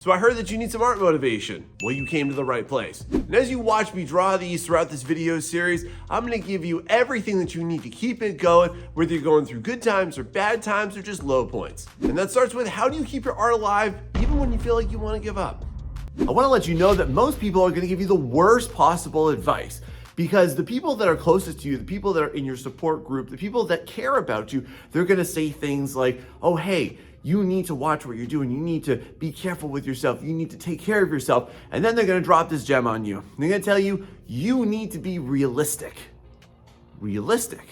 So I heard that you need some art motivation. Well, you came to the right place. And as you watch me draw these throughout this video series, I'm gonna give you everything that you need to keep it going, whether you're going through good times or bad times or just low points. And that starts with, how do you keep your art alive even when you feel like you wanna give up? I wanna let you know that most people are gonna give you the worst possible advice, because the people that are closest to you, the people that are in your support group, the people that care about you, they're gonna say things like, oh, hey, you need to watch what you're doing. You need to be careful with yourself. You need to take care of yourself. And then they're gonna drop this gem on you. They're gonna tell you, you need to be realistic. Realistic?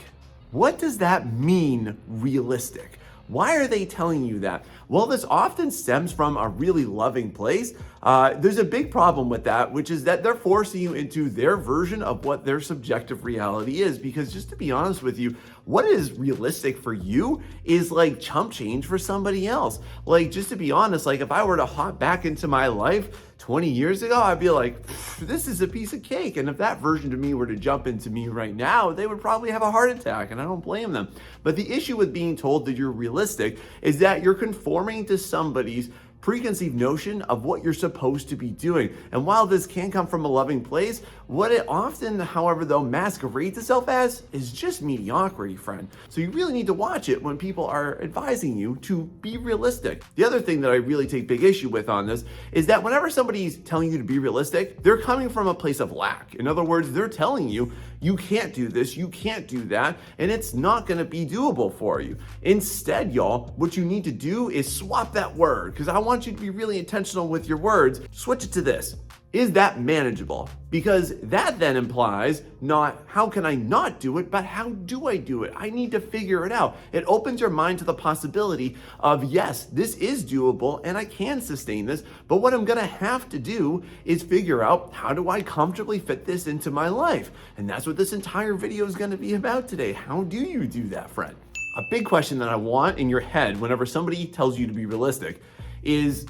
What does that mean, realistic? Why are they telling you that? Well, this often stems from a really loving place. There's a big problem with that, which is that they're forcing you into their version of what their subjective reality is. Because just to be honest with you, what is realistic for you is like chump change for somebody else. Like, just to be honest, like if I were to hop back into my life 20 years ago, I'd be like, this is a piece of cake. And if that version of me were to jump into me right now, they would probably have a heart attack, and I don't blame them. But the issue with being told that you're realistic is that you're conforming to somebody's preconceived notion of what you're supposed to be doing. And while this can come from a loving place, what it often, however, though, masquerades itself as is just mediocrity, friend. So you really need to watch it when people are advising you to be realistic. The other thing that I really take big issue with on this is that whenever somebody's telling you to be realistic, they're coming from a place of lack. In other words, they're telling you, you can't do this, you can't do that, and it's not gonna be doable for you. Instead, y'all, what you need to do is swap that word, because I want you to be really intentional with your words. Switch it to this. Is that manageable? Because that then implies not how can I not do it, but how do I do it? I need to figure it out. It opens your mind to the possibility of, yes, this is doable and I can sustain this, but what I'm gonna have to do is figure out, how do I comfortably fit this into my life? And that's what this entire video is gonna be about today. How do you do that, friend? A big question that I want in your head whenever somebody tells you to be realistic is,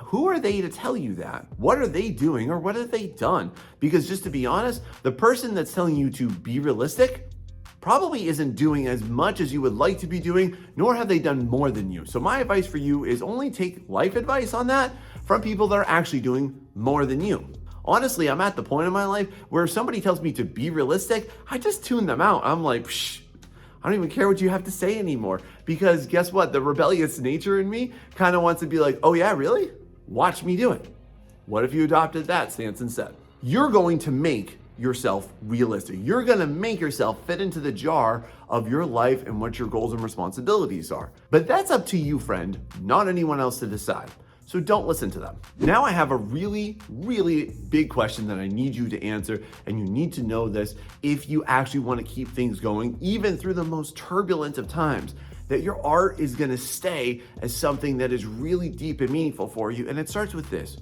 who are they to tell you that? What are they doing, or what have they done? Because just to be honest, the person that's telling you to be realistic probably isn't doing as much as you would like to be doing, nor have they done more than you. So my advice for you is only take life advice on that from people that are actually doing more than you. Honestly, I'm at the point in my life where if somebody tells me to be realistic, I just tune them out. I'm like, psh, I don't even care what you have to say anymore. Because guess what? The rebellious nature in me kind of wants to be like, oh yeah, really? Watch me do it. What if you adopted that stance instead? You're going to make yourself realistic. You're going to make yourself fit into the jar of your life and what your goals and responsibilities are. But that's up to you, friend, not anyone else to decide. So don't listen to them. Now I have a really, really big question that I need you to answer, and you need to know this if you actually want to keep things going, even through the most turbulent of times, that your art is gonna stay as something that is really deep and meaningful for you. And it starts with this.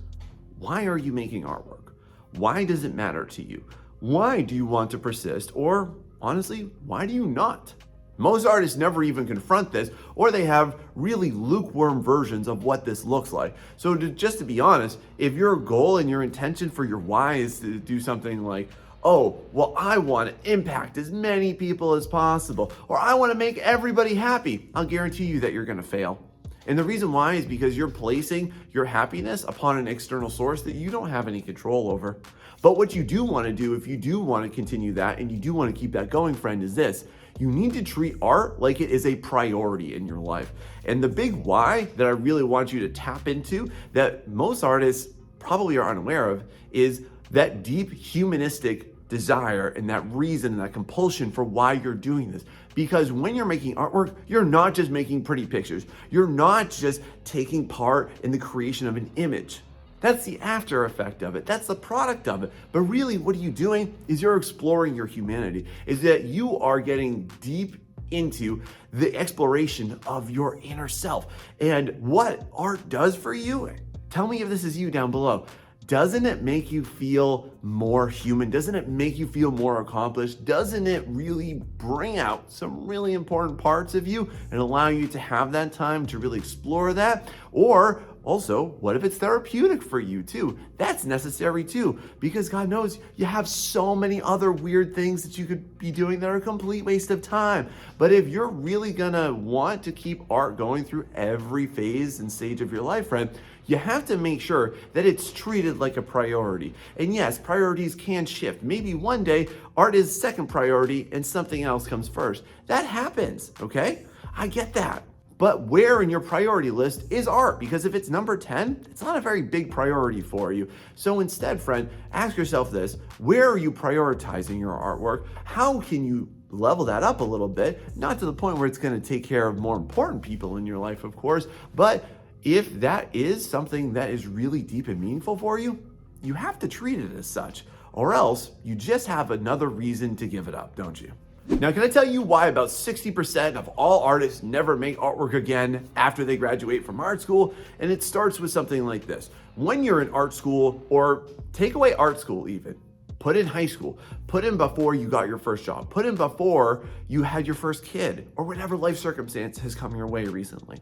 Why are you making artwork? Why does it matter to you? Why do you want to persist? Or honestly, why do you not? Most artists never even confront this, or they have really lukewarm versions of what this looks like. So just to be honest, if your goal and your intention for your why is to do something like, oh, well, I want to impact as many people as possible, or I want to make everybody happy, I'll guarantee you that you're going to fail. And the reason why is because you're placing your happiness upon an external source that you don't have any control over. But what you do want to do, if you do want to continue that and you do want to keep that going, friend, is this. You need to treat art like it is a priority in your life. And the big why that I really want you to tap into, that most artists probably are unaware of, is that deep humanistic desire and that reason and that compulsion for why you're doing this. Because when you're making artwork, you're not just making pretty pictures. You're not just taking part in the creation of an image. That's the after effect of it. That's the product of it. But really, what are you doing is you're exploring your humanity, is that you are getting deep into the exploration of your inner self. And what art does for you, tell me if this is you down below. Doesn't it make you feel more human? Doesn't it make you feel more accomplished? Doesn't it really bring out some really important parts of you and allow you to have that time to really explore that? Or also, what if it's therapeutic for you too? That's necessary too, because God knows you have so many other weird things that you could be doing that are a complete waste of time. But if you're really gonna want to keep art going through every phase and stage of your life, friend, You have to make sure that it's treated like a priority. And yes, priorities can shift. Maybe one day art is second priority and something else comes first. That happens, okay? I get that. But where in your priority list is art? Because if it's number 10, it's not a very big priority for you. So instead, friend, ask yourself this: where are you prioritizing your artwork? How can you level that up a little bit? Not to the point where it's going to take care of more important people in your life, of course, but if that is something that is really deep and meaningful for you, you have to treat it as such, or else you just have another reason to give it up, don't you? Now, can I tell you why about 60% of all artists never make artwork again after they graduate from art school? And it starts with something like this. When you're in art school, or take away art school even, put in high school, put in before you got your first job, put in before you had your first kid, or whatever life circumstance has come your way recently.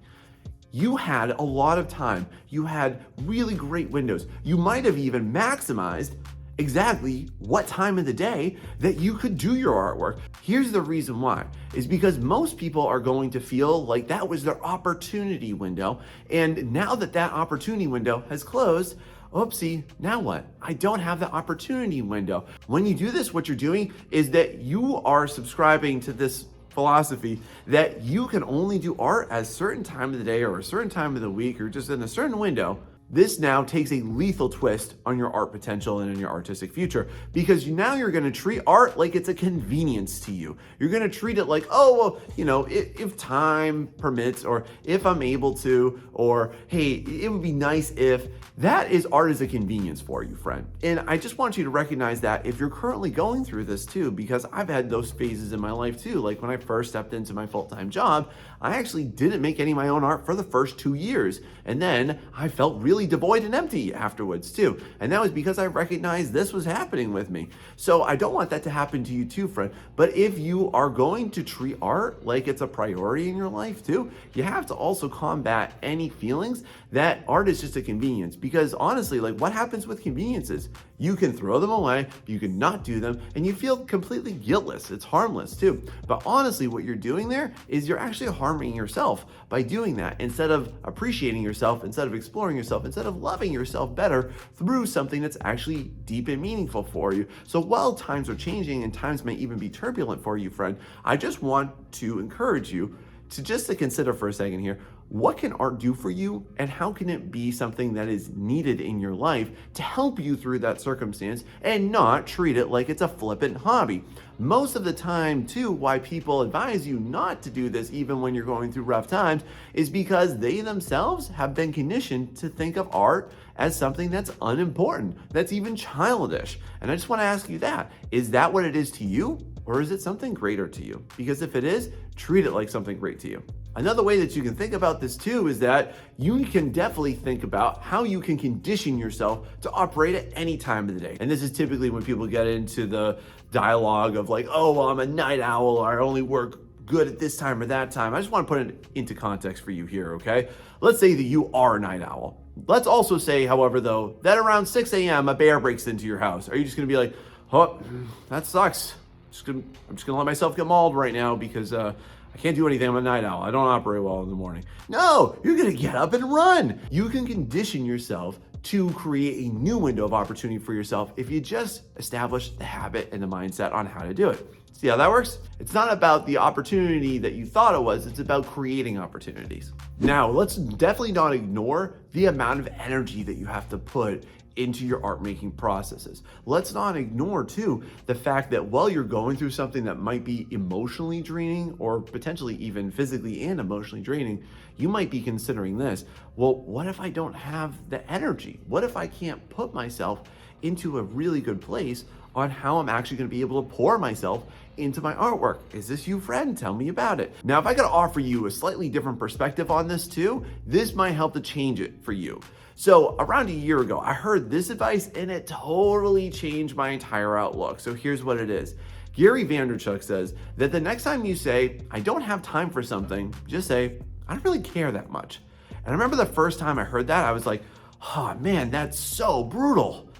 You had a lot of time. You had really great windows. You might have even maximized exactly what time of the day that you could do your artwork. Here's the reason why, is because most people are going to feel like that was their opportunity window. And now that that opportunity window has closed, oopsie, now what? I don't have the opportunity window. When you do this, what you're doing is that you are subscribing to this philosophy that you can only do art at a certain time of the day or a certain time of the week or just in a certain window. This now takes a lethal twist on your art potential and in your artistic future, because now you're going to treat art like it's a convenience to you. You're going to treat it like, oh, well, you know, if time permits, or if I'm able to, or hey, it would be nice if. That is art as a convenience for you, friend. And I just want you to recognize that if you're currently going through this too, because I've had those phases in my life too. Like when I first stepped into my full-time job, I actually didn't make any of my own art for the first 2 years. And then I felt really devoid and empty afterwards too. And that was because I recognized this was happening with me. So I don't want that to happen to you too, friend. But if you are going to treat art like it's a priority in your life too, you have to also combat any feelings that art is just a convenience. Because honestly, like, what happens with conveniences? You can throw them away, you can not do them, and you feel completely guiltless. It's harmless too. But honestly, what you're doing there is you're actually harming yourself by doing that, instead of appreciating yourself, instead of exploring yourself, instead of loving yourself better through something that's actually deep and meaningful for you. So while times are changing and times may even be turbulent for you, friend, I just want to encourage you to consider for a second here, what can art do for you, and how can it be something that is needed in your life to help you through that circumstance, and not treat it like it's a flippant hobby. Most of the time too, why people advise you not to do this even when you're going through rough times is because they themselves have been conditioned to think of art as something that's unimportant, that's even childish. And I just want to ask you that, is that what it is to you? Or is it something greater to you? Because if it is, treat it like something great to you. Another way that you can think about this too is that you can definitely think about how you can condition yourself to operate at any time of the day. And this is typically when people get into the dialogue of like, oh, well, I'm a night owl, or I only work good at this time or that time. I just want to put it into context for you here, okay? Let's say that you are a night owl. Let's also say, however, though, that around 6 a.m. a bear breaks into your house. Are you just gonna be like, oh, that sucks. I'm just gonna let myself get mauled right now because I can't do anything. I'm a night owl. I don't operate well in the morning. No, you're gonna get up and run. You can condition yourself to create a new window of opportunity for yourself if you just establish the habit and the mindset on how to do it. See how that works? It's not about the opportunity that you thought it was, it's about creating opportunities. Now, let's definitely not ignore the amount of energy that you have to put into your art making processes. Let's not ignore too the fact that while you're going through something that might be emotionally draining, or potentially even physically and emotionally draining, you might be considering this. Well, what if I don't have the energy? What if I can't put myself into a really good place on how I'm actually going to be able to pour myself into my artwork? Is this you, friend? Tell me about it. Now, if I could offer you a slightly different perspective on this too, this might help to change it for you. So around a year ago, I heard this advice and it totally changed my entire outlook. So here's what it is. Gary Vaynerchuk says that the next time you say, I don't have time for something, just say, I don't really care that much. And I remember the first time I heard that, I was like, oh man, that's so brutal.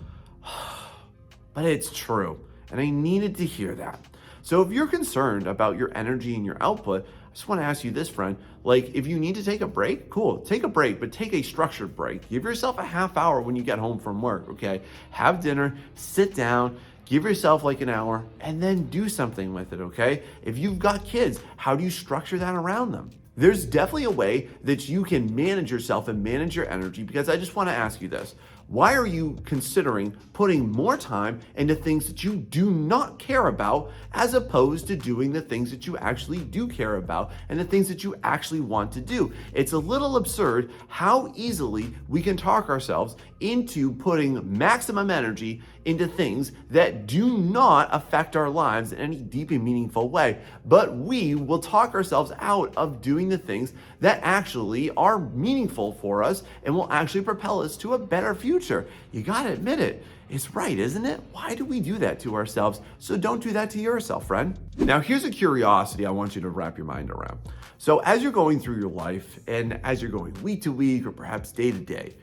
But it's true. And I needed to hear that. So if you're concerned about your energy and your output, just want to ask you this, friend. Like, if you need to take a break, cool, take a break, but take a structured break. Give yourself a half hour when you get home from work, okay? Have dinner, sit down, give yourself like an hour, and then do something with it, okay? If you've got kids, how do you structure that around them? There's definitely a way that you can manage yourself and manage your energy, because I just want to ask you this. Why are you considering putting more time into things that you do not care about as opposed to doing the things that you actually do care about and the things that you actually want to do? It's a little absurd how easily we can talk ourselves into putting maximum energy into things that do not affect our lives in any deep and meaningful way. But we will talk ourselves out of doing the things that actually are meaningful for us and will actually propel us to a better future. You gotta admit it. It's right, isn't it? Why do we do that to ourselves? So don't do that to yourself, friend. Now, here's a curiosity I want you to wrap your mind around. So as you're going through your life and as you're going week to week or perhaps day to day,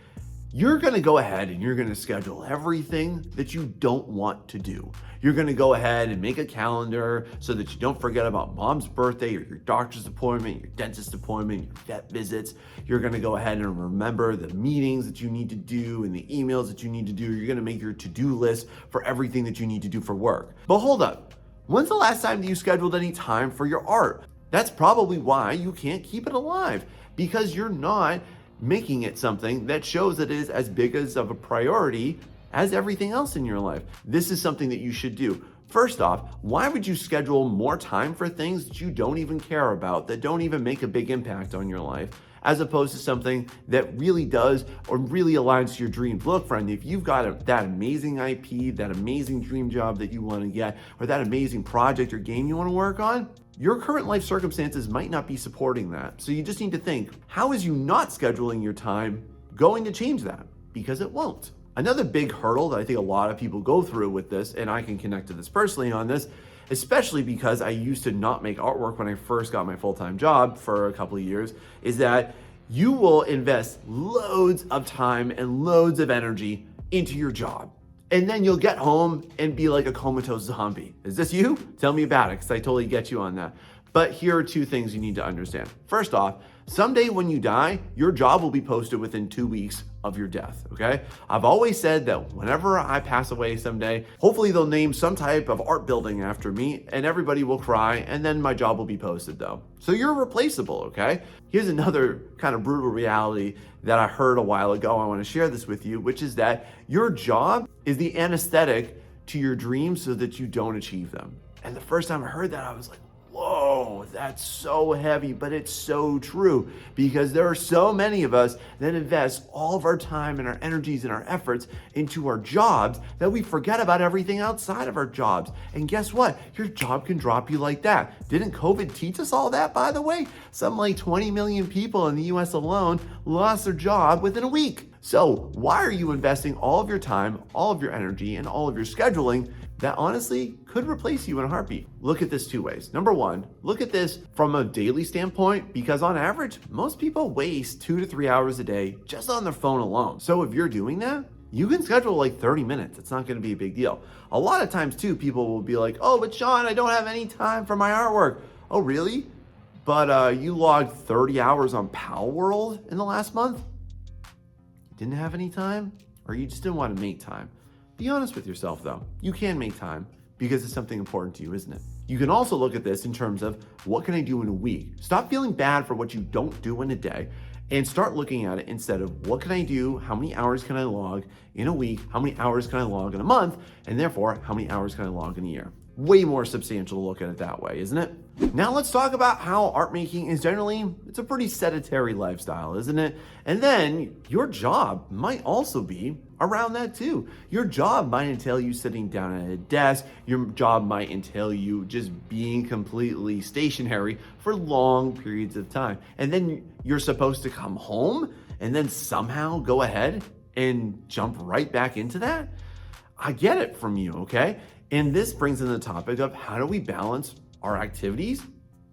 you're going to go ahead and you're going to schedule everything that you don't want to do. You're going to go ahead and make a calendar so that you don't forget about mom's birthday or your doctor's appointment, your dentist appointment, your vet visits. You're going to go ahead and remember the meetings that you need to do and the emails that you need to do. You're going to make your to-do list for everything that you need to do for work. But hold up. When's the last time that you scheduled any time for your art? That's probably why you can't keep it alive, because you're not making it something that shows that it is as big as of a priority as everything else in your life. This is something that you should do. First off, why would you schedule more time for things that you don't even care about, that don't even make a big impact on your life, as opposed to something that really does or really aligns to your dreams? Look, friend, if you've got that amazing IP, that amazing dream job that you want to get, or that amazing project or game you want to work on, your current life circumstances might not be supporting that. So you just need to think, how is you not scheduling your time going to change that? Because it won't. Another big hurdle that I think a lot of people go through with this, and I can connect to this personally on this, especially because I used to not make artwork when I first got my full-time job for a couple of years, is that you will invest loads of time and loads of energy into your job. And then you'll get home and be like a comatose zombie. Is this you? Tell me about it, because I totally get you on that. But here are two things you need to understand. First off, someday when you die, your job will be posted within 2 weeks of your death, okay? I've always said that whenever I pass away someday, hopefully they'll name some type of art building after me and everybody will cry, and then my job will be posted though. So you're replaceable, okay? Here's another kind of brutal reality that I heard a while ago. I want to share this with you, which is that your job is the anesthetic to your dreams so that you don't achieve them. And the first time I heard that, I was like, whoa, that's so heavy, but it's so true, because there are so many of us that invest all of our time and our energies and our efforts into our jobs that we forget about everything outside of our jobs. And guess what? Your job can drop you like that. Didn't COVID teach us all that, by the way? Some like 20 million people in the US alone lost their job within a week. So why are you investing all of your time, all of your energy, and all of your scheduling that honestly could replace you in a heartbeat? Look at this two ways. Number one, look at this from a daily standpoint, because on average, most people waste 2 to 3 hours a day just on their phone alone. So if you're doing that, you can schedule like 30 minutes. It's not gonna be a big deal. A lot of times too, people will be like, oh, but Sean, I don't have any time for my artwork. Oh, really? But you logged 30 hours on Pal World in the last month? Didn't have any time? Or you just didn't want to make time? Be honest with yourself though. You can make time because it's something important to you, isn't it? You can also look at this in terms of, what can I do in a week? Stop feeling bad for what you don't do in a day and start looking at it instead of, what can I do? How many hours can I log in a week? How many hours can I log in a month? And therefore, how many hours can I log in a year? Way more substantial to look at it that way, isn't it? Now let's talk about how art making is generally, it's a pretty sedentary lifestyle, isn't it? And then your job might also be around that too. Your job might entail you sitting down at a desk. Your job might entail you just being completely stationary for long periods of time. And then you're supposed to come home and then somehow go ahead and jump right back into that? I get it from you, okay? And this brings in the topic of, how do we balance our activities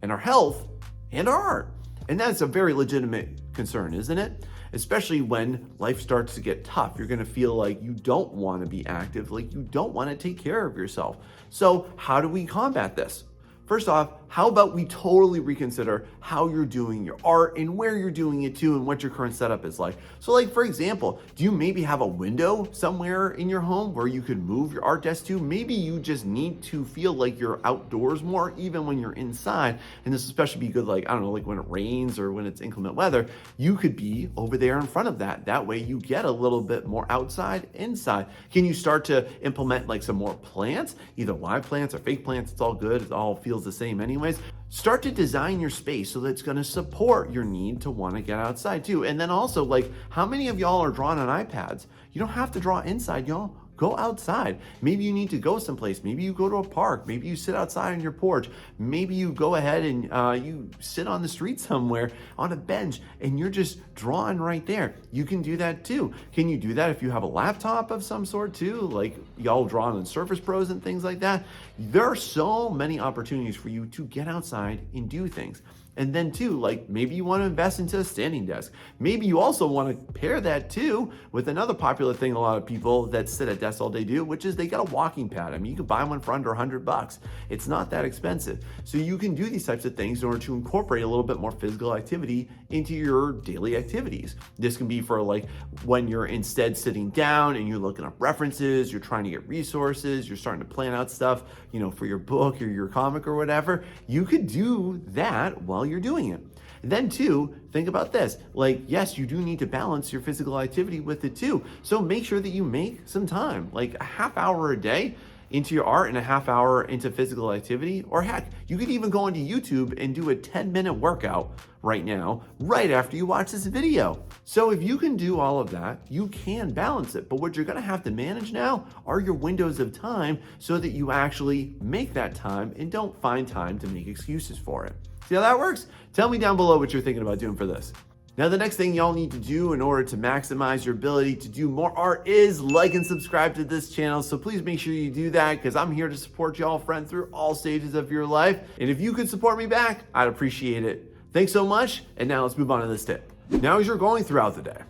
and our health and our art? And that's a very legitimate concern, isn't it? Especially when life starts to get tough. You're gonna feel like you don't wanna be active, like you don't wanna take care of yourself. So how do we combat this? First off, how about we totally reconsider how you're doing your art and where you're doing it too and what your current setup is like. So like, for example, do you maybe have a window somewhere in your home where you could move your art desk to? Maybe you just need to feel like you're outdoors more even when you're inside. And this especially be good, like, I don't know, like when it rains or when it's inclement weather, you could be over there in front of that. That way you get a little bit more outside, inside. Can you start to implement like some more plants, either live plants or fake plants? It's all good. It all feels the same anyways. Start to design your space so that it's going to support your need to want to get outside too. And then also, like, how many of y'all are drawing on iPads? You don't have to draw inside, y'all. Go outside. Maybe you need to go someplace. Maybe you go to a park. Maybe you sit outside on your porch. Maybe you go ahead and you sit on the street somewhere on a bench and you're just drawing right there. You can do that too. Can you do that if you have a laptop of some sort too? Like y'all drawing on Surface Pros and things like that. There are so many opportunities for you to get outside and do things. And then too, like maybe you want to invest into a standing desk. Maybe you also want to pair that too with another popular thing a lot of people that sit at desks all day do, which is they got a walking pad. I mean, you can buy one for under $100. It's not that expensive. So you can do these types of things in order to incorporate a little bit more physical activity into your daily activities. This can be for like when you're instead sitting down and you're looking up references, you're trying to get resources, you're starting to plan out stuff, you know, for your book or your comic or whatever. You could do that while you're doing it. Then too, think about this. Like, yes, you do need to balance your physical activity with it too. So make sure that you make some time, like a half hour a day into your art and a half hour into physical activity. Or heck, you could even go onto YouTube and do a 10-minute workout right now, right after you watch this video. So if you can do all of that, you can balance it. But what you're gonna have to manage now are your windows of time so that you actually make that time and don't find time to make excuses for it. See how that works? Tell me down below what you're thinking about doing for this. Now, the next thing y'all need to do in order to maximize your ability to do more art is like and subscribe to this channel. So please make sure you do that because I'm here to support y'all, friend, through all stages of your life. And if you could support me back, I'd appreciate it. Thanks so much. And now let's move on to this tip. Now, as you're going throughout the day,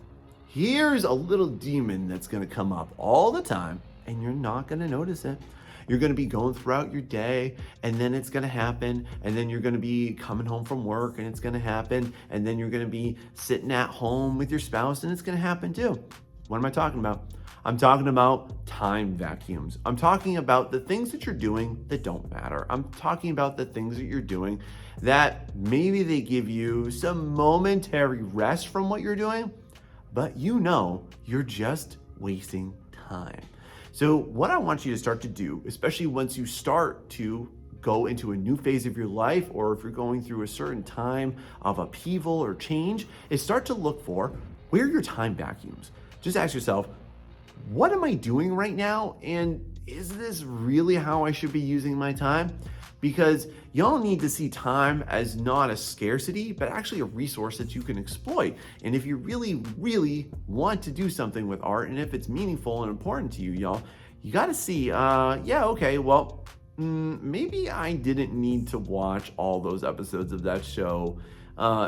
here's a little demon that's going to come up all the time and you're not going to notice it. You're going to be going throughout your day and then it's going to happen. And then you're going to be coming home from work and it's going to happen. And then you're going to be sitting at home with your spouse and it's going to happen too. What am I talking about? I'm talking about time vacuums. I'm talking about the things that you're doing that don't matter. I'm talking about the things that you're doing that maybe they give you some momentary rest from what you're doing, but you know you're just wasting time. So what I want you to start to do, especially once you start to go into a new phase of your life, or if you're going through a certain time of upheaval or change, is start to look for where are your time vacuums. Just ask yourself, what am I doing right now? And is this really how I should be using my time? Because y'all need to see time as not a scarcity, but actually a resource that you can exploit. And if you really, really want to do something with art, and if it's meaningful and important to you, y'all, you got to see, yeah, okay, well, maybe I didn't need to watch all those episodes of that show.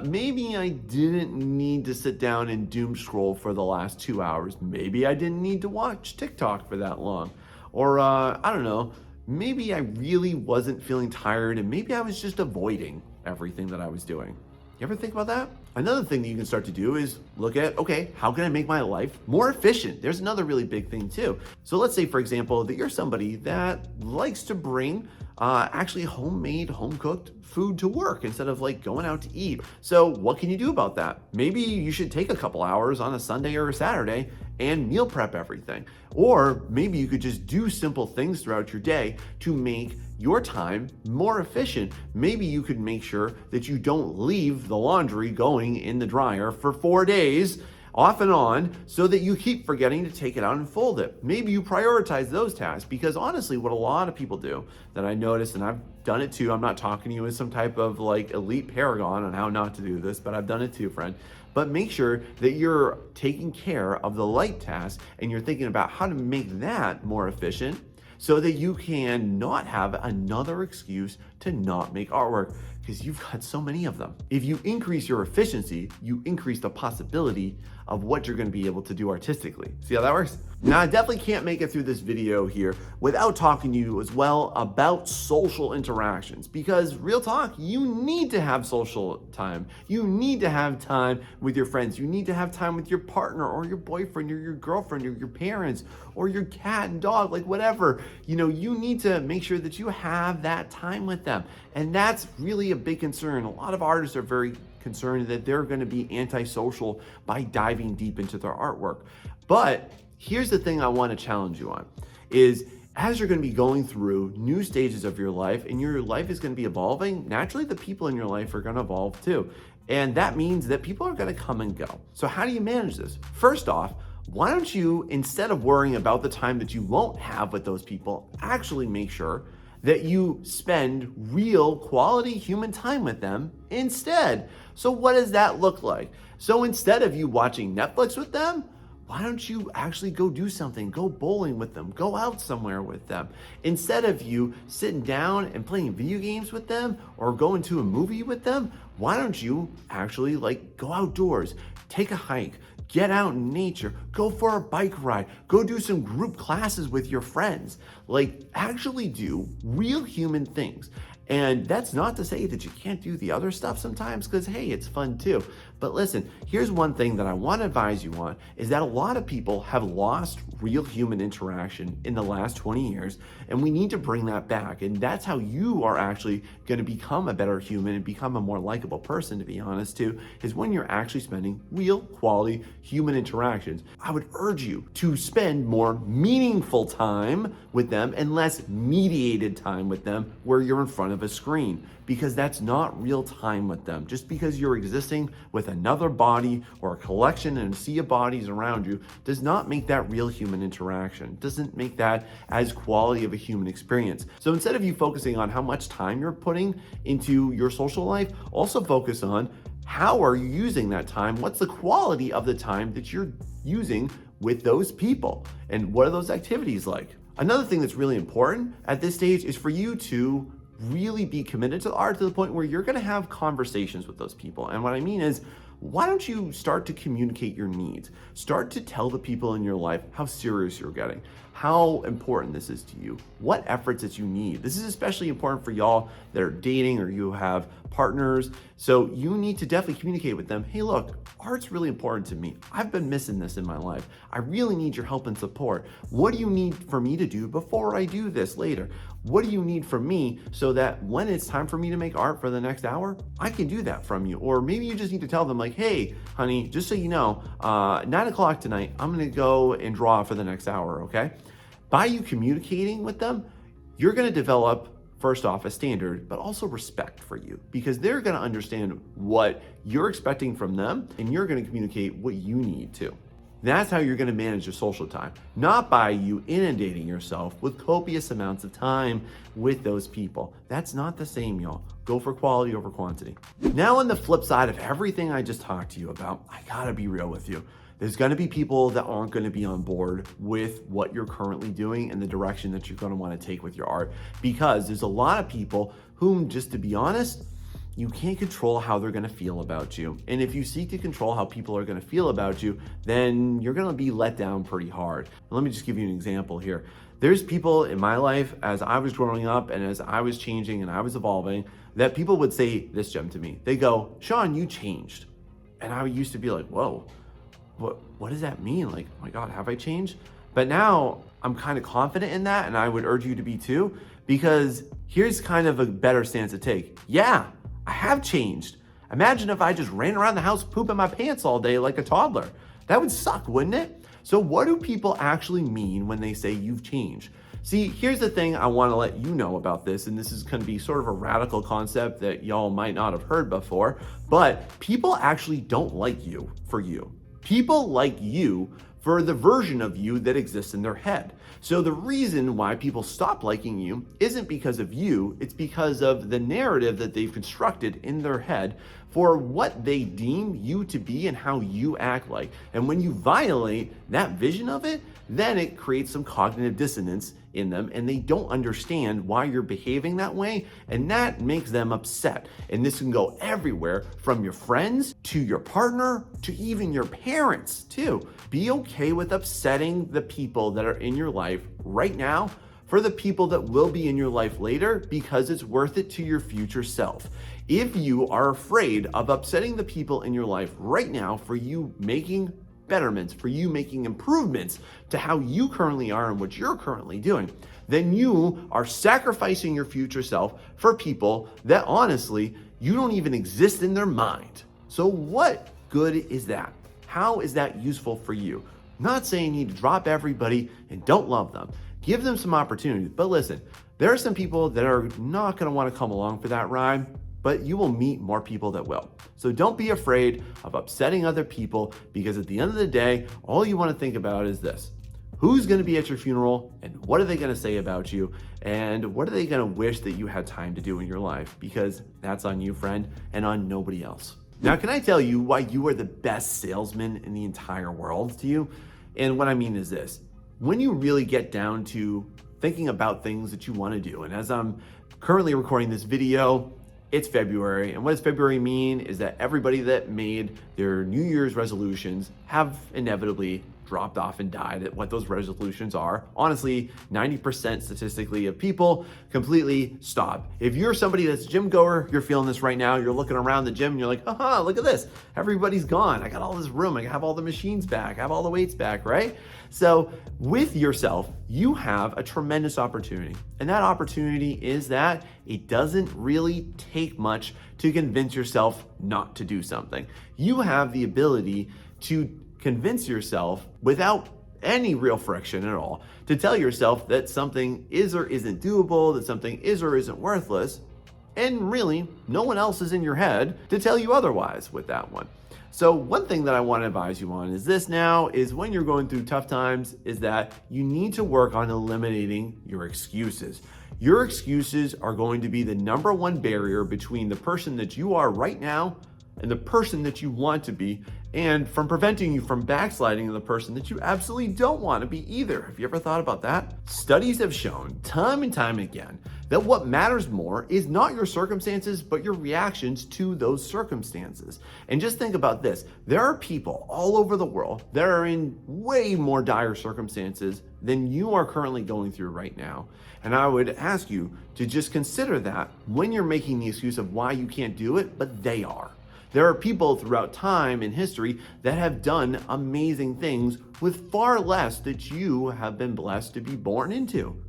Maybe I didn't need to sit down and doom scroll for the last 2 hours. Maybe I didn't need to watch TikTok for that long. Or, I don't know, maybe I really wasn't feeling tired and maybe I was just avoiding everything that I was doing. You ever think about that? Another thing that you can start to do is look at, okay, how can I make my life more efficient? There's another really big thing too. So let's say, for example, that you're somebody that likes to bring actually homemade, home-cooked food to work instead of like going out to eat. So what can you do about that? Maybe you should take a couple hours on a Sunday or a Saturday and meal prep everything. Or maybe you could just do simple things throughout your day to make your time more efficient. Maybe you could make sure that you don't leave the laundry going in the dryer for 4 days off and on so that you keep forgetting to take it out and fold it. Maybe you prioritize those tasks, because honestly, what a lot of people do that I noticed, and I've done it too, I'm not talking to you as some type of like elite paragon on how not to do this, but I've done it too, friend. But make sure that you're taking care of the light tasks and you're thinking about how to make that more efficient so that you can not have another excuse to not make artwork, because you've got so many of them. If you increase your efficiency, you increase the possibility of what you're going to be able to do artistically. See how that works? Now, I definitely can't make it through this video here without talking to you as well about social interactions, because real talk, you need to have social time. You need to have time with your friends. You need to have time with your partner or your boyfriend or your girlfriend or your parents or your cat and dog, like whatever. You need to make sure that you have that time with them. And that's really a big concern. A lot of artists are very concerned that they're going to be antisocial by diving deep into their artwork. But here's the thing I want to challenge you on is, as you're going to be going through new stages of your life and your life is going to be evolving, naturally the people in your life are going to evolve too. And that means that people are going to come and go. So how do you manage this? First off, why don't you, instead of worrying about the time that you won't have with those people, actually make sure that you spend real quality human time with them instead. So what does that look like? So instead of you watching Netflix with them, why don't you actually go do something? Go bowling with them, go out somewhere with them. Instead of you sitting down and playing video games with them or going to a movie with them, why don't you actually go outdoors, take a hike, get out in nature, go for a bike ride, go do some group classes with your friends. Actually do real human things. And that's not to say that you can't do the other stuff sometimes, because hey, it's fun too. But listen, here's one thing that I want to advise you on, is that a lot of people have lost real human interaction in the last 20 years, and we need to bring that back. And that's how you are actually going to become a better human and become a more likable person, to be honest too, is when you're actually spending real quality human interactions. I would urge you to spend more meaningful time with them and less mediated time with them where you're in front of a screen, because that's not real time with them. Just because you're existing with another body or a collection and a sea of bodies around you does not make that real human interaction. Doesn't make that as quality of a human experience. So instead of you focusing on how much time you're putting into your social life, also focus on how are you using that time? What's the quality of the time that you're using with those people? And what are those activities like? Another thing that's really important at this stage is for you to really be committed to the art to the point where you're going to have conversations with those people. And what I mean is, why don't you start to communicate your needs? Start to tell the people in your life how serious you're getting, how important this is to you, what efforts that you need. This is especially important for y'all that are dating or you have partners. So you need to definitely communicate with them. Hey, look, art's really important to me. I've been missing this in my life. I really need your help and support. What do you need for me to do before I do this later? What do you need from me so that when it's time for me to make art for the next hour, I can do that from you? Or maybe you just need to tell them hey, honey, just so you know, 9 o'clock tonight, I'm gonna go and draw for the next hour, okay? By you communicating with them, you're gonna develop, first off, a standard, but also respect for you, because they're gonna understand what you're expecting from them and you're gonna communicate what you need to. That's how you're going to manage your social time, not by you inundating yourself with copious amounts of time with those people. That's not the same, y'all. Go for quality over quantity. Now, on the flip side of everything I just talked to you about, I gotta be real with you. There's going to be people that aren't going to be on board with what you're currently doing and the direction that you're going to want to take with your art, because there's a lot of people whom, just to be honest, you can't control how they're going to feel about you. And if you seek to control how people are going to feel about you, then you're going to be let down pretty hard. Let me just give you an example here. There's people in my life, as I was growing up and as I was changing and I was evolving, that people would say this, Jem, to me. They go, Sean, you changed. And I used to be like, whoa, what does that mean? Oh my God, have I changed? But now I'm kind of confident in that, and I would urge you to be too, because here's kind of a better stance to take. Yeah, I have changed. Imagine if I just ran around the house pooping my pants all day like a toddler. That would suck, wouldn't it? So what do people actually mean when they say you've changed? See, here's the thing I want to let you know about this, and this is going to be sort of a radical concept that y'all might not have heard before, but people actually don't like you for you. People like you for the version of you that exists in their head. So the reason why people stop liking you isn't because of you, it's because of the narrative that they've constructed in their head for what they deem you to be and how you act like. And when you violate that vision of it, then it creates some cognitive dissonance in them and they don't understand why you're behaving that way, and that makes them upset. And this can go everywhere from your friends to your partner to even your parents too. Be okay with upsetting the people that are in your life right now for the people that will be in your life later, because it's worth it to your future self. If you are afraid of upsetting the people in your life right now for you making betterments, for you making improvements to how you currently are and what you're currently doing, then you are sacrificing your future self for people that honestly, you don't even exist in their mind. So what good is that? How is that useful for you? I'm not saying you need to drop everybody and don't love them. Give them some opportunities. But listen, there are some people that are not going to want to come along for that ride, but you will meet more people that will. So don't be afraid of upsetting other people, because at the end of the day, all you want to think about is this: who's going to be at your funeral and what are they going to say about you and what are they going to wish that you had time to do in your life? Because that's on you, friend, and on nobody else. Now, can I tell you why you are the best salesman in the entire world to you? And what I mean is this: when you really get down to thinking about things that you want to do, and as I'm currently recording this video, it's February, and what does February mean is that everybody that made their New Year's resolutions have inevitably dropped off and died at what those resolutions are. Honestly, 90% statistically of people completely stop. If you're somebody that's a gym goer, you're feeling this right now. You're looking around the gym and you're like, aha, look at this. Everybody's gone. I got all this room. I have all the machines back. I have all the weights back, right? So with yourself, you have a tremendous opportunity. And that opportunity is that it doesn't really take much to convince yourself not to do something. You have the ability to convince yourself without any real friction at all, to tell yourself that something is or isn't doable, that something is or isn't worthless, and really no one else is in your head to tell you otherwise with that one. So one thing that I want to advise you on is this now, is when you're going through tough times, is that you need to work on eliminating your excuses. Your excuses are going to be the number one barrier between the person that you are right now and the person that you want to be, and from preventing you from backsliding to the person that you absolutely don't want to be either. Have you ever thought about that? Studies have shown time and time again that what matters more is not your circumstances, but your reactions to those circumstances. And just think about this. There are people all over the world that are in way more dire circumstances than you are currently going through right now. And I would ask you to just consider that when you're making the excuse of why you can't do it, but they are. There are people throughout time and history that have done amazing things with far less that you have been blessed to be born into.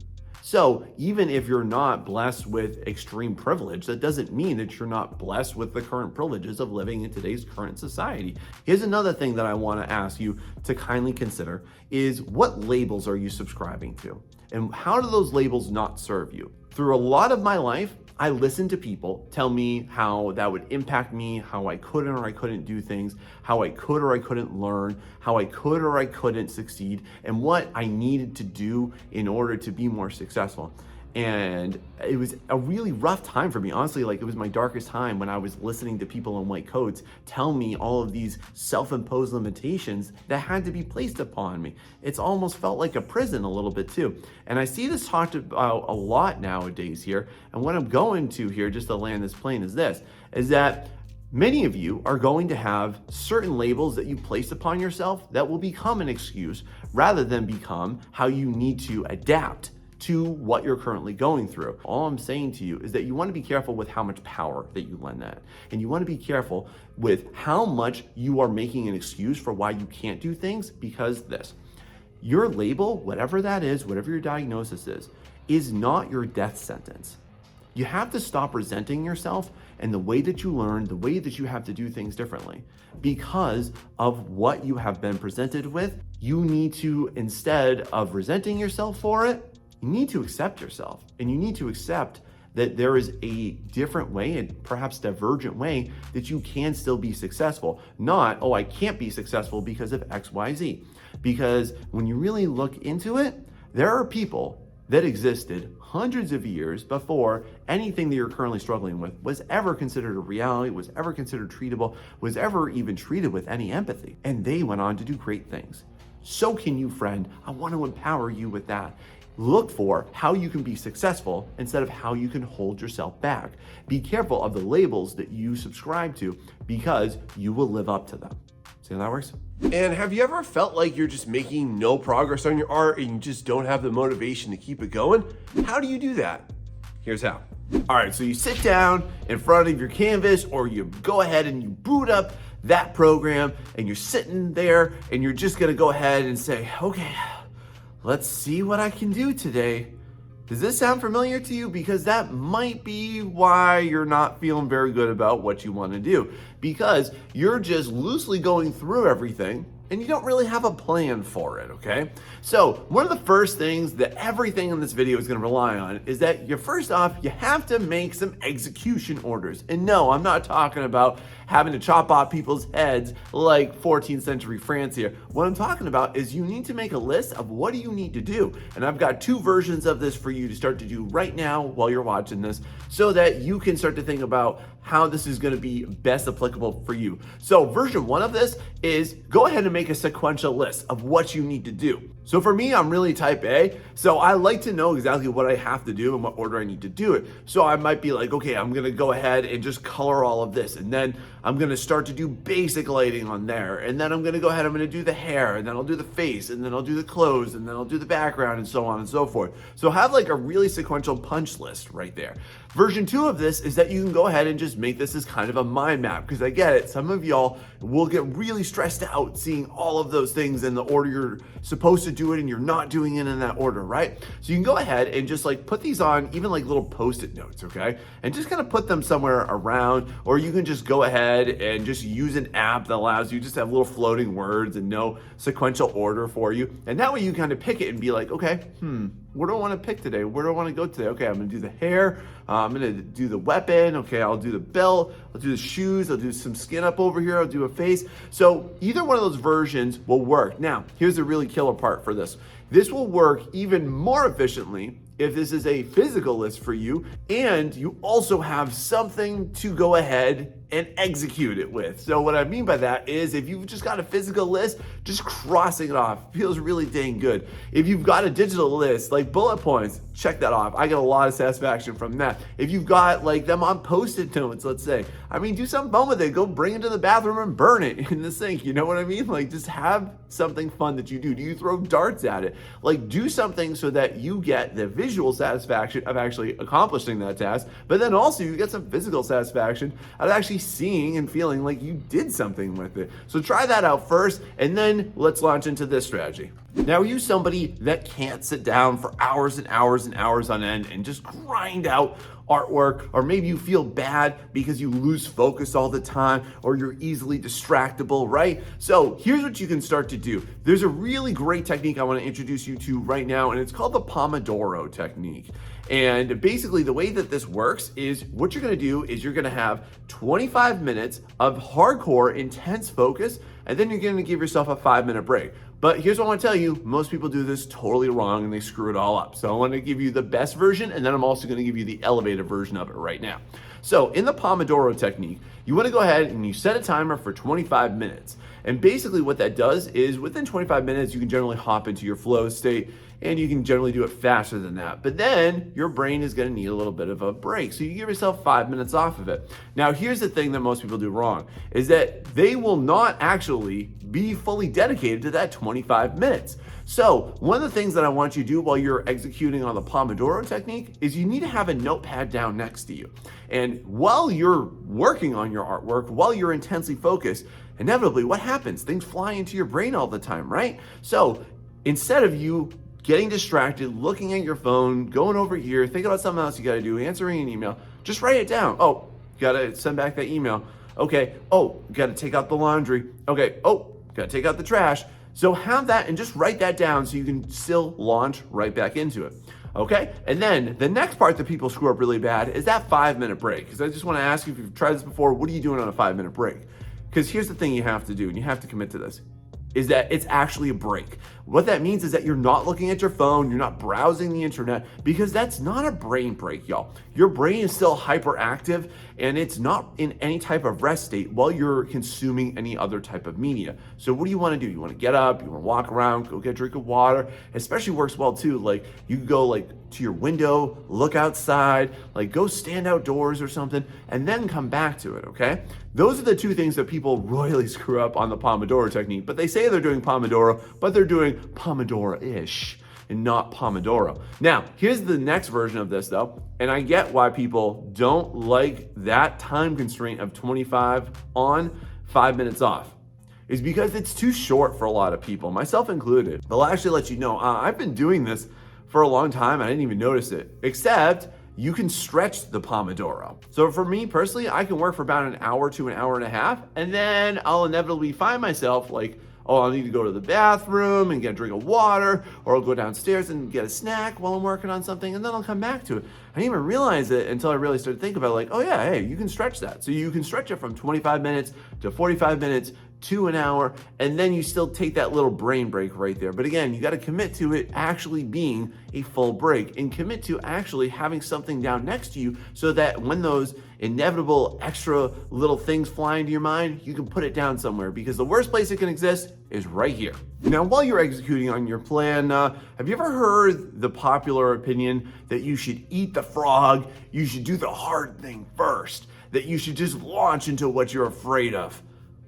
So even if you're not blessed with extreme privilege, that doesn't mean that you're not blessed with the current privileges of living in today's current society. Here's another thing that I want to ask you to kindly consider is, what labels are you subscribing to? And how do those labels not serve you? Through a lot of my life, I listened to people tell me how that would impact me, how I could or I couldn't do things, how I could or I couldn't learn, how I could or I couldn't succeed, and what I needed to do in order to be more successful. And it was a really rough time for me. Honestly, like, it was my darkest time when I was listening to people in white coats tell me all of these self-imposed limitations that had to be placed upon me. It's almost felt like a prison a little bit too. And I see this talked about a lot nowadays here. And what I'm going to here, just to land this plane, is this, is that many of you are going to have certain labels that you place upon yourself that will become an excuse rather than become how you need to adapt to what you're currently going through. All I'm saying to you is that you want to be careful with how much power that you lend that. And you want to be careful with how much you are making an excuse for why you can't do things, because your label, whatever that is, whatever your diagnosis is not your death sentence. You have to stop resenting yourself and the way that you learn, the way that you have to do things differently. Because of what you have been presented with, you need to, instead of resenting yourself for it, you need to accept yourself, and you need to accept that there is a different way, and perhaps divergent way, that you can still be successful. Not, oh, I can't be successful because of X, Y, Z. Because when you really look into it, there are people that existed hundreds of years before anything that you're currently struggling with was ever considered a reality, was ever considered treatable, was ever even treated with any empathy. And they went on to do great things. So can you, friend. I want to empower you with that. Look for how you can be successful instead of how you can hold yourself back. Be careful of the labels that you subscribe to because you will live up to them. See how that works? And have you ever felt like you're just making no progress on your art and you just don't have the motivation to keep it going? How do you do that? Here's how. All right, so you sit down in front of your canvas or you go ahead and you boot up that program and you're sitting there and you're just gonna go ahead and say, okay, let's see what I can do today. Does this sound familiar to you? Because that might be why you're not feeling very good about what you want to do, because you're just loosely going through everything and you don't really have a plan for it, okay? So one of the first things that everything in this video is gonna rely on is that first off, you have to make some execution orders. And no, I'm not talking about having to chop off people's heads like 14th century France here. What I'm talking about is you need to make a list of what do you need to do. And I've got two versions of this for you to start to do right now while you're watching this so that you can start to think about how this is gonna be best applicable for you. So version one of this is go ahead and make a sequential list of what you need to do. So for me, I'm really type A, so I like to know exactly what I have to do and what order I need to do it. So I might be like, okay, I'm gonna go ahead and just color all of this, and then I'm gonna start to do basic lighting on there, and then I'm gonna go ahead, I'm gonna do the hair, and then I'll do the face, and then I'll do the clothes, and then I'll do the background, and so on and so forth. So have like a really sequential punch list right there. Version two of this is that you can go ahead and just make this as kind of a mind map, because I get it, some of y'all will get really stressed out seeing all of those things in the order you're supposed to do it and you're not doing it in that order, right? So you can go ahead and just like put these on even like little post-it notes, okay? And just kind of put them somewhere around, or you can just go ahead and just use an app that allows you just to have little floating words and no sequential order for you. And that way you kind of pick it and be like, okay, what do I want to pick today? Where do I want to go today? Okay, I'm going to do the hair. I'm going to do the weapon. Okay, I'll do the belt. I'll do the shoes. I'll do some skin up over here. I'll do a face. So either one of those versions will work. Now, here's the really killer part for this. This will work even more efficiently if this is a physical list for you and you also have something to go ahead and execute it with. So what I mean by that is if you've just got a physical list, just crossing it off feels really dang good. If you've got a digital list, like bullet points, check that off. I get a lot of satisfaction from that. If you've got like them on post-it notes, let's say, I mean, do something fun with it. Go bring it to the bathroom and burn it in the sink. You know what I mean? Like just have something fun that you do. Do you throw darts at it? Like do something so that you get the visual satisfaction of actually accomplishing that task, but then also you get some physical satisfaction out of actually seeing and feeling like you did something with it. So try that out first, and then let's launch into this strategy. Now, are you somebody that can't sit down for hours and hours and hours on end and just grind out artwork, or maybe you feel bad because you lose focus all the time or you're easily distractible, right? So here's what you can start to do. There's a really great technique I want to introduce you to right now, and it's called the Pomodoro technique. And basically the way that this works is what you're going to do is you're going to have 25 minutes of hardcore intense focus, and then you're going to give yourself a 5-minute break. But here's what I want to tell you, most people do this totally wrong and they screw it all up. So I want to give you the best version, and then I'm also going to give you the elevated version of it right now. So in the Pomodoro technique, you want to go ahead and you set a timer for 25 minutes. And basically what that does is within 25 minutes, you can generally hop into your flow state, and you can generally do it faster than that. But then your brain is going to need a little bit of a break. So you give yourself 5 minutes off of it. Now, here's the thing that most people do wrong is that they will not actually be fully dedicated to that 25 minutes. So one of the things that I want you to do while you're executing on the Pomodoro technique is you need to have a notepad down next to you. And while you're working on your artwork, while you're intensely focused, inevitably what happens? Things fly into your brain all the time, right? So instead of you getting distracted, looking at your phone, going over here, thinking about something else you gotta do, answering an email, just write it down. Oh, gotta send back that email. Okay, oh, gotta take out the laundry. Okay, oh, gotta take out the trash. So have that and just write that down so you can still launch right back into it. Okay, and then the next part that people screw up really bad is that 5-minute break. Because I just wanna ask you, if you've tried this before, what are you doing on a 5-minute break? Because here's the thing you have to do, and you have to commit to this, is that it's actually a break. What that means is that you're not looking at your phone, you're not browsing the internet, because that's not a brain break, y'all. Your brain is still hyperactive and it's not in any type of rest state while you're consuming any other type of media. So what do? You want to get up, you want to walk around, go get a drink of water. It especially works well too. Like you can go like to your window, look outside, like go stand outdoors or something, and then come back to it, okay? Those are the two things that people royally screw up on the Pomodoro technique, but they say they're doing Pomodoro, but they're doing Pomodoro-ish and not Pomodoro. Now, here's the next version of this though, and I get why people don't like that time constraint of 25 on, 5 minutes off. Is because it's too short for a lot of people, myself included. But I'll actually let you know, I've been doing this for a long time. I didn't even notice it, except you can stretch the Pomodoro. So for me personally, I can work for about an hour to an hour and a half, and then I'll inevitably find myself like, oh, I'll need to go to the bathroom and get a drink of water, or I'll go downstairs and get a snack while I'm working on something, and then I'll come back to it. I didn't even realize it until I really started thinking about it, like, oh yeah, hey, you can stretch that. So you can stretch it from 25 minutes to 45 minutes to an hour, and then you still take that little brain break right there. But again, you got to commit to it actually being a full break, and commit to actually having something down next to you so that when those inevitable extra little things fly into your mind, you can put it down somewhere, because the worst place it can exist is right here. Now, while you're executing on your plan, have you ever heard the popular opinion that you should eat the frog, you should do the hard thing first, that you should just launch into what you're afraid of?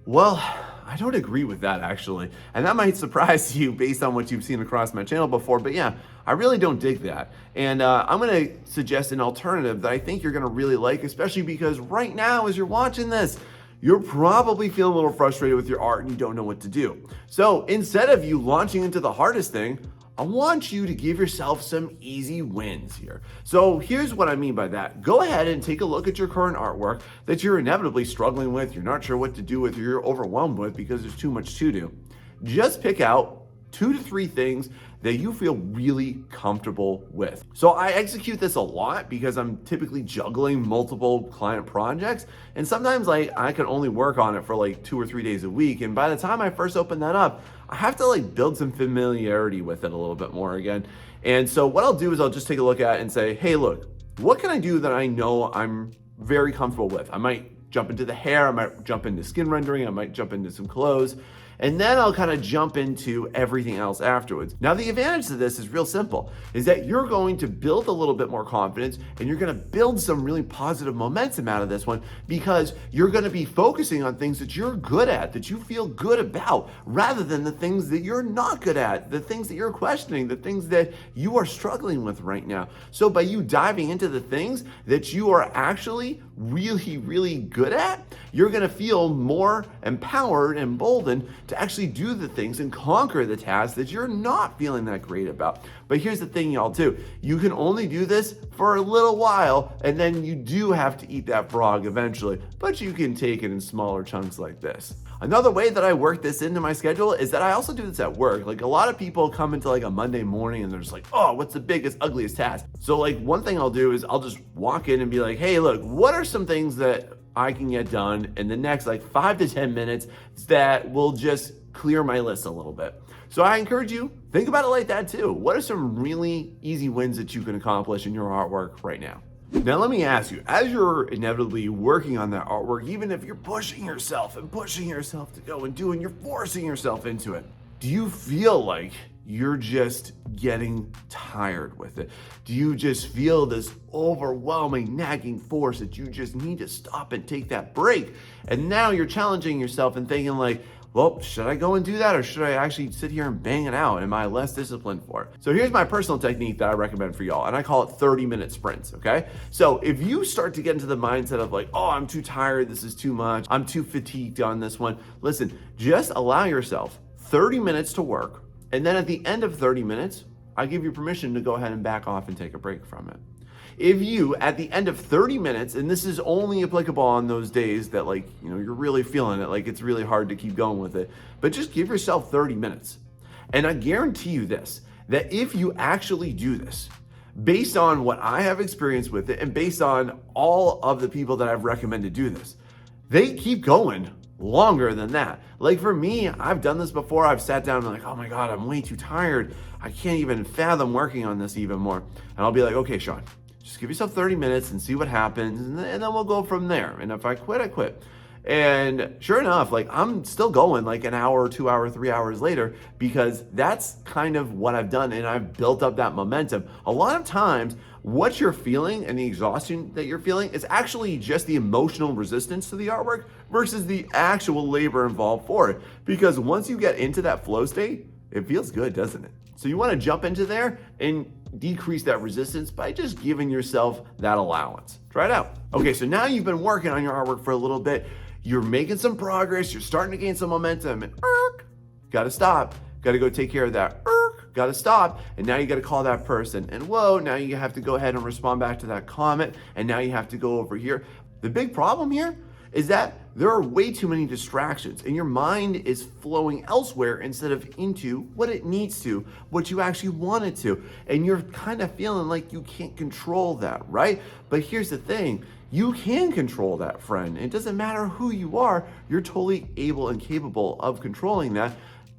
Well, I don't agree with that actually. And that might surprise you based on what you've seen across my channel before, but yeah, I really don't dig that. And I'm gonna suggest an alternative that I think you're gonna really like, especially because right now as you're watching this, you're probably feeling a little frustrated with your art and you don't know what to do. So instead of you launching into the hardest thing, I want you to give yourself some easy wins here. So here's what I mean by that. Go ahead and take a look at your current artwork that you're inevitably struggling with, you're not sure what to do with, you're overwhelmed with because there's too much to do. Just pick out 2 to 3 things that you feel really comfortable with. So I execute this a lot because I'm typically juggling multiple client projects, and sometimes I can only work on it for like 2 or 3 days a week, and by the time I first open that up, I have to like build some familiarity with it a little bit more again. And so what I'll do is I'll just take a look at it and say, hey, look, what can I do that I know I'm very comfortable with? I might jump into the hair, I might jump into skin rendering, I might jump into some clothes, and then I'll kind of jump into everything else afterwards. Now, the advantage to this is real simple, is that you're going to build a little bit more confidence and you're gonna build some really positive momentum out of this one, because you're gonna be focusing on things that you're good at, that you feel good about, rather than the things that you're not good at, the things that you're questioning, the things that you are struggling with right now. So by you diving into the things that you are actually really, really good at, you're gonna feel more empowered and emboldened to actually do the things and conquer the tasks that you're not feeling that great about. But here's the thing, y'all, too. You can only do this for a little while, and then you do have to eat that frog eventually, but you can take it in smaller chunks like this. Another way that I work this into my schedule is that I also do this at work. Like a lot of people come into like a Monday morning and they're just like, oh, what's the biggest, ugliest task? So like one thing I'll do is I'll just walk in and be like, hey, look, what are some things that I can get done in the next like 5 to 10 minutes that will just clear my list a little bit? So I encourage you, think about it like that too. What are some really easy wins that you can accomplish in your artwork right now? Now let me ask you, as you're inevitably working on that artwork, even if you're pushing yourself to go and do, and you're forcing yourself into it, do you feel like you're just getting tired with it? Do you just feel this overwhelming, nagging force that you just need to stop and take that break? And now you're challenging yourself and thinking like, well, should I go and do that, or should I actually sit here and bang it out? Am I less disciplined for it? So here's my personal technique that I recommend for y'all, and I call it 30-minute sprints, okay? So if you start to get into the mindset of like, oh, I'm too tired, this is too much, I'm too fatigued on this one, listen, just allow yourself 30 minutes to work, and then at the end of 30 minutes, I give you permission to go ahead and back off and take a break from it. If you, at the end of 30 minutes, and this is only applicable on those days that like, you know, you're really feeling it, like it's really hard to keep going with it, but just give yourself 30 minutes. And I guarantee you this, that if you actually do this, based on what I have experienced with it and based on all of the people that I've recommended do this, they keep going longer than that. Like for me, I've done this before. I've sat down and been like, oh my God, I'm way too tired. I can't even fathom working on this even more. And I'll be like, okay, Sean, just give yourself 30 minutes and see what happens. And then we'll go from there. And if I quit, I quit. And sure enough, like I'm still going like an hour, 2 hours, 3 hours later, because that's kind of what I've done. And I've built up that momentum. A lot of times, what you're feeling and the exhaustion that you're feeling is actually just the emotional resistance to the artwork versus the actual labor involved for it. Because once you get into that flow state, it feels good, doesn't it? So you want to jump into there and decrease that resistance by just giving yourself that allowance. Try it out. Okay, so now you've been working on your artwork for a little bit. You're making some progress. You're starting to gain some momentum. And got to stop. Got to go take care of that. Got to stop. And now you got to call that person. And whoa, now you have to go ahead and respond back to that comment. And now you have to go over here. The big problem here is that there are way too many distractions and your mind is flowing elsewhere instead of into what it needs to, what you actually want it to. And you're kind of feeling like you can't control that, right? But here's the thing. You can control that, friend. It doesn't matter who you are. You're totally able and capable of controlling that.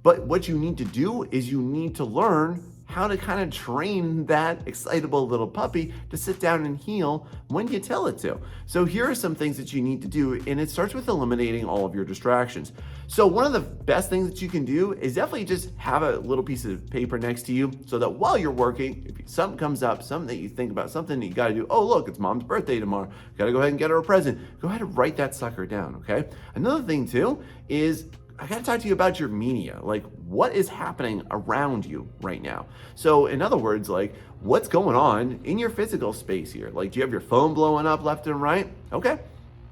But what you need to do is you need to learn how to kind of train that excitable little puppy to sit down and heel when you tell it to. So here are some things that you need to do, and it starts with eliminating all of your distractions. So one of the best things that you can do is definitely just have a little piece of paper next to you so that while you're working, if something comes up, something that you think about, something that you got to do, oh look, it's mom's birthday tomorrow, got to go ahead and get her a present, go ahead and write that sucker down, okay? Another thing too is I got to talk to you about your media. Like, what is happening around you right now? So in other words, like what's going on in your physical space here? Like, do you have your phone blowing up left and right? Okay,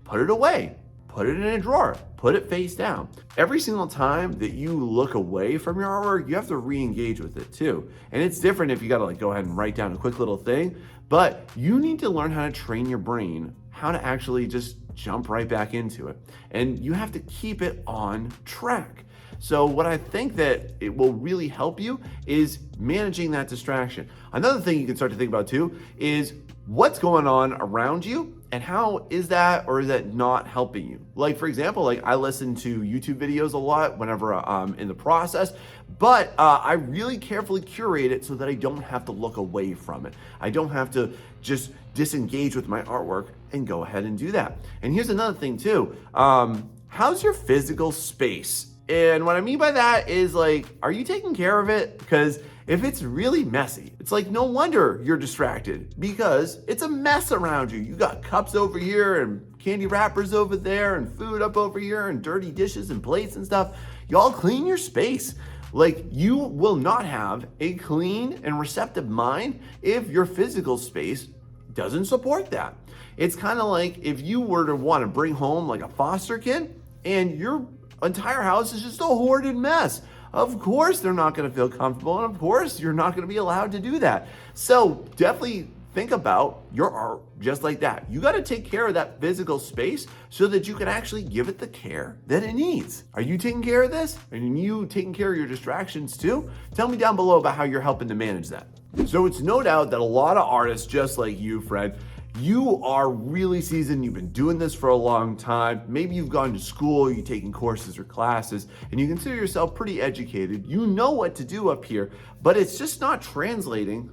put it away, put it in a drawer, put it face down. Every single time that you look away from your artwork, you have to re-engage with it too. And it's different if you got to like go ahead and write down a quick little thing, but you need to learn how to train your brain how to actually just jump right back into it. And you have to keep it on track. So what I think that it will really help you is managing that distraction. Another thing you can start to think about too is what's going on around you and how is that or is that not helping you? Like for example, like I listen to YouTube videos a lot whenever I'm in the process, but I really carefully curate it so that I don't have to look away from it. I don't have to just disengage with my artwork and go ahead and do that. And here's another thing too. How's your physical space? And what I mean by that is like, are you taking care of it? Because if it's really messy, it's like no wonder you're distracted because it's a mess around you. You got cups over here and candy wrappers over there and food up over here and dirty dishes and plates and stuff. Y'all clean your space. Like you will not have a clean and receptive mind if your physical space doesn't support that. It's kind of like if you were to want to bring home like a foster kid and your entire house is just a hoarded mess. Of course they're not going to feel comfortable, and of course you're not going to be allowed to do that. So definitely think about your art just like that. You got to take care of that physical space so that you can actually give it the care that it needs. Are you taking care of this? Are you taking care of your distractions too? Tell me down below about how you're helping to manage that. So it's no doubt that a lot of artists just like you, Fred, you are really seasoned. You've been doing this for a long time. Maybe you've gone to school, you're taking courses or classes, and you consider yourself pretty educated. You know what to do up here, but it's just not translating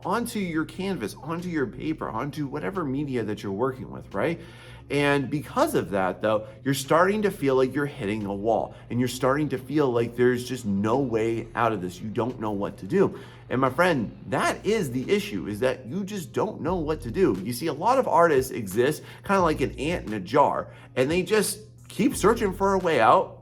onto your canvas, onto your paper, onto whatever media that you're working with, right? And because of that, though, you're starting to feel like you're hitting a wall and you're starting to feel like there's just no way out of this. You don't know what to do. And my friend, that is the issue, is that you just don't know what to do. You see, a lot of artists exist kind of like an ant in a jar, and they just keep searching for a way out.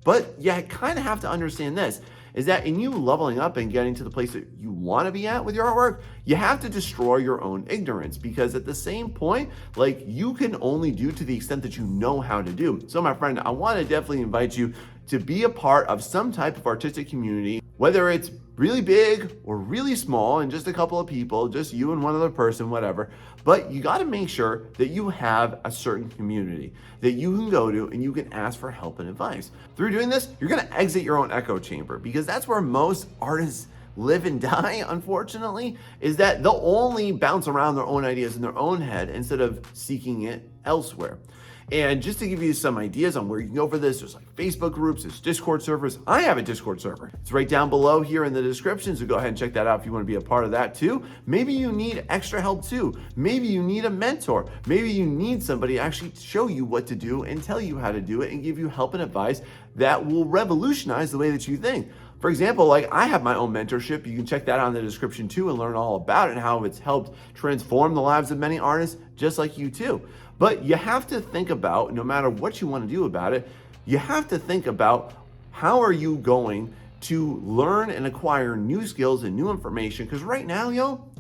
But you kind of have to understand this, is that in you leveling up and getting to the place that you want to be at with your artwork, you have to destroy your own ignorance, because at the same point, like you can only do to the extent that you know how to do. So my friend, I want to definitely invite you to be a part of some type of artistic community, whether it's really big or really small and just a couple of people, just you and one other person, whatever. But you got to make sure that you have a certain community that you can go to and you can ask for help and advice. Through doing this, you're going to exit your own echo chamber, because that's where most artists live and die, unfortunately, is that they'll only bounce around their own ideas in their own head instead of seeking it elsewhere. And just to give you some ideas on where you can go for this, there's like Facebook groups, there's Discord servers. I have a Discord server. It's right down below here in the description, so go ahead and check that out if you want to be a part of that too. Maybe you need extra help too. Maybe you need a mentor. Maybe you need somebody to actually show you what to do and tell you how to do it and give you help and advice that will revolutionize the way that you think. For example, like I have my own mentorship. You can check that out in the description too and learn all about it and how it's helped transform the lives of many artists just like you too. But you have to think about, no matter what you want to do about it, you have to think about how are you going to learn and acquire new skills and new information, because right now,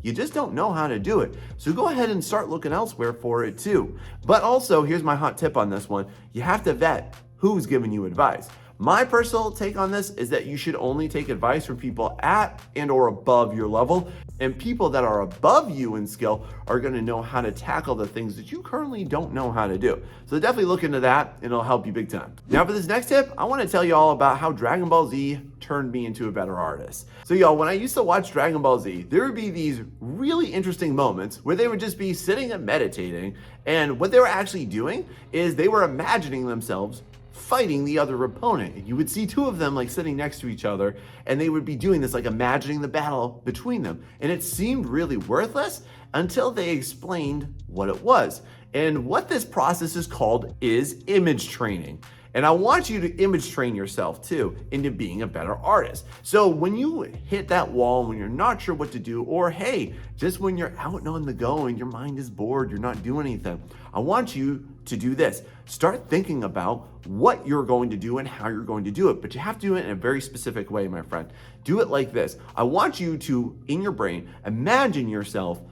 you just don't know how to do it. So go ahead and start looking elsewhere for it too. But also, here's my hot tip on this one. You have to vet who's giving you advice. My personal take on this is that you should only take advice from people at and or above your level, and people that are above you in skill are going to know how to tackle the things that you currently don't know how to do. So definitely look into that and it'll help you big time. Now for this next tip, I want to tell you all about how Dragon Ball Z turned me into a better artist. So y'all, when I used to watch Dragon Ball Z, there would be these really interesting moments where they would just be sitting and meditating, and what they were actually doing is they were imagining themselves fighting the other opponent. And you would see two of them like sitting next to each other, and they would be doing this, like imagining the battle between them. And it seemed really worthless until they explained what it was. And what this process is called is image training. And I want you to image train yourself too into being a better artist. So when you hit that wall, when you're not sure what to do, or hey, just when you're out and on the go and your mind is bored, you're not doing anything, I want you to do this. Start thinking about what you're going to do and how you're going to do it, but you have to do it in a very specific way, my friend. Do it like this. I want you to, in your brain, imagine yourself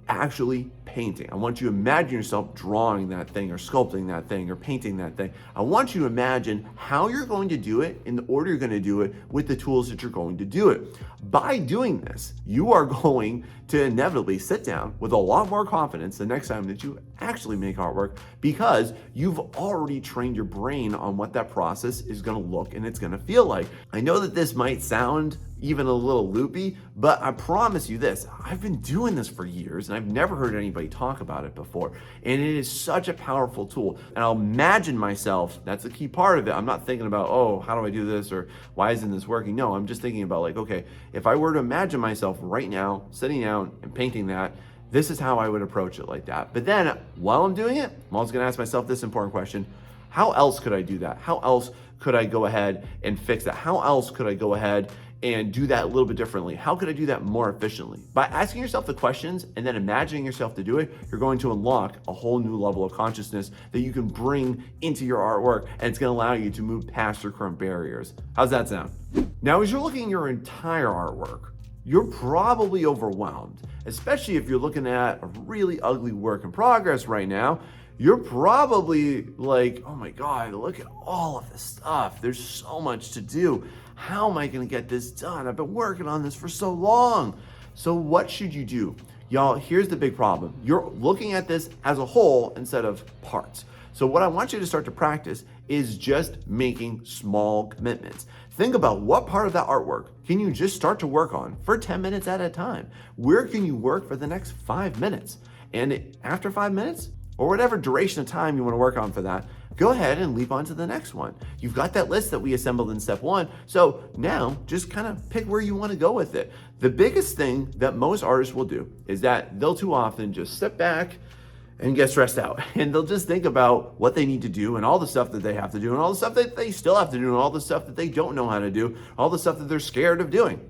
actually painting. I want you to imagine yourself drawing that thing or sculpting that thing or painting that thing. I want you to imagine how you're going to do it in the order you're going to do it with the tools that you're going to do it. By doing this, you are going to inevitably sit down with a lot more confidence the next time that you actually make artwork, because you've already trained your brain on what that process is going to look and it's going to feel like. I know that this might sound even a little loopy, but I promise you this, I've been doing this for years and I've never heard anybody talk about it before. And it is such a powerful tool. And I'll imagine myself, that's the key part of it. I'm not thinking about, oh, how do I do this? Or why isn't this working? No, I'm just thinking about like, okay, if I were to imagine myself right now, sitting down and painting that, this is how I would approach it like that. But then while I'm doing it, I'm always gonna ask myself this important question: how else could I do that? How else could I go ahead and fix that? How else could I go ahead and do that a little bit differently? How could I do that more efficiently? By asking yourself the questions and then imagining yourself to do it, you're going to unlock a whole new level of consciousness that you can bring into your artwork, and it's gonna allow you to move past your current barriers. How's that sound? Now, as you're looking at your entire artwork, you're probably overwhelmed, especially if you're looking at a really ugly work in progress right now. You're probably like, oh my God, look at all of this stuff. There's so much to do. How am I gonna get this done? I've been working on this for so long. So what should you do? Y'all, here's the big problem. You're looking at this as a whole instead of parts. So what I want you to start to practice is just making small commitments. Think about what part of that artwork can you just start to work on for 10 minutes at a time? Where can you work for the next 5 minutes? And after 5 minutes, or whatever duration of time you want to work on for that, go ahead and leap on to the next one. You've got that list that we assembled in step 1. So now just kind of pick where you want to go with it. The biggest thing that most artists will do is that they'll too often just sit back and get stressed out. And they'll just think about what they need to do and all the stuff that they have to do and all the stuff that they still have to do and all the stuff that they don't know how to do, all the stuff that they're scared of doing.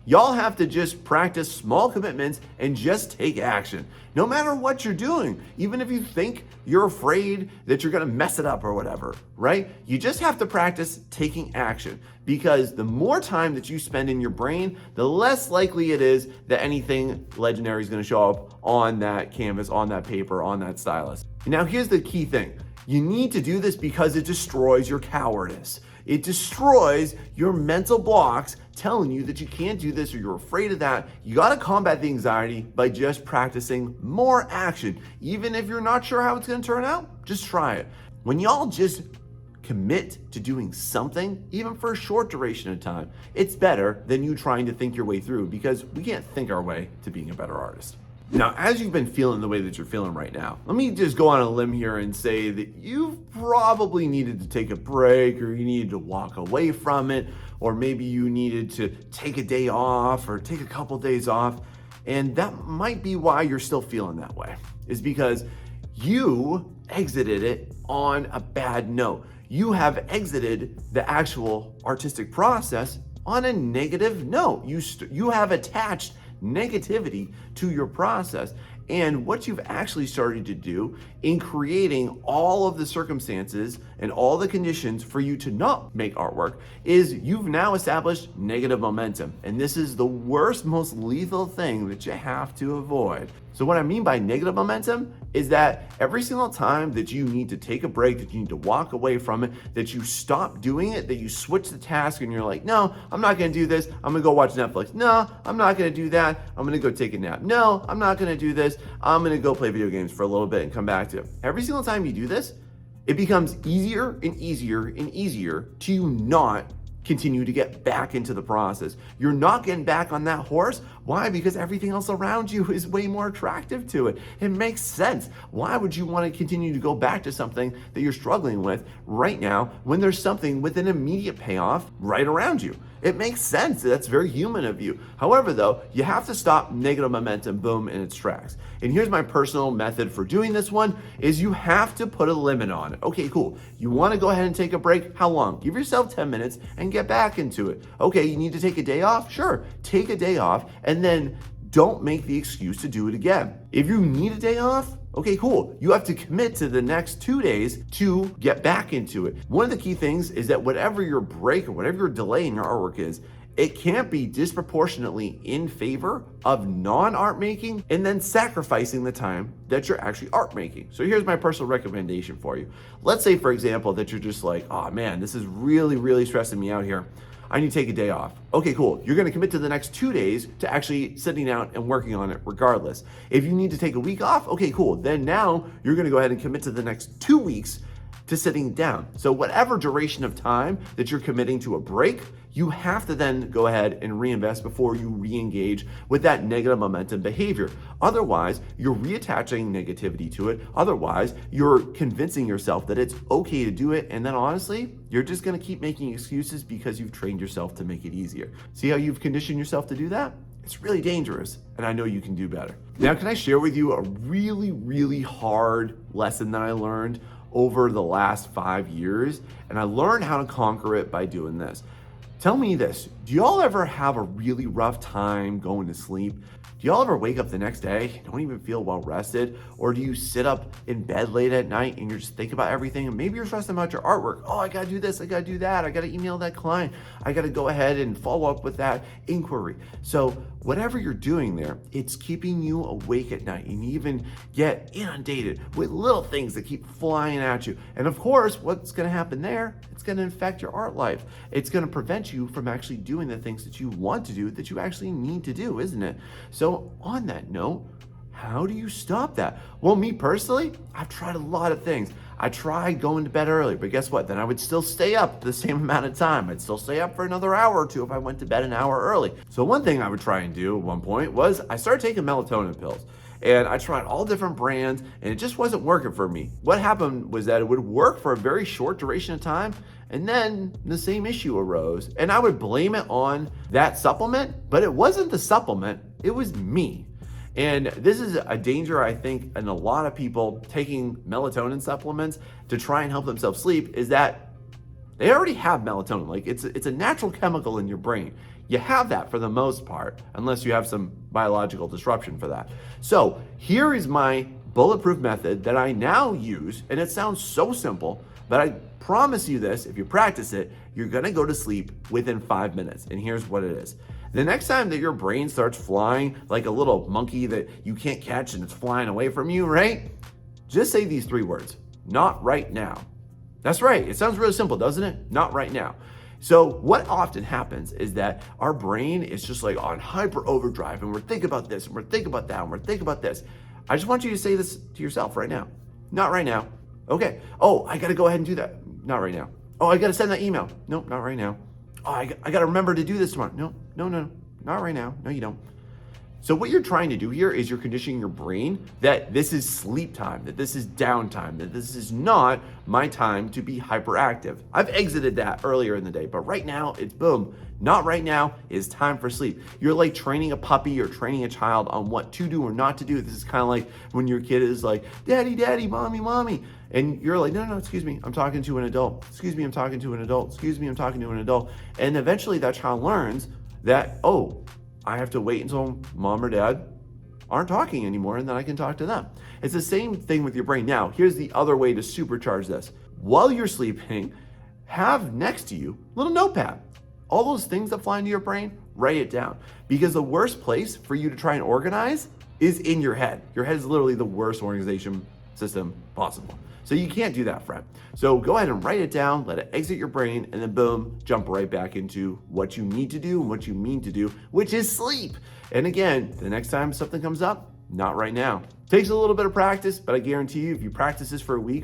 Y'all have to just practice small commitments and just take action. No matter what you're doing, even if you think you're afraid that you're gonna mess it up or whatever, right? You just have to practice taking action, because the more time that you spend in your brain, the less likely it is that anything legendary is gonna show up on that canvas, on that paper, on that stylus. Now here's the key thing. You need to do this because it destroys your cowardice. It destroys your mental blocks telling you that you can't do this or you're afraid of that. You gotta combat the anxiety by just practicing more action. Even if you're not sure how it's gonna turn out, just try it. When y'all just commit to doing something, even for a short duration of time, it's better than you trying to think your way through, because we can't think our way to being a better artist. Now, as you've been feeling the way that you're feeling right now, let me just go on a limb here and say that you've probably needed to take a break, or you needed to walk away from it, or maybe you needed to take a day off or take a couple days off. And that might be why you're still feeling that way, is because you exited it on a bad note. You have exited the actual artistic process on a negative note. You have attached negativity to your process. And what you've actually started to do in creating all of the circumstances and all the conditions for you to not make artwork is you've now established negative momentum. And this is the worst, most lethal thing that you have to avoid. So what I mean by negative momentum is that every single time that you need to take a break, that you need to walk away from it, that you stop doing it, that you switch the task and you're like, no, I'm not gonna do this. I'm gonna go watch Netflix. No, I'm not gonna do that. I'm gonna go take a nap. No, I'm not gonna do this. I'm gonna go play video games for a little bit and come back to it. Every single time you do this, it becomes easier and easier and easier to not continue to get back into the process. You're not getting back on that horse. Why? Because everything else around you is way more attractive to it. It makes sense. Why would you want to continue to go back to something that you're struggling with right now when there's something with an immediate payoff right around you? It makes sense. That's very human of you. However, though, you have to stop negative momentum, boom, in its tracks. And here's my personal method for doing this one is you have to put a limit on it. Okay, cool. You want to go ahead and take a break? How long? Give yourself 10 minutes and get back into it. Okay, you need to take a day off? Sure, take a day off and then don't make the excuse to do it again. If you need a day off, okay, cool. You have to commit to the next 2 days to get back into it. One of the key things is that whatever your break or whatever your delay in your artwork is, it can't be disproportionately in favor of non-art making and then sacrificing the time that you're actually art making. So here's my personal recommendation for you. Let's say, for example, that you're just like, oh man, this is really stressing me out here. I need to take a day off. Okay, cool. You're gonna commit to the next 2 days to actually sitting down and working on it regardless. If you need to take a week off, okay, cool. Then now you're gonna go ahead and commit to the next 2 weeks to sitting down. So whatever duration of time that you're committing to a break, you have to then go ahead and reinvest before you re-engage with that negative momentum behavior. Otherwise, you're reattaching negativity to it. Otherwise, you're convincing yourself that it's okay to do it. And then honestly, you're just gonna keep making excuses because you've trained yourself to make it easier. See how you've conditioned yourself to do that? It's really dangerous, and I know you can do better. Now, can I share with you a really hard lesson that I learned over the last 5 years? And I learned how to conquer it by doing this. Tell me this, do y'all ever have a really rough time going to sleep? Do y'all ever wake up the next day, don't even feel well rested? Or do you sit up in bed late at night and you're just thinking about everything and maybe you're stressing about your artwork? Oh, I gotta do this, I gotta do that, I gotta email that client, I gotta go ahead and follow up with that inquiry. So whatever you're doing there, it's keeping you awake at night and you even get inundated with little things that keep flying at you. And of course, what's gonna happen there? It's gonna infect your art life. It's gonna prevent you from actually doing the things that you want to do, that you actually need to do, isn't it? So on that note, how do you stop that? Well, me personally, I've tried a lot of things. I tried going to bed early, but guess what? Then I would still stay up the same amount of time. I'd still stay up for another hour or two if I went to bed an hour early. So one thing I would try and do at one point was I started taking melatonin pills. And I tried all different brands and it just wasn't working for me. What happened was that it would work for a very short duration of time and then the same issue arose. And I would blame it on that supplement, but it wasn't the supplement, it was me. And this is a danger, I think, in a lot of people taking melatonin supplements to try and help themselves sleep is that they already have melatonin. Like it's a natural chemical in your brain. You have that for the most part, unless you have some biological disruption for that. So here is my bulletproof method that I now use, and it sounds so simple, but I promise you this, if you practice it, you're gonna go to sleep within 5 minutes. And here's what it is. The next time that your brain starts flying like a little monkey that you can't catch and it's flying away from you, right? Just say these 3 words, not right now. That's right, it sounds really simple, doesn't it? Not right now. So what often happens is that our brain is just like on hyper overdrive and we're thinking about this and we're thinking about that and we're thinking about this. I just want you to say this to yourself right now. Not right now. Okay. Oh, I got to go ahead and do that. Not right now. Oh, I got to send that email. Nope, not right now. Oh, I got to remember to do this tomorrow. No, not right now. No, you don't. So what you're trying to do here is you're conditioning your brain that this is sleep time, that this is downtime, that this is not my time to be hyperactive. I've exited that earlier in the day, but right now it's boom. Not right now, it's time for sleep. You're like training a puppy or training a child on what to do or not to do. This is kind of like when your kid is like, daddy, daddy, mommy, mommy. And you're like, no, excuse me, I'm talking to an adult. Excuse me, I'm talking to an adult. Excuse me, I'm talking to an adult. And eventually that child learns that, oh, I have to wait until mom or dad aren't talking anymore and then I can talk to them. It's the same thing with your brain. Now, here's the other way to supercharge this. While you're sleeping, have next to you a little notepad. All those things that fly into your brain, write it down. Because the worst place for you to try and organize is in your head. Your head is literally the worst organization system possible. So you can't do that, friend. So go ahead and write it down, let it exit your brain, and then boom, jump right back into what you need to do and what you mean to do, which is sleep. And again, the next time something comes up, not right now. Takes a little bit of practice, but I guarantee you, if you practice this for a week,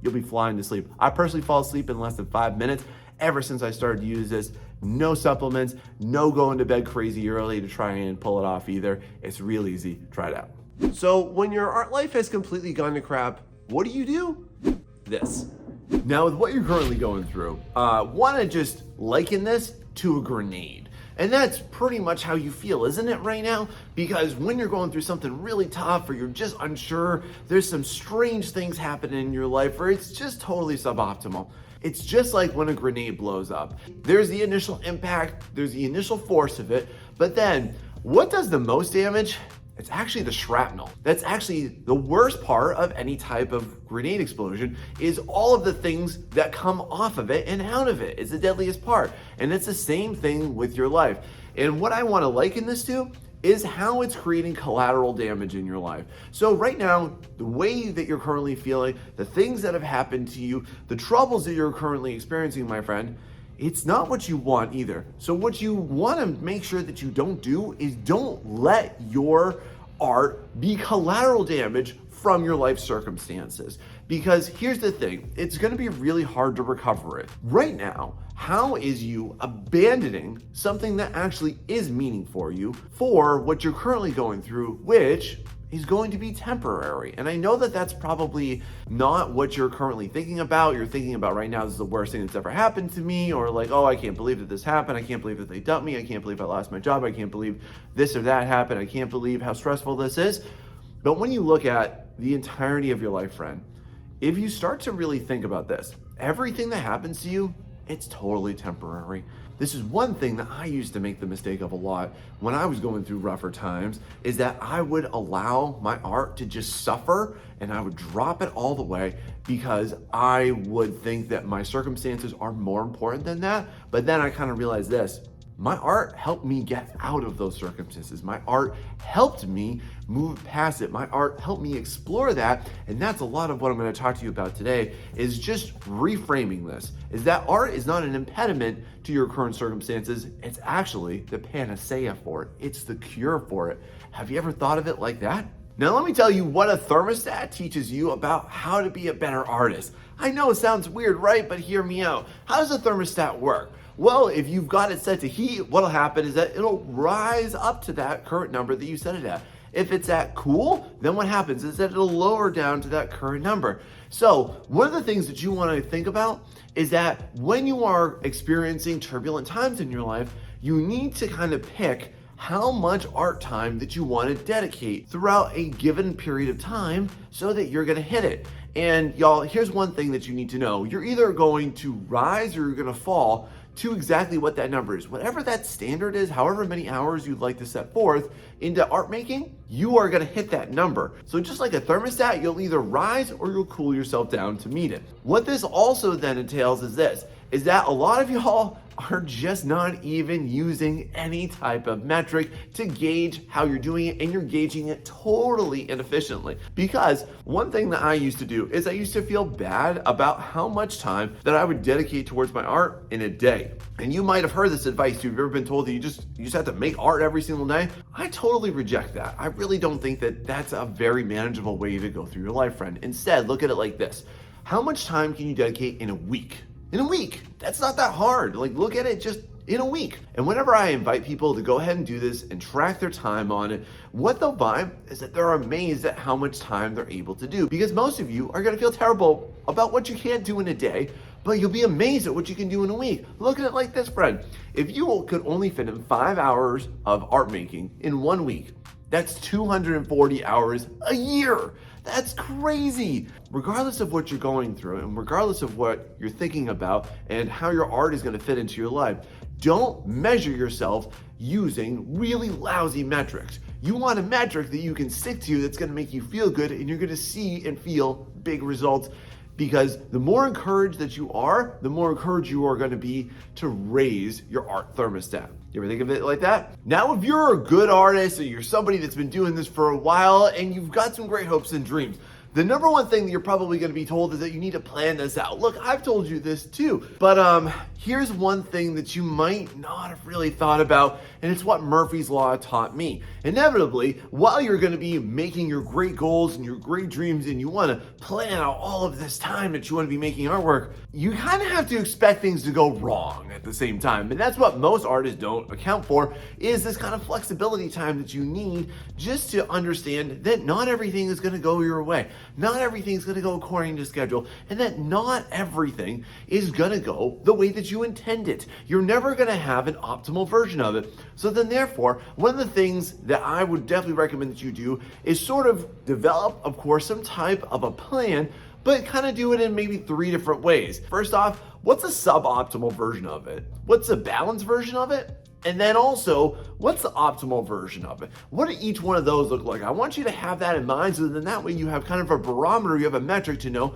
you'll be flying to sleep. I personally fall asleep in less than 5 minutes ever since I started to use this. No supplements, no going to bed crazy early to try and pull it off either. It's real easy. Try it out. So when your art life has completely gone to crap, what do? This. Now, with what you're currently going through, want to just liken this to a grenade. And that's pretty much how you feel, isn't it, right now? Because when you're going through something really tough or you're just unsure, there's some strange things happening in your life or it's just totally suboptimal. It's just like when a grenade blows up. There's the initial impact, there's the initial force of it, but then what does the most damage? It's actually the shrapnel. That's actually the worst part of any type of grenade explosion is all of the things that come off of it and out of it. It's the deadliest part. And it's the same thing with your life. And what I want to liken this to is how it's creating collateral damage in your life. So right now, the way that you're currently feeling, the things that have happened to you, the troubles that you're currently experiencing, my friend, it's not what you want either. So what you want to make sure that you don't do is don't let your art be collateral damage from your life circumstances. Because here's the thing, it's going to be really hard to recover it. Right now, how is you abandoning something that actually is meaning for you for what you're currently going through, which is going to be temporary? And I know that that's probably not what you're currently thinking about. You're thinking about right now, this is the worst thing that's ever happened to me, or like, oh, I can't believe that this happened. I can't believe that they dumped me. I can't believe I lost my job. I can't believe this or that happened. I can't believe how stressful this is. But when you look at the entirety of your life, friend, if you start to really think about this, everything that happens to you, it's totally temporary. This is one thing that I used to make the mistake of a lot when I was going through rougher times, is that I would allow my art to just suffer and I would drop it all the way because I would think that my circumstances are more important than that. But then I kind of realized this. My art helped me get out of those circumstances. My art helped me move past it. My art helped me explore that. And that's a lot of what I'm going to talk to you about today, is just reframing this, is that art is not an impediment to your current circumstances. It's actually the panacea for it. It's the cure for it. Have you ever thought of it like that? Now, let me tell you what a thermostat teaches you about how to be a better artist. I know it sounds weird, right? But hear me out. How does a thermostat work? Well, if you've got it set to heat, what'll happen is that it'll rise up to that current number that you set it at. If it's at cool, then what happens is that it'll lower down to that current number. So one of the things that you want to think about is that when you are experiencing turbulent times in your life, you need to kind of pick how much art time that you want to dedicate throughout a given period of time so that you're going to hit it. And y'all, here's one thing that you need to know. You're either going to rise or you're going to fall to exactly what that number is. Whatever that standard is, however many hours you'd like to set forth into art making, you are gonna hit that number. So just like a thermostat, you'll either rise or you'll cool yourself down to meet it. What this also then entails is this, is that a lot of y'all are just not even using any type of metric to gauge how you're doing it, and you're gauging it totally inefficiently. Because one thing that I used to do is I used to feel bad about how much time that I would dedicate towards my art in a day. And you might have heard this advice too. If you've ever been told that you just have to make art every single day, I totally reject that. I really don't think that that's a very manageable way to go through your life, friend. Instead, look at it like this. How much time can you dedicate in a week? In a week, that's not that hard. Like, look at it just in a week. And whenever I invite people to go ahead and do this and track their time on it, what they'll find is that they're amazed at how much time they're able to do. Because most of you are gonna feel terrible about what you can't do in a day, but you'll be amazed at what you can do in a week. Look at it like this, friend. If you could only fit in 5 hours of art making in 1 week, that's 240 hours a year. That's crazy. Regardless of what you're going through and regardless of what you're thinking about and how your art is gonna fit into your life, don't measure yourself using really lousy metrics. You want a metric that you can stick to that's gonna make you feel good and you're gonna see and feel big results, because the more encouraged that you are, the more encouraged you are gonna be to raise your art thermostat. You ever think of it like that? Now, if you're a good artist or you're somebody that's been doing this for a while and you've got some great hopes and dreams, the number one thing that you're probably going to be told is that you need to plan this out. Look, I've told you this too, but here's one thing that you might not have really thought about, and it's what Murphy's Law taught me. Inevitably, while you're going to be making your great goals and your great dreams and you want to plan out all of this time that you want to be making artwork, you kind of have to expect things to go wrong at the same time. And that's what most artists don't account for, is this kind of flexibility time that you need just to understand that not everything is going to go your way. Not everything is going to go according to schedule, and that not everything is going to go the way that you intend it. You're never going to have an optimal version of it. So then therefore, one of the things that I would definitely recommend that you do is sort of develop, of course, some type of a plan, but kind of do it in maybe 3 different ways. First off, what's a suboptimal version of it? What's a balanced version of it? And then also, what's the optimal version of it? What do each one of those look like? I want you to have that in mind, so then that way you have kind of a barometer, you have a metric to know,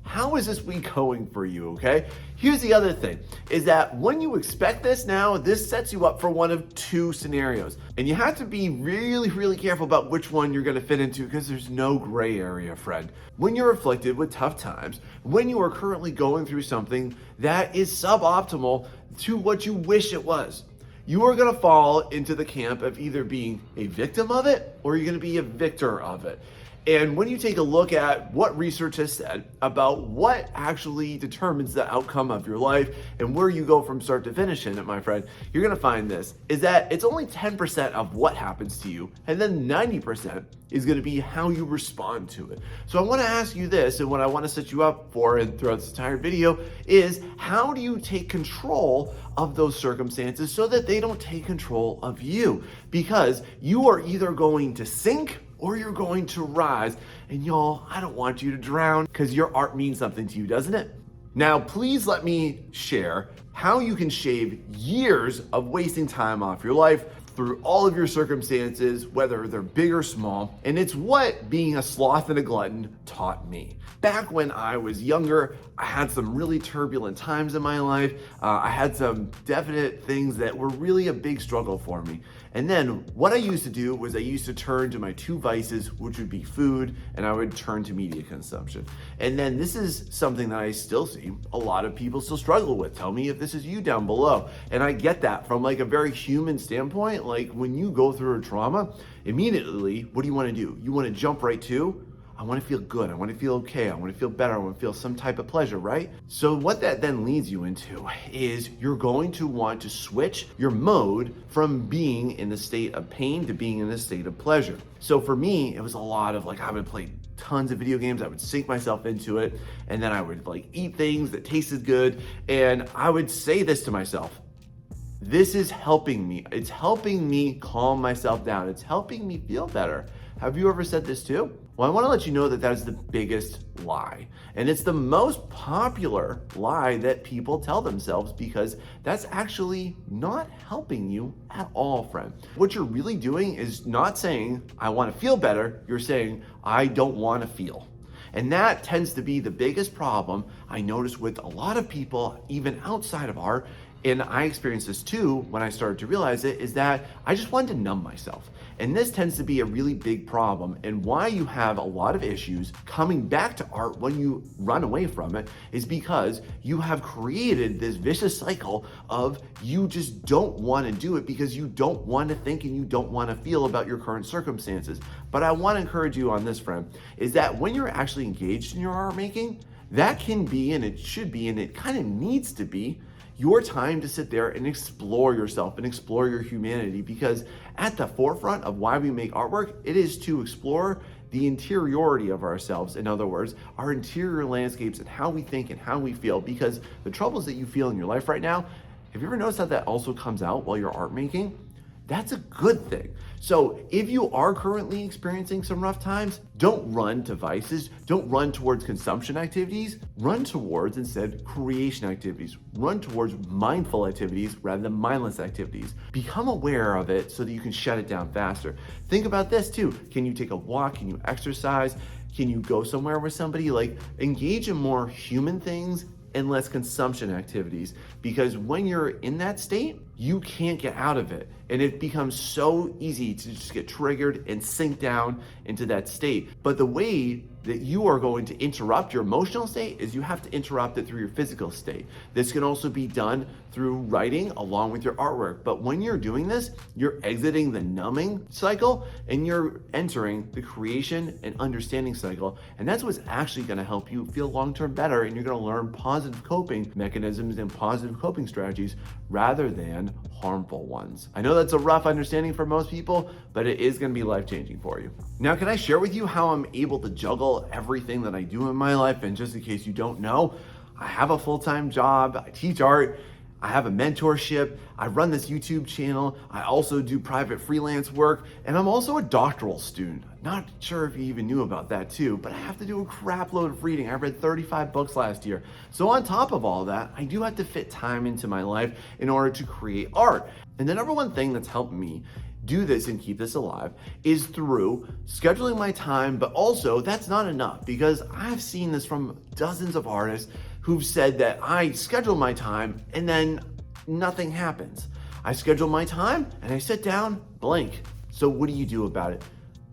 how is this week going for you, okay? Here's the other thing, is that when you expect this now, this sets you up for one of 2 scenarios. And you have to be really, really careful about which one you're gonna fit into, because there's no gray area, friend. When you're afflicted with tough times, when you are currently going through something that is suboptimal to what you wish it was, you are gonna fall into the camp of either being a victim of it or you're gonna be a victor of it. And when you take a look at what research has said about what actually determines the outcome of your life and where you go from start to finish in it, my friend, you're gonna find this, is that it's only 10% of what happens to you, and then 90% is gonna be how you respond to it. So I wanna ask you this, and what I wanna set you up for and throughout this entire video is, how do you take control of those circumstances so that they don't take control of you? Because you are either going to sink or you're going to rise. And y'all, I don't want you to drown, because your art means something to you, doesn't it? Now, please let me share how you can shave years of wasting time off your life through all of your circumstances, whether they're big or small. And it's what being a sloth and a glutton taught me. Back when I was younger, I had some really turbulent times in my life. I had some definite things that were really a big struggle for me. And then what I used to do was I used to turn to my 2 vices, which would be food, and I would turn to media consumption. And then this is something that I still see a lot of people still struggle with. Tell me if this is you down below. And I get that from like a very human standpoint. Like when you go through a trauma, immediately, what do you want to do? You want to jump right to, I want to feel good. I want to feel okay. I want to feel better. I want to feel some type of pleasure, right? So what that then leads you into is you're going to want to switch your mode from being in the state of pain to being in the state of pleasure. So for me, it was a lot of like, I would play tons of video games. I would sink myself into it. And then I would like eat things that tasted good. And I would say this to myself, this is helping me. It's helping me calm myself down. It's helping me feel better. Have you ever said this too? Well, I want to let you know that that is the biggest lie. And it's the most popular lie that people tell themselves, because that's actually not helping you at all, friend. What you're really doing is not saying, I want to feel better. You're saying, I don't want to feel. And that tends to be the biggest problem I notice with a lot of people, even outside of art. And I experienced this too when I started to realize it, is that I just wanted to numb myself. And this tends to be a really big problem, and why you have a lot of issues coming back to art when you run away from it is because you have created this vicious cycle of you just don't want to do it because you don't want to think and you don't want to feel about your current circumstances. But I want to encourage you on this, friend, is that when you're actually engaged in your art making, that can be, and it should be, and it kind of needs to be, your time to sit there and explore yourself and explore your humanity, because at the forefront of why we make artwork, it is to explore the interiority of ourselves. In other words, our interior landscapes and how we think and how we feel, because the troubles that you feel in your life right now, have you ever noticed how that also comes out while you're art making? That's a good thing. So if you are currently experiencing some rough times, don't run to vices, don't run towards consumption activities, run towards instead creation activities. Run towards mindful activities rather than mindless activities. Become aware of it so that you can shut it down faster. Think about this too. Can you take a walk? Can you exercise? Can you go somewhere with somebody? Like, engage in more human things and less consumption activities, because when you're in that state, you can't get out of it. And it becomes so easy to just get triggered and sink down into that state. But the way that you are going to interrupt your emotional state is you have to interrupt it through your physical state. This can also be done through writing along with your artwork. But when you're doing this, you're exiting the numbing cycle and you're entering the creation and understanding cycle. And that's what's actually gonna help you feel long-term better, and you're gonna learn positive coping mechanisms and positive coping strategies rather than harmful ones. I know that's a rough understanding for most people, but it is gonna be life-changing for you. Now, can I share with you how I'm able to juggle everything that I do in my life? And just in case you don't know, I have a full-time job, I teach art, I have a mentorship, I run this YouTube channel, I also do private freelance work, and I'm also a doctoral student. Not sure if you even knew about that too, but I have to do a crap load of reading. I read 35 books last year. So on top of all that, I do have to fit time into my life in order to create art. And the number one thing that's helped me do this and keep this alive is through scheduling my time, but also that's not enough, because I've seen this from dozens of artists who've said that I schedule my time and then nothing happens. I schedule my time and I sit down, blank. So what do you do about it?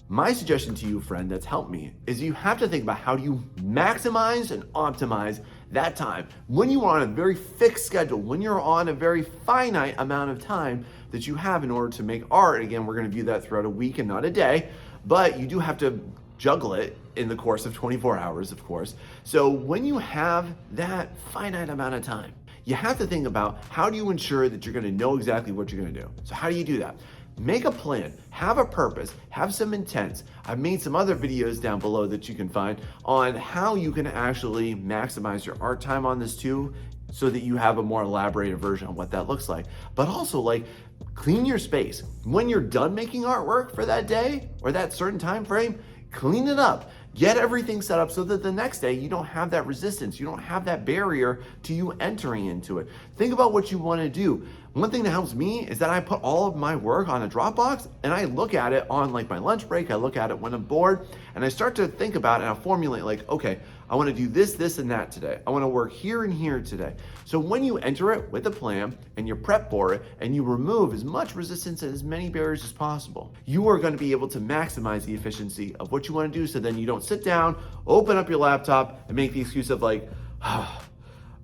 My suggestion to you, friend, that's helped me is you have to think about how do you maximize and optimize that time. When you are on a very fixed schedule, when you're on a very finite amount of time that you have in order to make art, again, we're gonna view that throughout a week and not a day, but you do have to juggle it in the course of 24 hours, of course. So when you have that finite amount of time, you have to think about how do you ensure that you're gonna know exactly what you're gonna do. So how do you do that? Make a plan, have a purpose, have some intent. I've made some other videos down below that you can find on how you can actually maximize your art time on this too, so that you have a more elaborated version of what that looks like. But also, like, clean your space. When you're done making artwork for that day or that certain time frame, clean it up. Get everything set up so that the next day you don't have that resistance, you don't have that barrier to you entering into it. Think about what you want to do. One thing that helps me is that I put all of my work on a Dropbox and I look at it on like my lunch break, I look at it when I'm bored, and I start to think about it and I formulate like, okay, I want to do this, this, and that today. I want to work here and here today. So when you enter it with a plan and you prep for it and you remove as much resistance and as many barriers as possible, you are going to be able to maximize the efficiency of what you want to do, so then you don't sit down, open up your laptop, and make the excuse of like, I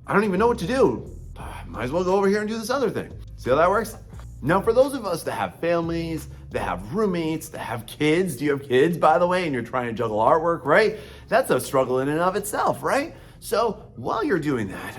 don't even know what to do. Might as well go over here and do this other thing. See how that works? Now, for those of us that have families, that have roommates, that have kids, do you have kids, by the way, and you're trying to juggle artwork, right? That's a struggle in and of itself, right? So while you're doing that,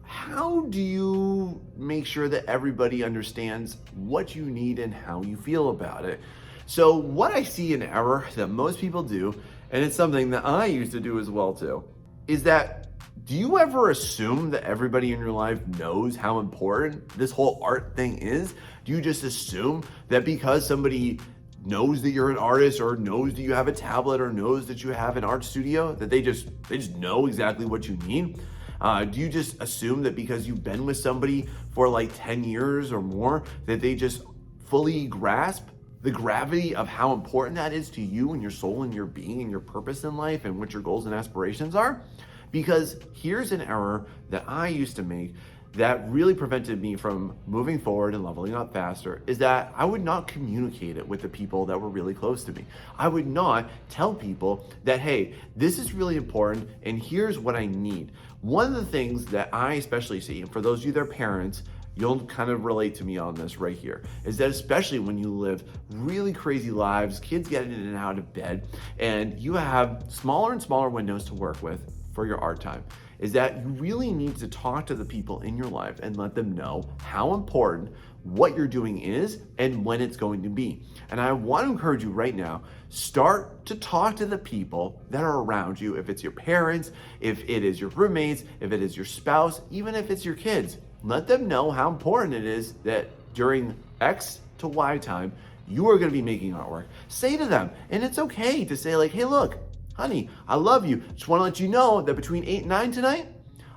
how do you make sure that everybody understands what you need and how you feel about it? So what I see an error that most people do, and it's something that I used to do as well too, is that do you ever assume that everybody in your life knows how important this whole art thing is? Do you just assume that because somebody knows that you're an artist or knows that you have a tablet or knows that you have an art studio that they just know exactly what you need? Do you just assume that because you've been with somebody for like 10 years or more that they just fully grasp the gravity of how important that is to you and your soul and your being and your purpose in life and what your goals and aspirations are? Because here's an error that I used to make that really prevented me from moving forward and leveling up faster, is that I would not communicate it with the people that were really close to me. I would not tell people that, hey, this is really important and here's what I need. One of the things that I especially see, and for those of you that are parents, you'll kind of relate to me on this right here, is that especially when you live really crazy lives, kids getting in and out of bed, and you have smaller and smaller windows to work with for your art time, is that you really need to talk to the people in your life and let them know how important what you're doing is and when it's going to be. And I want to encourage you right now, start to talk to the people that are around you. If it's your parents, if it is your roommates, if it is your spouse, even if it's your kids, let them know how important it is that during X to Y time, you are going to be making artwork. Say to them, and it's okay to say like, hey, look, honey, I love you. Just want to let you know that between 8 and 9 tonight,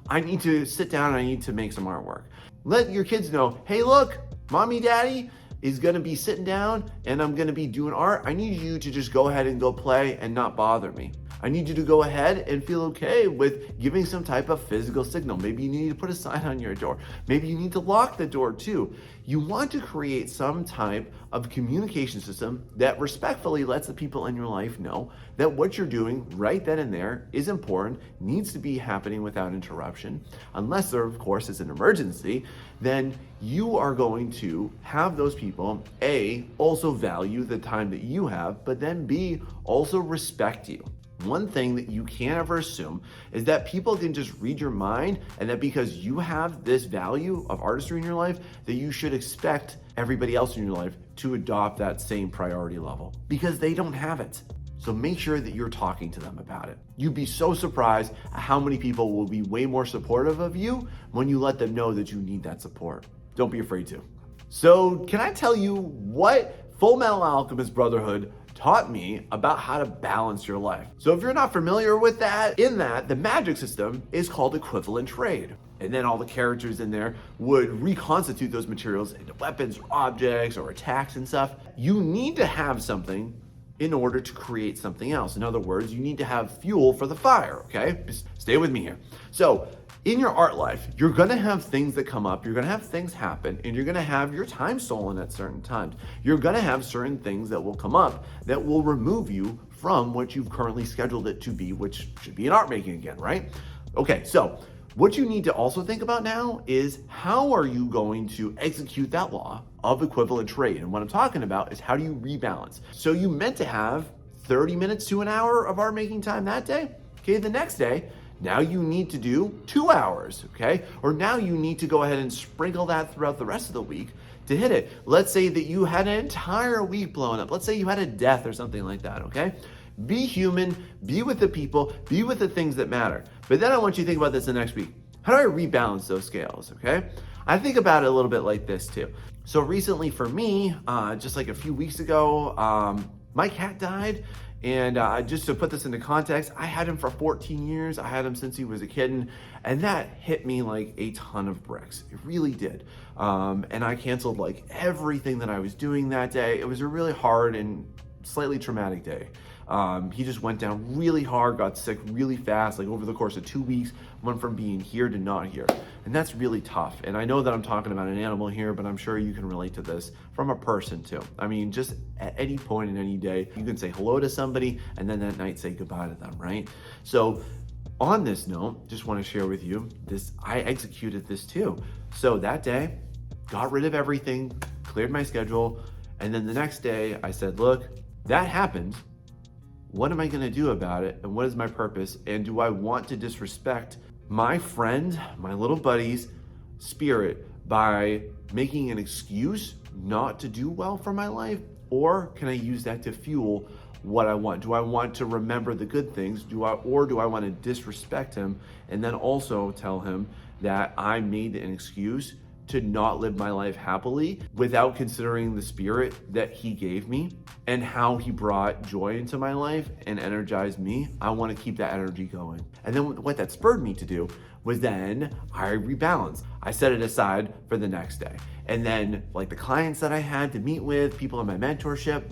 I need to sit down and I need to make some artwork. Let your kids know, hey, look, mommy, daddy is going to be sitting down and I'm going to be doing art. I need you to just go ahead and go play and not bother me. I need you to go ahead and feel okay with giving some type of physical signal. Maybe you need to put a sign on your door. Maybe you need to lock the door too. You want to create some type of communication system that respectfully lets the people in your life know that what you're doing right then and there is important, needs to be happening without interruption. Unless there, of course, is an emergency, then you are going to have those people, A, also value the time that you have, but then B, also respect you. One thing that you can't ever assume is that people can just read your mind and that because you have this value of artistry in your life, that you should expect everybody else in your life to adopt that same priority level because they don't have it. So make sure that you're talking to them about it. You'd be so surprised at how many people will be way more supportive of you when you let them know that you need that support. Don't be afraid to. So can I tell you what Full Metal Alchemist Brotherhood taught me about how to balance your life? So if you're not familiar with that, the magic system is called equivalent trade. And then all the characters in there would reconstitute those materials into weapons or objects or attacks and stuff. You need to have something in order to create something else. In other words, you need to have fuel for the fire, okay? Just stay with me here. So in your art life, you're gonna have things that come up, you're gonna have things happen, and you're gonna have your time stolen at certain times. You're gonna have certain things that will come up that will remove you from what you've currently scheduled it to be, which should be an art making again, right? Okay, so what you need to also think about now is how are you going to execute that law of equivalent trade? And what I'm talking about is how do you rebalance? So you meant to have 30 minutes to an hour of art making time that day. Okay, the next day, now you need to do 2 hours, okay? Or now you need to go ahead and sprinkle that throughout the rest of the week to hit it. Let's say that you had an entire week blown up. Let's say you had a death or something like that, okay? Be human, be with the people, be with the things that matter. But then I want you to think about this the next week. How do I rebalance those scales, okay? I think about it a little bit like this too. So recently for me, just like a few weeks ago, my cat died. And just to put this into context, I had him for 14 years. I had him since he was a kitten. And that hit me like a ton of bricks. It really did. And I canceled like everything that I was doing that day. It was a really hard and slightly traumatic day. He just went down really hard, got sick really fast, like over the course of 2 weeks, went from being here to not here. And that's really tough. And I know that I'm talking about an animal here, but I'm sure you can relate to this from a person too. I mean, just at any point in any day, you can say hello to somebody and then that night say goodbye to them, right? So on this note, just want to share with you this, I executed this too. So that day, got rid of everything, cleared my schedule. And then the next day I said, look, that happened. What am I gonna do about it? And what is my purpose? And do I want to disrespect my friend, my little buddy's spirit by making an excuse not to do well for my life? Or can I use that to fuel what I want? Do I want to remember the good things? Or do I want to disrespect him and then also tell him that I made an excuse to not live my life happily without considering the spirit that he gave me and how he brought joy into my life and energized me? I want to keep that energy going. And then what that spurred me to do was then I rebalanced. I set it aside for the next day. And then like the clients that I had to meet with, people in my mentorship,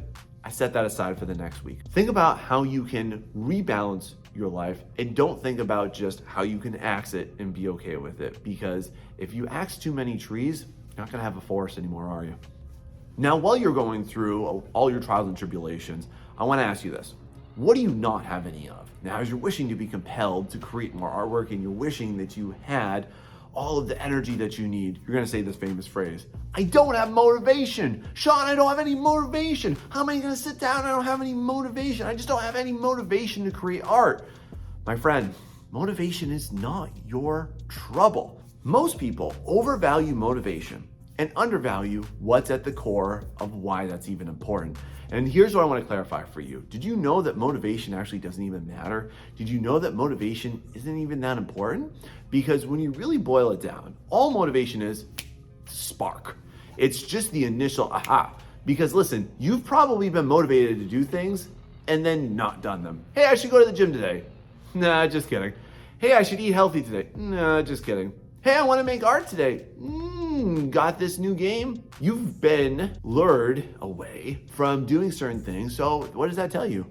I set that aside for the next week. Think about how you can rebalance your life and don't think about just how you can axe it and be okay with it. Because if you axe too many trees, you're not gonna have a forest anymore, are you? Now, while you're going through all your trials and tribulations, I wanna ask you this. What do you not have any of? Now, as you're wishing to be compelled to create more artwork and you're wishing that you had all of the energy that you need, you're gonna say this famous phrase, I don't have motivation. Sean, I don't have any motivation. How am I gonna sit down? I don't have any motivation. I just don't have any motivation to create art. My friend, motivation is not your trouble. Most people overvalue motivation and undervalue what's at the core of why that's even important. And here's what I want to clarify for you. Did you know that motivation actually doesn't even matter? Did you know that motivation isn't even that important? Because when you really boil it down, all motivation is spark. It's just the initial aha. Because listen, you've probably been motivated to do things and then not done them. Hey, I should go to the gym today. Nah, just kidding. Hey, I should eat healthy today. Nah, just kidding. Hey, I want to make art today. Got this new game? You've been lured away from doing certain things. So what does that tell you?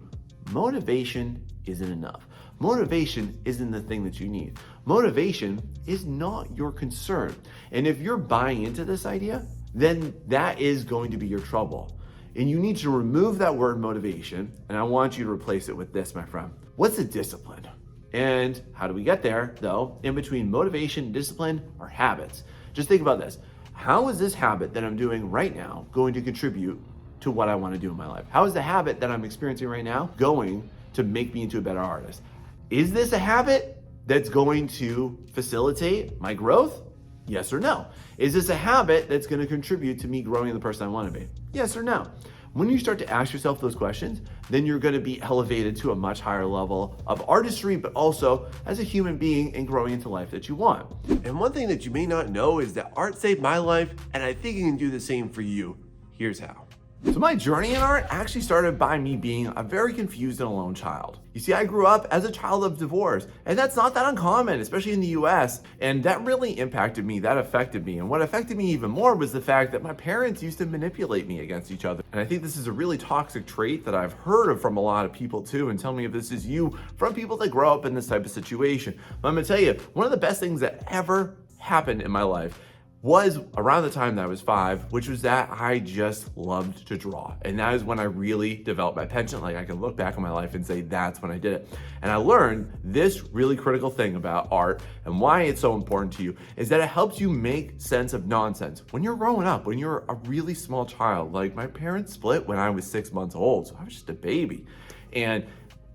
Motivation isn't enough. Motivation isn't the thing that you need. Motivation is not your concern. And if you're buying into this idea, then that is going to be your trouble. And you need to remove that word motivation, and I want you to replace it with this, my friend. What's a discipline? And how do we get there, though? In between motivation and discipline are habits. Just think about this. How is this habit that I'm doing right now going to contribute to what I want to do in my life? How is the habit that I'm experiencing right now going to make me into a better artist? Is this a habit that's going to facilitate my growth? Yes or no? Is this a habit that's going to contribute to me growing the person I want to be? Yes or no? When you start to ask yourself those questions, then you're going to be elevated to a much higher level of artistry, but also as a human being and growing into life that you want. And one thing that you may not know is that art saved my life, and I think it can do the same for you. Here's how. So my journey in art actually started by me being a very confused and alone child. You see, I grew up as a child of divorce, and that's not that uncommon, especially in the US, and that really impacted me, that affected me. And what affected me even more was the fact that my parents used to manipulate me against each other. And I think this is a really toxic trait that I've heard of from a lot of people too, and tell me if this is you, from people that grow up in this type of situation. But I'm gonna tell you, one of the best things that ever happened in my life was around the time that I was 5, which was that I just loved to draw. And that is when I really developed my penchant. Like I can look back on my life and say, that's when I did it. And I learned this really critical thing about art and why it's so important to you is that it helps you make sense of nonsense. When you're growing up, when you're a really small child, like my parents split when I was 6 months old, so I was just a baby. And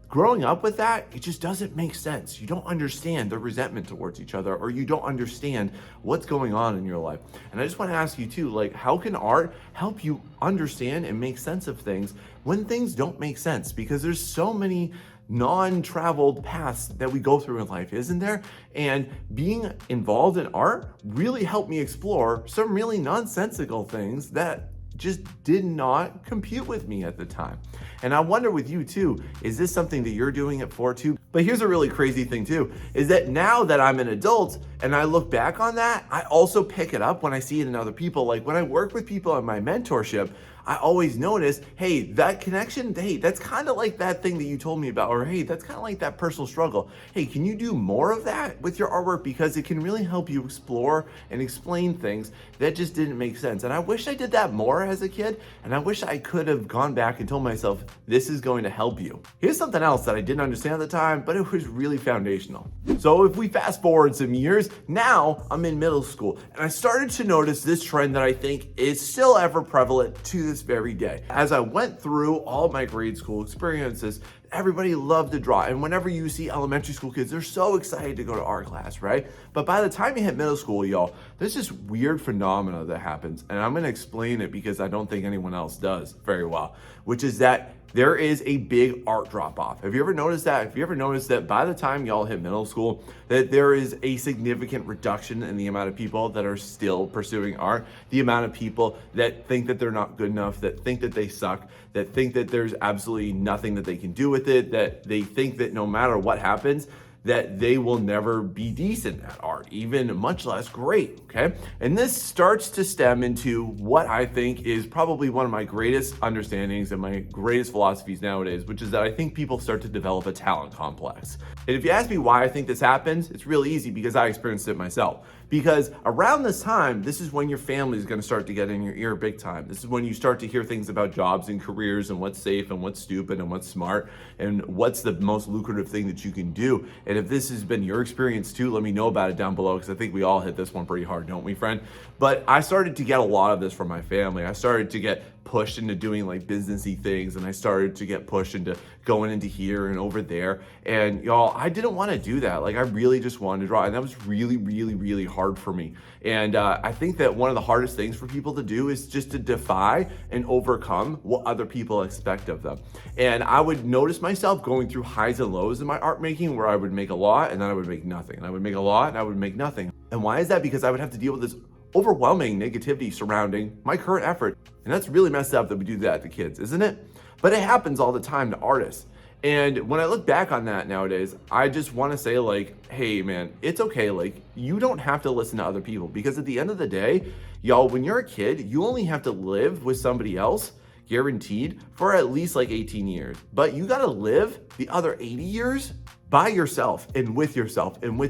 growing up with that, it just doesn't make sense. You don't understand the resentment towards each other, or you don't understand what's going on in your life. And I just want to ask you too, like, how can art help you understand and make sense of things when things don't make sense? Because there's so many non-traveled paths that we go through in life, isn't there? And being involved in art really helped me explore some really nonsensical things that just did not compute with me at the time. And I wonder with you too, is this something that you're doing it for too? But here's a really crazy thing too, is that now that I'm an adult and I look back on that, I also pick it up when I see it in other people. Like when I work with people in my mentorship, I always notice, hey, that connection, hey, that's kind of like that thing that you told me about, or hey, that's kind of like that personal struggle. Hey, can you do more of that with your artwork? Because it can really help you explore and explain things that just didn't make sense. And I wish I did that more as a kid, and I wish I could have gone back and told myself, this is going to help you. Here's something else that I didn't understand at the time, but it was really foundational. So if we fast forward some years, now I'm in middle school, and I started to notice this trend that I think is still ever prevalent to this very day. As I went through all my grade school experiences, everybody loved to draw. And whenever you see elementary school kids, they're so excited to go to art class, right? But by the time you hit middle school, y'all, there's this weird phenomena that happens. And I'm gonna explain it because I don't think anyone else does very well, which is that there is a big art drop off. Have you ever noticed that? Have you ever noticed that by the time y'all hit middle school, that there is a significant reduction in the amount of people that are still pursuing art, the amount of people that think that they're not good enough, that think that they suck, that think that there's absolutely nothing that they can do with it, that they think that no matter what happens, that they will never be decent at art, even much less great, okay? And this starts to stem into what I think is probably one of my greatest understandings and my greatest philosophies nowadays, which is that I think people start to develop a talent complex. And if you ask me why I think this happens, it's really easy because I experienced it myself. Because around this time, this is when your family is going to start to get in your ear big time. This is when you start to hear things about jobs and careers and what's safe and what's stupid and what's smart and what's the most lucrative thing that you can do. And if this has been your experience too, let me know about it down below, because I think we all hit this one pretty hard, don't we, friend? But I started to get a lot of this from my family. I started to get pushed into doing like businessy things, and I started to get pushed into going into here and over there. And y'all, I didn't want to do that. Like I really just wanted to draw, and that was really, really, really hard for me. And I think that one of the hardest things for people to do is just to defy and overcome what other people expect of them. And I would notice myself going through highs and lows in my art making, where I would make a lot and then I would make nothing, and I would make a lot and I would make nothing. And why is that? Because I would have to deal with this overwhelming negativity surrounding my current effort. And that's really messed up that we do that to kids, isn't it? But it happens all the time to artists. And when I look back on that nowadays, I just want to say like, hey man, it's okay. Like you don't have to listen to other people, because at the end of the day, y'all, when you're a kid, you only have to live with somebody else, guaranteed, for at least like 18 years. But you got to live the other 80 years by yourself and with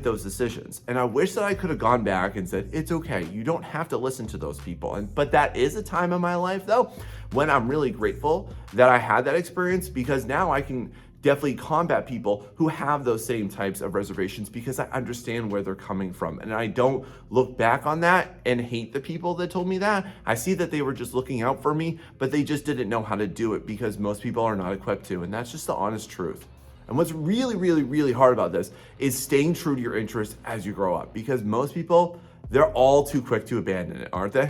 those decisions. And I wish that I could have gone back and said, it's okay, you don't have to listen to those people. But that is a time in my life though, when I'm really grateful that I had that experience, because now I can definitely combat people who have those same types of reservations, because I understand where they're coming from. And I don't look back on that and hate the people that told me that. I see that they were just looking out for me, but they just didn't know how to do it, because most people are not equipped to. And that's just the honest truth. And what's really, really, really hard about this is staying true to your interests as you grow up, because most people, they're all too quick to abandon it, aren't they?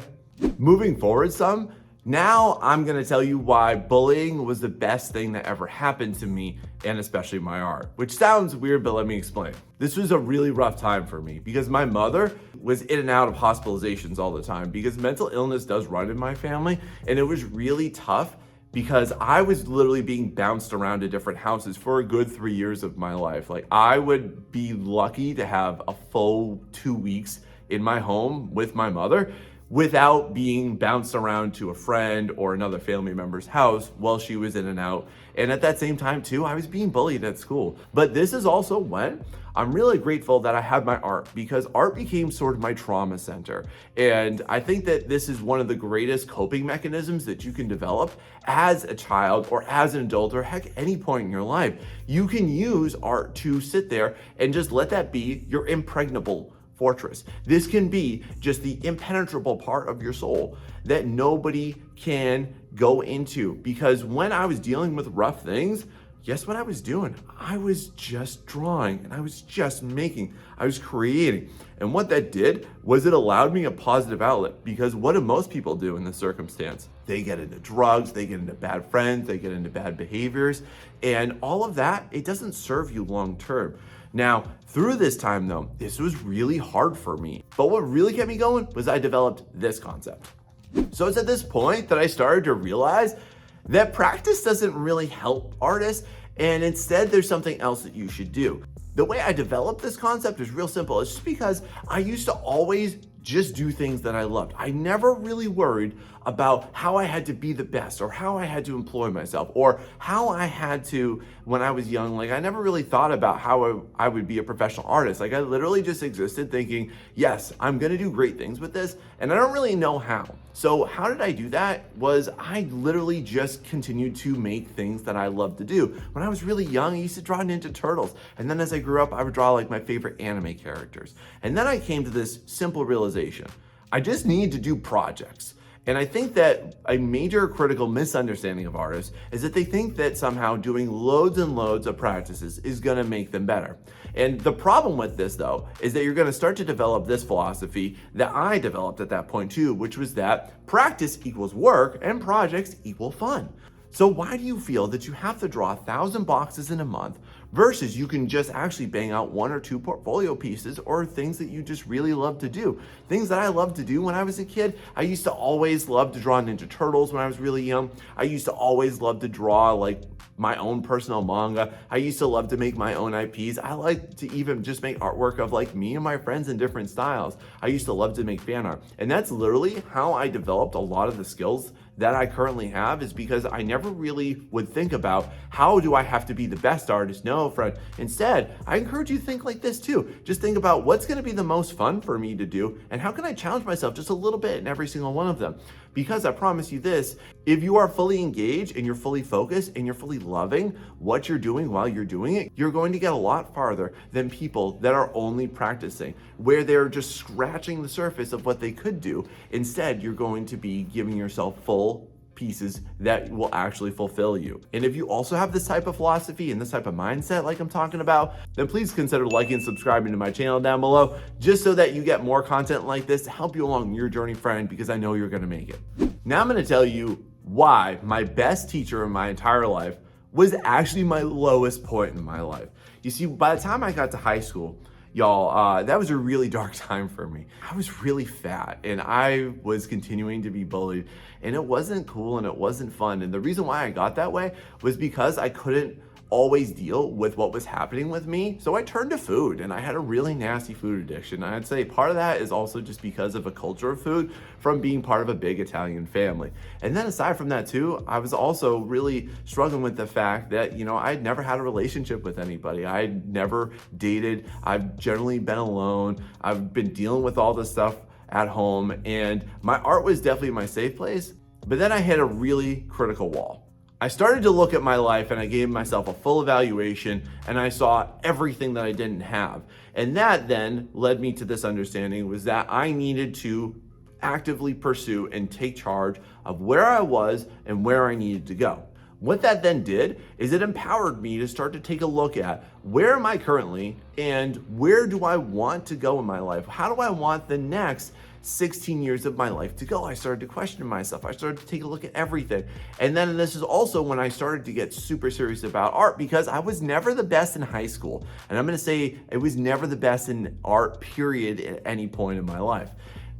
Moving forward some, now I'm gonna tell you why bullying was the best thing that ever happened to me, and especially my art, which sounds weird, but let me explain. This was a really rough time for me, because my mother was in and out of hospitalizations all the time, because mental illness does run in my family, and it was really tough, because I was literally being bounced around to different houses for a good 3 years of my life. Like I would be lucky to have a full 2 weeks in my home with my mother without being bounced around to a friend or another family member's house while she was in and out. And at that same time too, I was being bullied at school. But this is also when I'm really grateful that I had my art, because art became sort of my trauma center. And I think that this is one of the greatest coping mechanisms that you can develop as a child or as an adult, or heck, any point in your life. You can use art to sit there and just let that be your impregnable fortress. This can be just the impenetrable part of your soul that nobody can go into. Because when I was dealing with rough things, guess what I was doing? I was just drawing, and I was just making, I was creating. And what that did was it allowed me a positive outlet, because what do most people do in this circumstance? They get into drugs, they get into bad friends, they get into bad behaviors, and all of that, it doesn't serve you long term. Now, through this time though, this was really hard for me. But what really kept me going was I developed this concept. So it's at this point that I started to realize that practice doesn't really help artists, and instead there's something else that you should do. The way I developed this concept is real simple. It's just because I used to always just do things that I loved. I never really worried about how I had to be the best, or how I had to employ myself, or how I had to, when I was young, like I never really thought about how I would be a professional artist. Like I literally just existed thinking, yes, I'm gonna do great things with this, and I don't really know how. So how did I do that? Was I literally just continued to make things that I loved to do. When I was really young, I used to draw Ninja Turtles. And then as I grew up, I would draw like my favorite anime characters. And then I came to this simple realization. I just need to do projects. And I think that a major critical misunderstanding of artists is that they think that somehow doing loads and loads of practices is gonna make them better. And the problem with this though, is that you're gonna start to develop this philosophy that I developed at that point too, which was that practice equals work and projects equal fun. So why do you feel that you have to draw 1,000 boxes in a month versus you can just actually bang out 1 or 2 portfolio pieces, or things that you just really love to do? Things that I loved to do when I was a kid. I used to always love to draw Ninja Turtles when I was really young. I used to always love to draw like my own personal manga. I used to love to make my own IPs. I like to even just make artwork of like me and my friends in different styles. I used to love to make fan art. And that's literally how I developed a lot of the skills that I currently have, is because I never really would think about how do I have to be the best artist? No, friend. Instead, I encourage you to think like this too. Just think about what's gonna be the most fun for me to do, and how can I challenge myself just a little bit in every single one of them? Because I promise you this, if you are fully engaged and you're fully focused and you're fully loving what you're doing while you're doing it, you're going to get a lot farther than people that are only practicing, where they're just scratching the surface of what they could do. Instead, you're going to be giving yourself full pieces that will actually fulfill you. And if you also have this type of philosophy and this type of mindset like I'm talking about, then please consider liking and subscribing to my channel down below, just so that you get more content like this to help you along your journey, friend, because I know you're gonna make it. Now I'm gonna tell you why my best teacher in my entire life was actually my lowest point in my life. You see, by the time I got to high school, y'all, that was a really dark time for me. I was really fat and I was continuing to be bullied, and it wasn't cool and it wasn't fun. And the reason why I got that way was because I couldn't always deal with what was happening with me. So I turned to food, and I had a really nasty food addiction. I'd say part of that is also just because of a culture of food from being part of a big Italian family. And then aside from that too, I was also really struggling with the fact that, I'd never had a relationship with anybody. I'd never dated. I've generally been alone. I've been dealing with all this stuff at home, and my art was definitely my safe place. But then I hit a really critical wall. I started to look at my life and I gave myself a full evaluation, and I saw everything that I didn't have. And that then led me to this understanding, was that I needed to actively pursue and take charge of where I was and where I needed to go. What that then did is it empowered me to start to take a look at where am I currently and where do I want to go in my life? How do I want the next 16 years of my life to go? I started to question myself. I started to take a look at everything. And then this is also when I started to get super serious about art, because I was never the best in high school. And I'm going to say it was never the best in art, period, at any point in my life.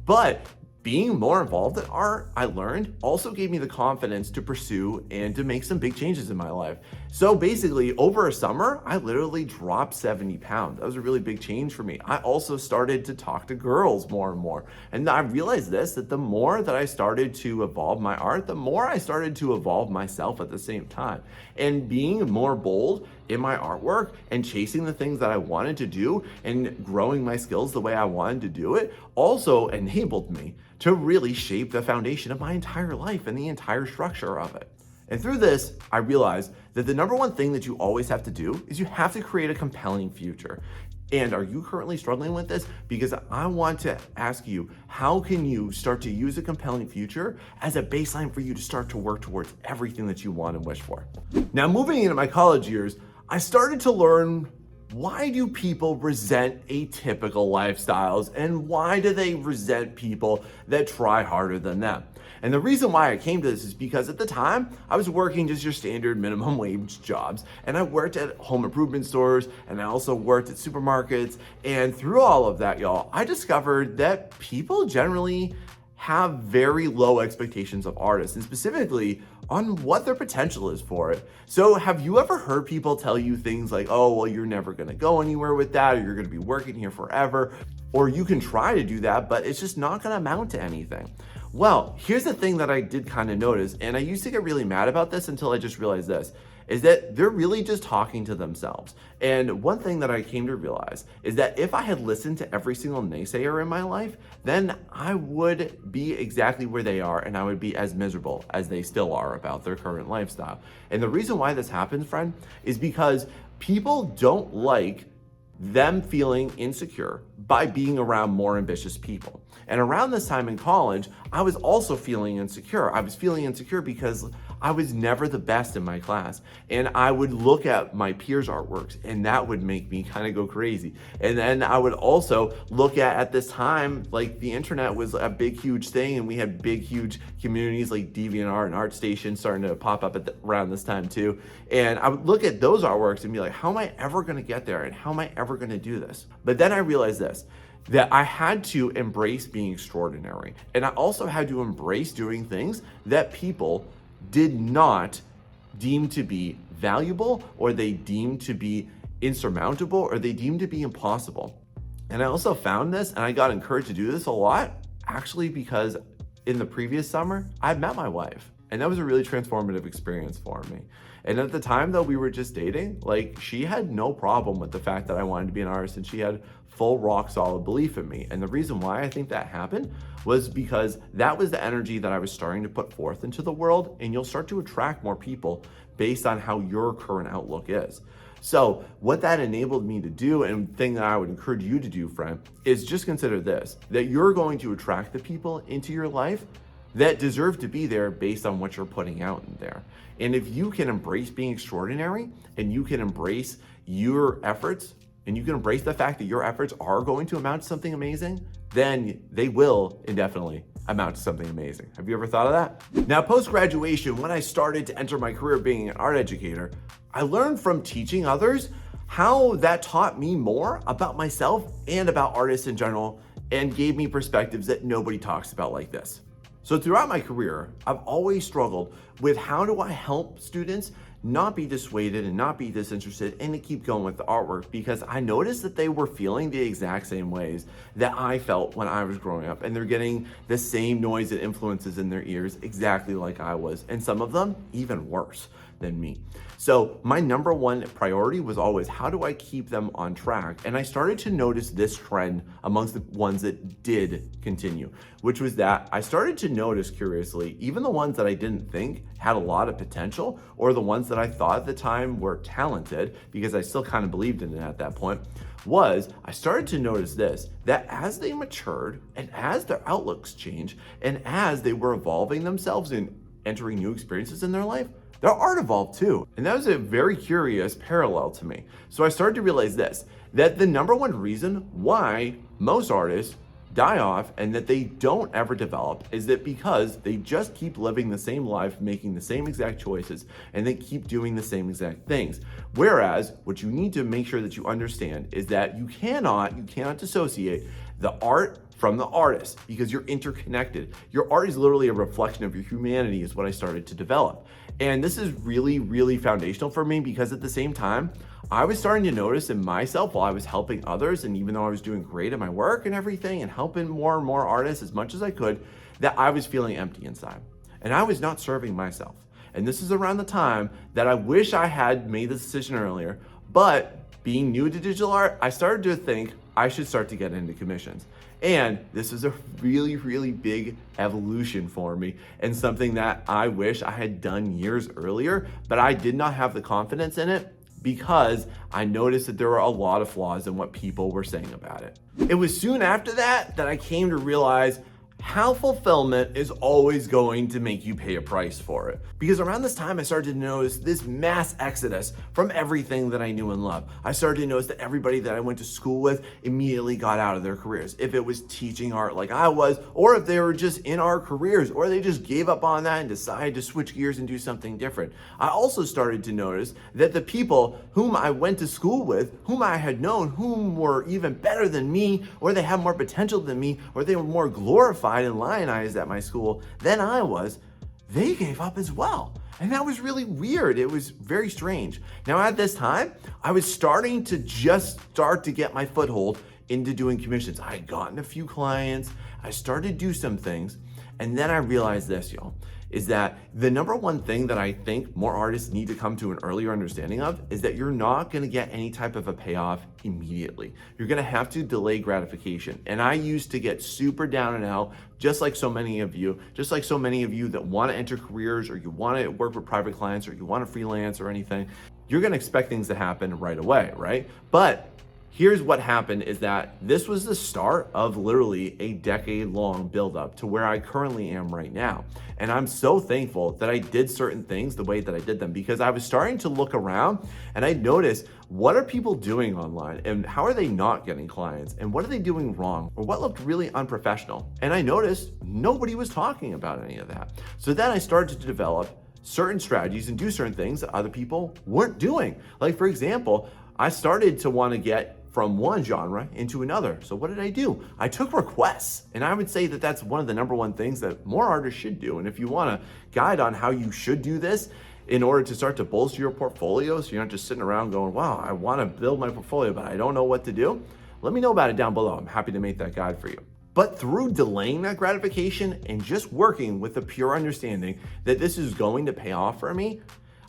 But being more involved in art, I learned, also gave me the confidence to pursue and to make some big changes in my life. So basically, over a summer, I literally dropped 70 pounds. That was a really big change for me. I also started to talk to girls more and more. And I realized that the more that I started to evolve my art, the more I started to evolve myself at the same time. And being more bold in my artwork and chasing the things that I wanted to do and growing my skills the way I wanted to do it also enabled me to really shape the foundation of my entire life and the entire structure of it. And through this, I realized that the number one thing that you always have to do is you have to create a compelling future. And are you currently struggling with this? Because I want to ask you, how can you start to use a compelling future as a baseline for you to start to work towards everything that you want and wish for? Now, moving into my college years, I started to learn, why do people resent atypical lifestyles, and why do they resent people that try harder than them? And the reason why I came to this is because at the time I was working just your standard minimum wage jobs, and I worked at home improvement stores, and I also worked at supermarkets. And through all of that, y'all, I discovered that people generally have very low expectations of artists, and specifically on what their potential is for it. So have you ever heard people tell you things like, oh, well, you're never gonna go anywhere with that, or you're gonna be working here forever, or you can try to do that, but it's just not gonna amount to anything? Well, here's the thing that I did kind of notice, and I used to get really mad about this until I just realized this, is that they're really just talking to themselves. And one thing that I came to realize is that if I had listened to every single naysayer in my life, then I would be exactly where they are, and I would be as miserable as they still are about their current lifestyle. And the reason why this happens, friend, is because people don't like them feeling insecure by being around more ambitious people. And around this time in college, I was also feeling insecure. I was feeling insecure because I was never the best in my class. And I would look at my peers' artworks, and that would make me kind of go crazy. And then I would also look at this time, like the internet was a big, huge thing, and we had big, huge communities like DeviantArt and ArtStation starting to pop up around this time too. And I would look at those artworks and be like, how am I ever gonna get there? And how am I ever gonna do this? But then I realized this, that I had to embrace being extraordinary. And I also had to embrace doing things that people did not deem to be valuable, or they deemed to be insurmountable, or they deemed to be impossible. And I also found this, and I got encouraged to do this a lot, actually, because in the previous summer, I met my wife. And that was a really transformative experience for me. And at the time, though, we were just dating, like, she had no problem with the fact that I wanted to be an artist, and she had full rock solid belief in me. And the reason why I think that happened was because that was the energy that I was starting to put forth into the world, and you'll start to attract more people based on how your current outlook is. So what that enabled me to do, and thing that I would encourage you to do, friend, is just consider this, that you're going to attract the people into your life that deserve to be there based on what you're putting out in there. And if you can embrace being extraordinary and you can embrace your efforts and you can embrace the fact that your efforts are going to amount to something amazing, then they will indefinitely amount to something amazing. Have you ever thought of that? Now, post-graduation, when I started to enter my career being an art educator, I learned from teaching others how that taught me more about myself and about artists in general and gave me perspectives that nobody talks about like this. So throughout my career, I've always struggled with how do I help students not be dissuaded and not be disinterested and to keep going with the artwork, because I noticed that they were feeling the exact same ways that I felt when I was growing up, and they're getting the same noise and influences in their ears exactly like I was, and some of them even worse than me. So my number one priority was always, how do I keep them on track? And I started to notice this trend amongst the ones that did continue, which was that I started to notice, curiously, even the ones that I didn't think had a lot of potential, or the ones that I thought at the time were talented, because I still kind of believed in it at that point, was I started to notice this, that as they matured and as their outlooks changed and as they were evolving themselves and entering new experiences in their life, their art evolved too. And that was a very curious parallel to me. So I started to realize this, that the number one reason why most artists die off and that they don't ever develop is that because they just keep living the same life, making the same exact choices, and they keep doing the same exact things. Whereas what you need to make sure that you understand is that you cannot dissociate the art from the artist, because you're interconnected. Your art is literally a reflection of your humanity, is what I started to develop. And this is really, really foundational for me, because at the same time, I was starting to notice in myself while I was helping others, and even though I was doing great at my work and everything and helping more and more artists as much as I could, that I was feeling empty inside. And I was not serving myself. And this is around the time that I wish I had made this decision earlier, but being new to digital art, I started to think I should start to get into commissions. And this is a really, really big evolution for me, and something that I wish I had done years earlier, but I did not have the confidence in it because I noticed that there were a lot of flaws in what people were saying about it. It was soon after that I came to realize how fulfillment is always going to make you pay a price for it. Because around this time, I started to notice this mass exodus from everything that I knew and loved. I started to notice that everybody that I went to school with immediately got out of their careers. If it was teaching art like I was, or if they were just in our careers, or they just gave up on that and decided to switch gears and do something different. I also started to notice that the people whom I went to school with, whom I had known, whom were even better than me, or they had more potential than me, or they were more glorified and lionized at my school than I was, they gave up as well. And that was really weird. It was very strange. Now at this time, I was starting to get my foothold into doing commissions. I had gotten a few clients, I started to do some things, and then I realized this, y'all, is that the number one thing that I think more artists need to come to an earlier understanding of is that you're not gonna get any type of a payoff immediately. You're gonna have to delay gratification. And I used to get super down and out, just like so many of you that wanna enter careers, or you wanna work with private clients, or you wanna freelance or anything. You're gonna expect things to happen right away, right? But here's what happened, is that this was the start of literally a decade-long buildup to where I currently am right now. And I'm so thankful that I did certain things the way that I did them, because I was starting to look around and I noticed, what are people doing online and how are they not getting clients, and what are they doing wrong, or what looked really unprofessional? And I noticed nobody was talking about any of that. So then I started to develop certain strategies and do certain things that other people weren't doing. Like, for example, I started to want to get from one genre into another. So what did I do? I took requests, and I would say that that's one of the number one things that more artists should do. And if you want a guide on how you should do this in order to start to bolster your portfolio, so you're not just sitting around going, wow, I want to build my portfolio, but I don't know what to do, let me know about it down below. I'm happy to make that guide for you. But through delaying that gratification and just working with the pure understanding that this is going to pay off for me,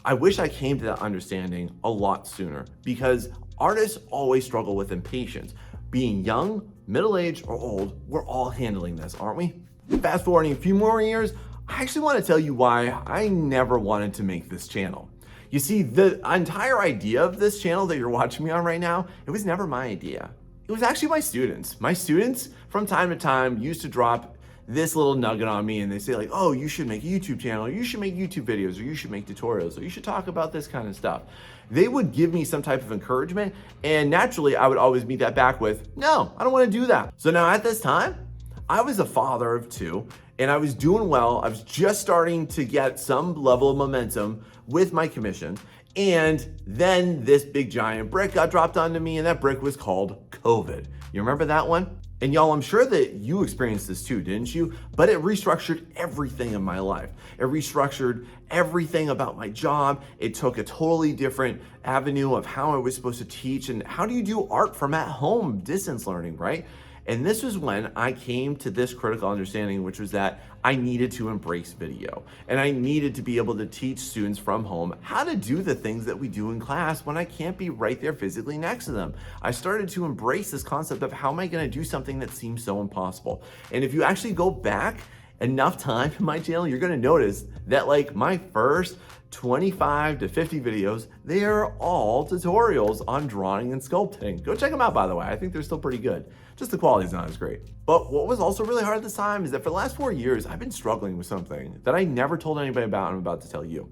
I wish I came to that understanding a lot sooner, because artists always struggle with impatience. Being young, middle-aged, or old, we're all handling this, aren't we? Fast forwarding a few more years, I actually want to tell you why I never wanted to make this channel. You see, the entire idea of this channel that you're watching me on right now, it was never my idea. It was actually my students. My students, from time to time, used to drop this little nugget on me and they say like, oh, you should make a YouTube channel, or you should make YouTube videos, or you should make tutorials, or you should talk about this kind of stuff, they would give me some type of encouragement. And naturally, I would always meet that back with, no, I don't want to do that. So now at this time, I was a father of 2 and I was doing well. I was just starting to get some level of momentum with my commission. And then this big giant brick got dropped onto me, and that brick was called COVID. You remember that one? And y'all, I'm sure that you experienced this too, didn't you? But it restructured everything in my life. It restructured everything about my job. It took a totally different avenue of how I was supposed to teach and how do you do art from at home, distance learning, right? And this was when I came to this critical understanding, which was that I needed to embrace video and I needed to be able to teach students from home how to do the things that we do in class when I can't be right there physically next to them. I started to embrace this concept of how am I going to do something that seems so impossible? And if you actually go back enough time in my channel, you're going to notice that like my first 25 to 50 videos, they are all tutorials on drawing and sculpting. Go check them out, by the way. I think they're still pretty good. Just the quality's not as great. But what was also really hard at this time is that for the last 4 years, I've been struggling with something that I never told anybody about and I'm about to tell you,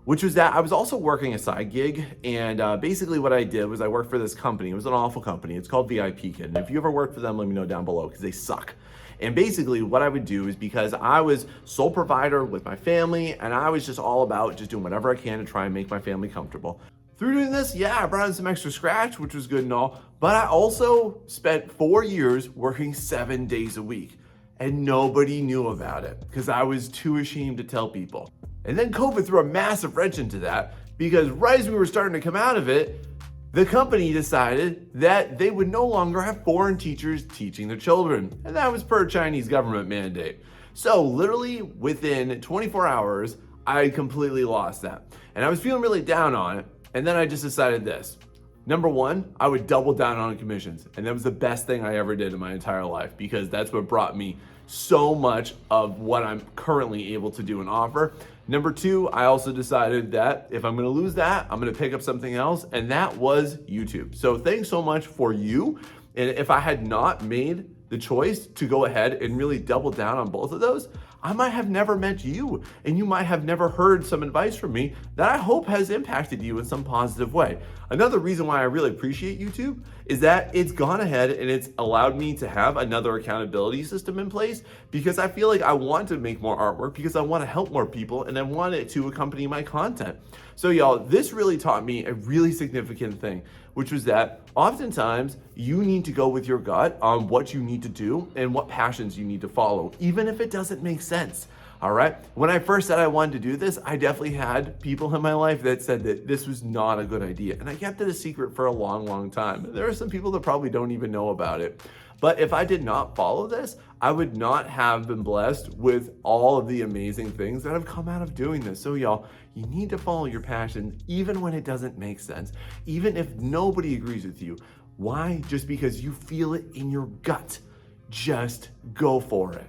which was that I was also working a side gig. And basically what I did was I worked for this company. It was an awful company. It's called VIP Kid. And if you ever worked for them, let me know down below because they suck. And basically what I would do is because I was sole provider with my family and I was just all about just doing whatever I can to try and make my family comfortable. Through doing this, yeah, I brought in some extra scratch, which was good and all, but I also spent 4 years working 7 days a week and nobody knew about it because I was too ashamed to tell people. And then COVID threw a massive wrench into that because right as we were starting to come out of it, the company decided that they would no longer have foreign teachers teaching their children. And that was per Chinese government mandate. So literally within 24 hours, I completely lost that. And I was feeling really down on it. And then I just decided this. Number one, I would double down on commissions. And that was the best thing I ever did in my entire life because that's what brought me so much of what I'm currently able to do and offer. Number two, I also decided that if I'm gonna lose that, I'm gonna pick up something else, and that was YouTube. So thanks so much for you. And if I had not made the choice to go ahead and really double down on both of those, I might have never met you, and you might have never heard some advice from me that I hope has impacted you in some positive way. Another reason why I really appreciate YouTube is that it's gone ahead and it's allowed me to have another accountability system in place because I feel like I want to make more artwork because I want to help more people and I want it to accompany my content. So y'all, this really taught me a really significant thing, which was that oftentimes you need to go with your gut on what you need to do and what passions you need to follow, even if it doesn't make sense. All right. When I first said I wanted to do this, I definitely had people in my life that said that this was not a good idea. And I kept it a secret for a long, long time. There are some people that probably don't even know about it. But if I did not follow this, I would not have been blessed with all of the amazing things that have come out of doing this. So y'all, you need to follow your passions, even when it doesn't make sense, even if nobody agrees with you. Why? Just because you feel it in your gut. Just go for it.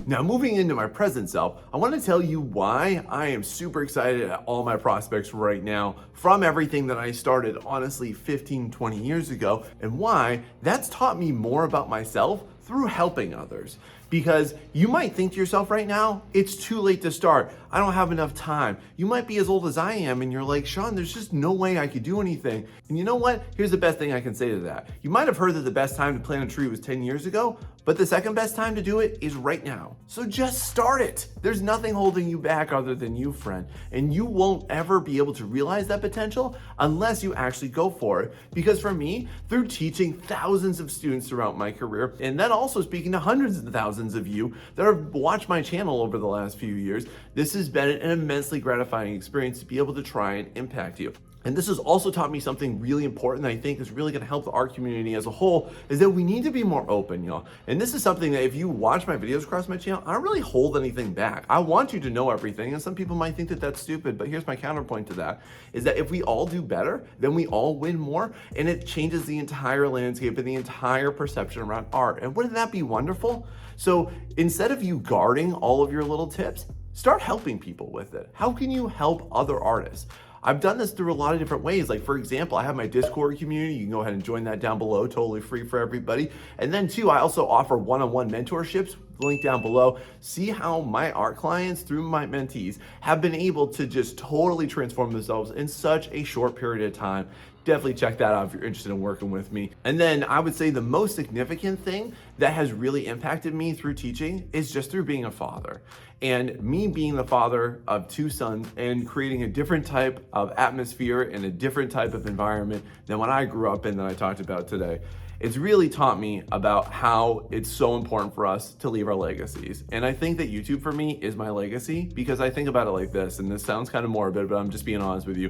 Now, moving into my present self, I want to tell you why I am super excited at all my prospects right now from everything that I started, honestly, 15, 20 years ago, and why that's taught me more about myself through helping others. Because you might think to yourself right now, it's too late to start. I don't have enough time. You might be as old as I am and you're like, Sean, there's just no way I could do anything. And you know what? Here's the best thing I can say to that. You might have heard that the best time to plant a tree was 10 years ago, but the second best time to do it is right now. So just start it. There's nothing holding you back other than you, friend. And you won't ever be able to realize that potential unless you actually go for it. Because for me, through teaching thousands of students throughout my career, and then also speaking to hundreds of thousands of you that have watched my channel over the last few years, this has been an immensely gratifying experience to be able to try and impact you. And this has also taught me something really important that I think is really going to help the art community as a whole, is that we need to be more open, y'all. And this is something that if you watch my videos across my channel, I don't really hold anything back. I want you to know everything. And some people might think that that's stupid, but here's my counterpoint to that, is that if we all do better, then we all win more. And it changes the entire landscape and the entire perception around art. And wouldn't that be wonderful? So instead of you guarding all of your little tips, start helping people with it. How can you help other artists? I've done this through a lot of different ways. Like, for example, I have my Discord community. You can go ahead and join that down below, totally free for everybody. And then too, I also offer one-on-one mentorships the link down below. See how my art clients through my mentees have been able to just totally transform themselves in such a short period of time. Definitely check that out if you're interested in working with me. And then I would say the most significant thing that has really impacted me through teaching is just through being a father. And me being the father of 2 sons and creating a different type of atmosphere and a different type of environment than what I grew up in that I talked about today. It's really taught me about how it's so important for us to leave our legacies. And I think that YouTube for me is my legacy, because I think about it like this, and this sounds kind of morbid, but I'm just being honest with you.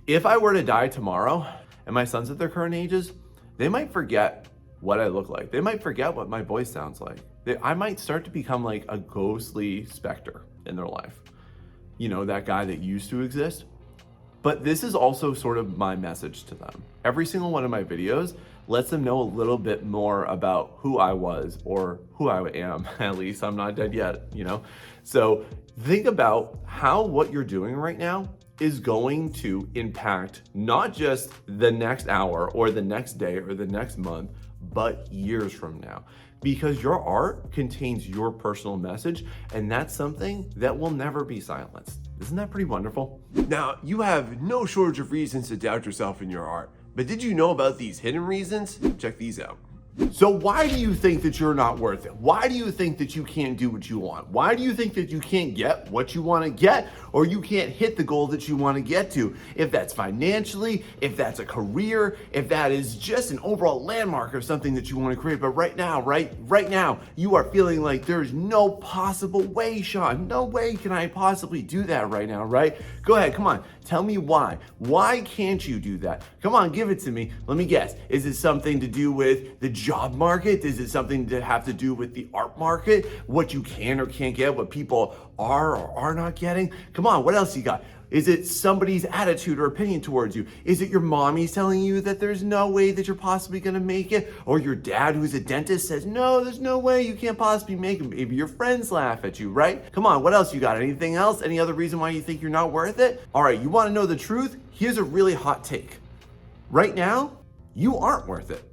If I were to die tomorrow and my sons at their current ages, they might forget what I look like. They might forget what my voice sounds like. I might start to become like a ghostly specter in their life. You know, that guy that used to exist. But this is also sort of my message to them. Every single one of my videos lets them know a little bit more about who I was, or who I am. At least I'm not dead yet, you know? So think about how what you're doing right now is going to impact not just the next hour or the next day or the next month, but years from now. Because your art contains your personal message, and that's something that will never be silenced. Isn't that pretty wonderful? Now, you have no shortage of reasons to doubt yourself in your art, but did you know about these hidden reasons? Check these out. So why do you think that you're not worth it? Why do you think that you can't do what you want? Why do you think that you can't get what you want to get, or you can't hit the goal that you want to get to? If that's financially, if that's a career, if that is just an overall landmark of something that you want to create. But right now, you are feeling like there's no possible way, Sean. No way can I possibly do that right now, right? Go ahead, come on. Tell me why. Why can't you do that? Come on, give it to me. Let me guess. Is it something to do with the job market? Is it something to have to do with the art market? What you can or can't get, what people are or are not getting? Come on, what else you got? Is it somebody's attitude or opinion towards you? Is it your mommy's telling you that there's no way that you're possibly gonna make it? Or your dad, who's a dentist, says, no, there's no way you can't possibly make it. Maybe your friends laugh at you, right? Come on, what else you got? Anything else? Any other reason why you think you're not worth it? All right, you wanna know the truth? Here's a really hot take. Right now, you aren't worth it.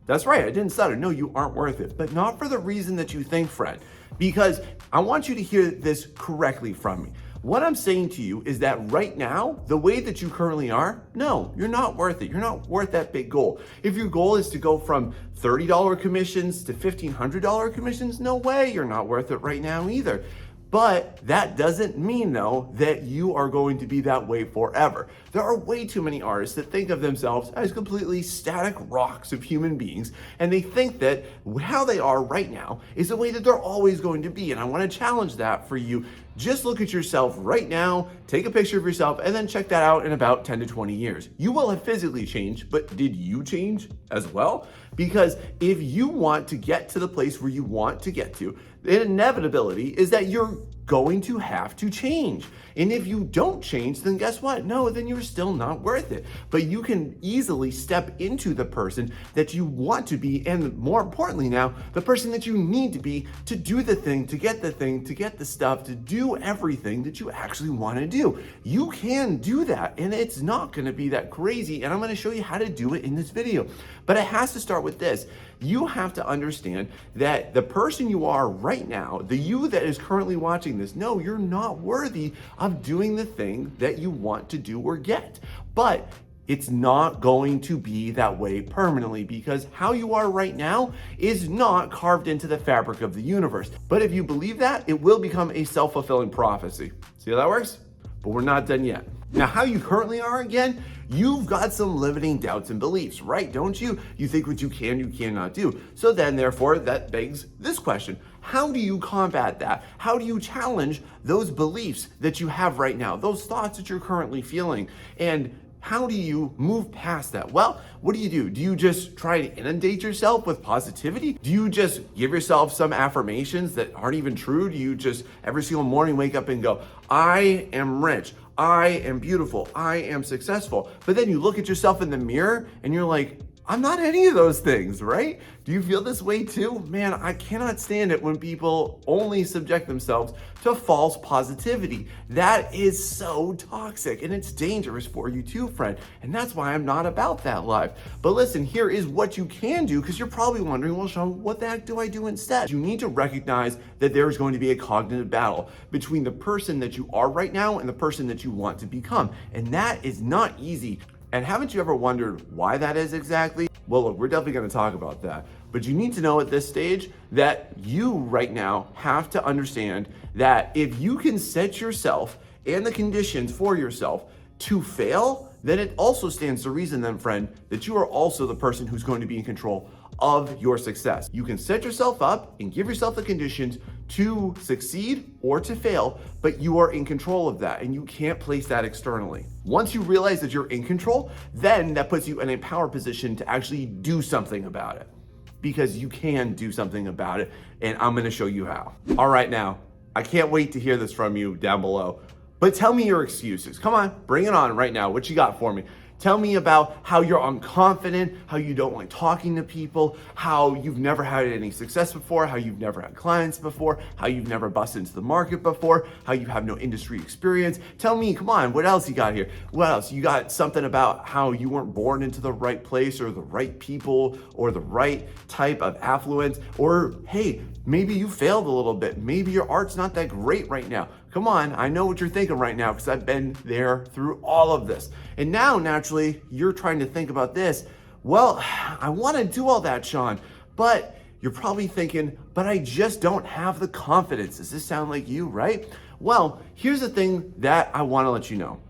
That's right, I didn't stutter. No, you aren't worth it, but not for the reason that you think, friend. Because I want you to hear this correctly from me. What I'm saying to you is that right now, the way that you currently are, no, you're not worth it. You're not worth that big goal. If your goal is to go from $30 commissions to $1,500 commissions, no way, you're not worth it right now either. But that doesn't mean, though, that you are going to be that way forever. There are way too many artists that think of themselves as completely static rocks of human beings, and they think that how they are right now is the way that they're always going to be. And I want to challenge that for you. Just look at yourself right now, take a picture of yourself, and then check that out in about 10 to 20 years. You will have physically changed, but did you change as well? Because if you want to get to the place where you want to get to, the inevitability is that you're going to have to change. And if you don't change, then guess what? No, then you're still not worth it. But you can easily step into the person that you want to be, and more importantly now, the person that you need to be to do the thing, to get the thing, to get the stuff, to do everything that you actually want to do. You can do that, and it's not going to be that crazy, and I'm going to show you how to do it in this video. But it has to start with this. You have to understand that the person you are right now, the you that is currently watching this, no, you're not worthy of doing the thing that you want to do or get. But it's not going to be that way permanently, because how you are right now is not carved into the fabric of the universe. But if you believe that, it will become a self-fulfilling prophecy. See how that works? But we're not done yet. Now, how you currently are, again, you've got some limiting doubts and beliefs, right? Don't you? You think what you can, you cannot do. So then, therefore, that begs this question. How do you combat that? How do you challenge those beliefs that you have right now, those thoughts that you're currently feeling? And how do you move past that? Well, what do? Do you just try to inundate yourself with positivity? Do you just give yourself some affirmations that aren't even true? Do you just every single morning wake up and go, I am rich, I am beautiful, I am successful? But then you look at yourself in the mirror and you're like, I'm not any of those things, right? Do you feel this way too? Man, I cannot stand it when people only subject themselves to false positivity. That is so toxic and it's dangerous for you too, friend. And that's why I'm not about that life. But listen, here is what you can do, because you're probably wondering, well, Sean, what the heck do I do instead? You need to recognize that there's going to be a cognitive battle between the person that you are right now and the person that you want to become. And that is not easy. And haven't you ever wondered why that is exactly? Well, look, we're definitely going to talk about that. But you need to know at this stage that you right now have to understand that if you can set yourself and the conditions for yourself to fail, then it also stands to reason then, friend, that you are also the person who's going to be in control of your success. You can set yourself up and give yourself the conditions to succeed or to fail, but you are in control of that and you can't place that externally. Once you realize that you're in control, then that puts you in a power position to actually do something about it, because you can do something about it, and I'm gonna show you how. All right, now, I can't wait to hear this from you down below, but tell me your excuses. Come on, bring it on right now. What you got for me? Tell me about how you're unconfident, how you don't like talking to people, how you've never had any success before, how you've never had clients before, how you've never busted into the market before, how you have no industry experience. Tell me, come on, what else you got here? What else? You got something about how you weren't born into the right place or the right people or the right type of affluence, or hey, maybe you failed a little bit. Maybe your art's not that great right now. Come on, I know what you're thinking right now because I've been there through all of this. And now, naturally, you're trying to think about this. Well, I want to do all that, Sean, but you're probably thinking, but I just don't have the confidence. Does this sound like you, right? Well, here's the thing that I want to let you know.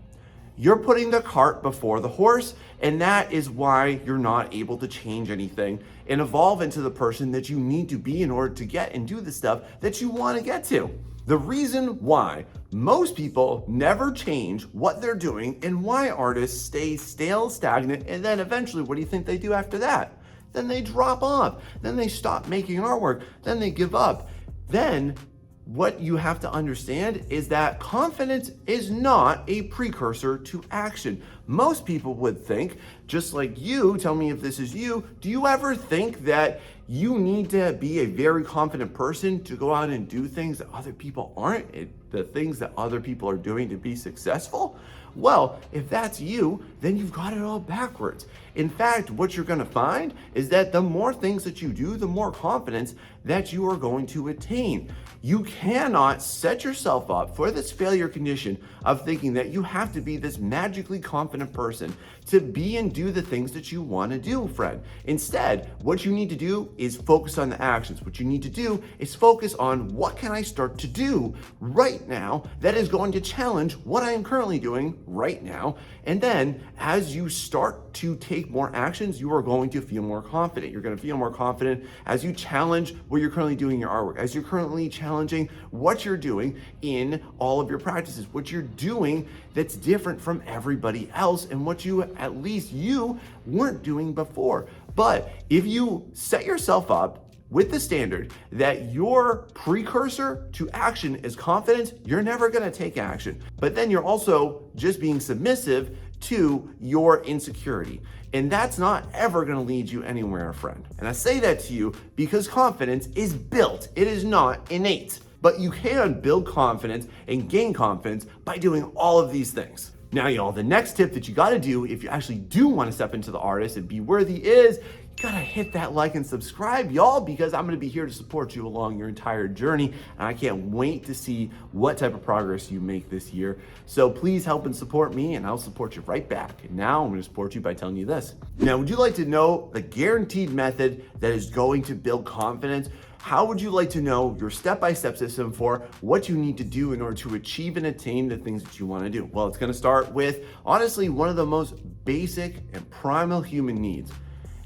You're putting the cart before the horse, and that is why you're not able to change anything and evolve into the person that you need to be in order to get and do the stuff that you want to get to. The reason why most people never change what they're doing and why artists stay stale, stagnant, and then eventually, what do you think they do after that? Then they drop off. Then they stop making artwork. Then they give up. Then what you have to understand is that confidence is not a precursor to action. Most people would think, just like you, tell me if this is you, do you ever think that you need to be a very confident person to go out and do things that other people aren't, the things that other people are doing to be successful? Well, if that's you, then you've got it all backwards. In fact, what you're gonna find is that the more things that you do, the more confidence that you are going to attain. You cannot set yourself up for this failure condition of thinking that you have to be this magically confident person to be and do the things that you want to do, friend. Instead, what you need to do is focus on the actions. What you need to do is focus on what can I start to do right now that is going to challenge what I am currently doing right now. And then as you start to take more actions, you are going to feel more confident. You're going to feel more confident as you challenge what you're currently doing in your artwork, as you're currently challenging what you're doing in all of your practices, what you're doing that's different from everybody else and what you, at least you, weren't doing before. But if you set yourself up with the standard that your precursor to action is confidence, you're never gonna take action. But then you're also just being submissive to your insecurity. And that's not ever gonna lead you anywhere, friend. And I say that to you because confidence is built, it is not innate. But you can build confidence and gain confidence by doing all of these things. Now, y'all, the next tip that you gotta do if you actually do wanna step into the artist and be worthy is you gotta hit that like and subscribe, y'all, because I'm gonna be here to support you along your entire journey. And I can't wait to see what type of progress you make this year. So please help and support me and I'll support you right back. And now I'm gonna support you by telling you this. Now, would you like to know the guaranteed method that is going to build confidence? How would you like to know your step-by-step system for what you need to do in order to achieve and attain the things that you want to do? Well, it's going to start with, honestly, one of the most basic and primal human needs.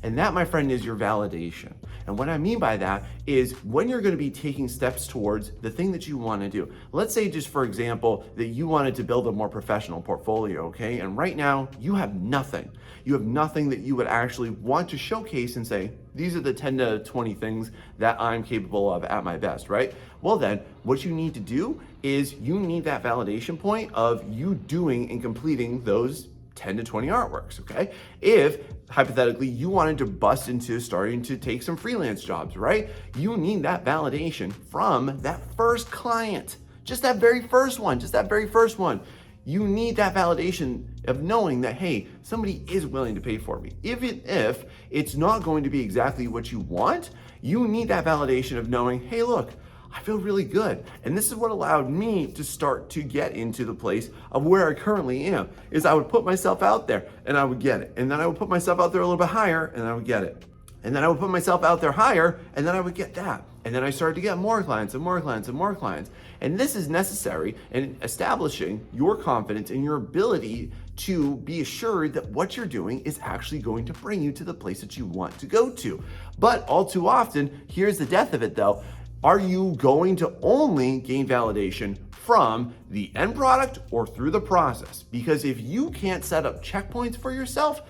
And that, my friend, is your validation. And what I mean by that is when you're going to be taking steps towards the thing that you want to do. Let's say, just for example, that you wanted to build a more professional portfolio, okay? And right now you have nothing. You have nothing that you would actually want to showcase and say, these are the 10 to 20 things that I'm capable of at my best, right? Well then, what you need to do is you need that validation point of you doing and completing those 10 to 20 artworks, okay? If hypothetically you wanted to bust into starting to take some freelance jobs, right? You need that validation from that first client, just that very first one. You need that validation of knowing that, hey, somebody is willing to pay for me. Even if it's not going to be exactly what you want, you need that validation of knowing, hey, look, I feel really good. And this is what allowed me to start to get into the place of where I currently am, is I would put myself out there and I would get it. And then I would put myself out there a little bit higher and I would get it. And then I would put myself out there higher and then I would get that. And then I started to get more clients and more clients and more clients. And this is necessary in establishing your confidence and your ability to be assured that what you're doing is actually going to bring you to the place that you want to go to. But all too often, here's the death of it though, are you going to only gain validation from the end product or through the process? Because if you can't set up checkpoints for yourself,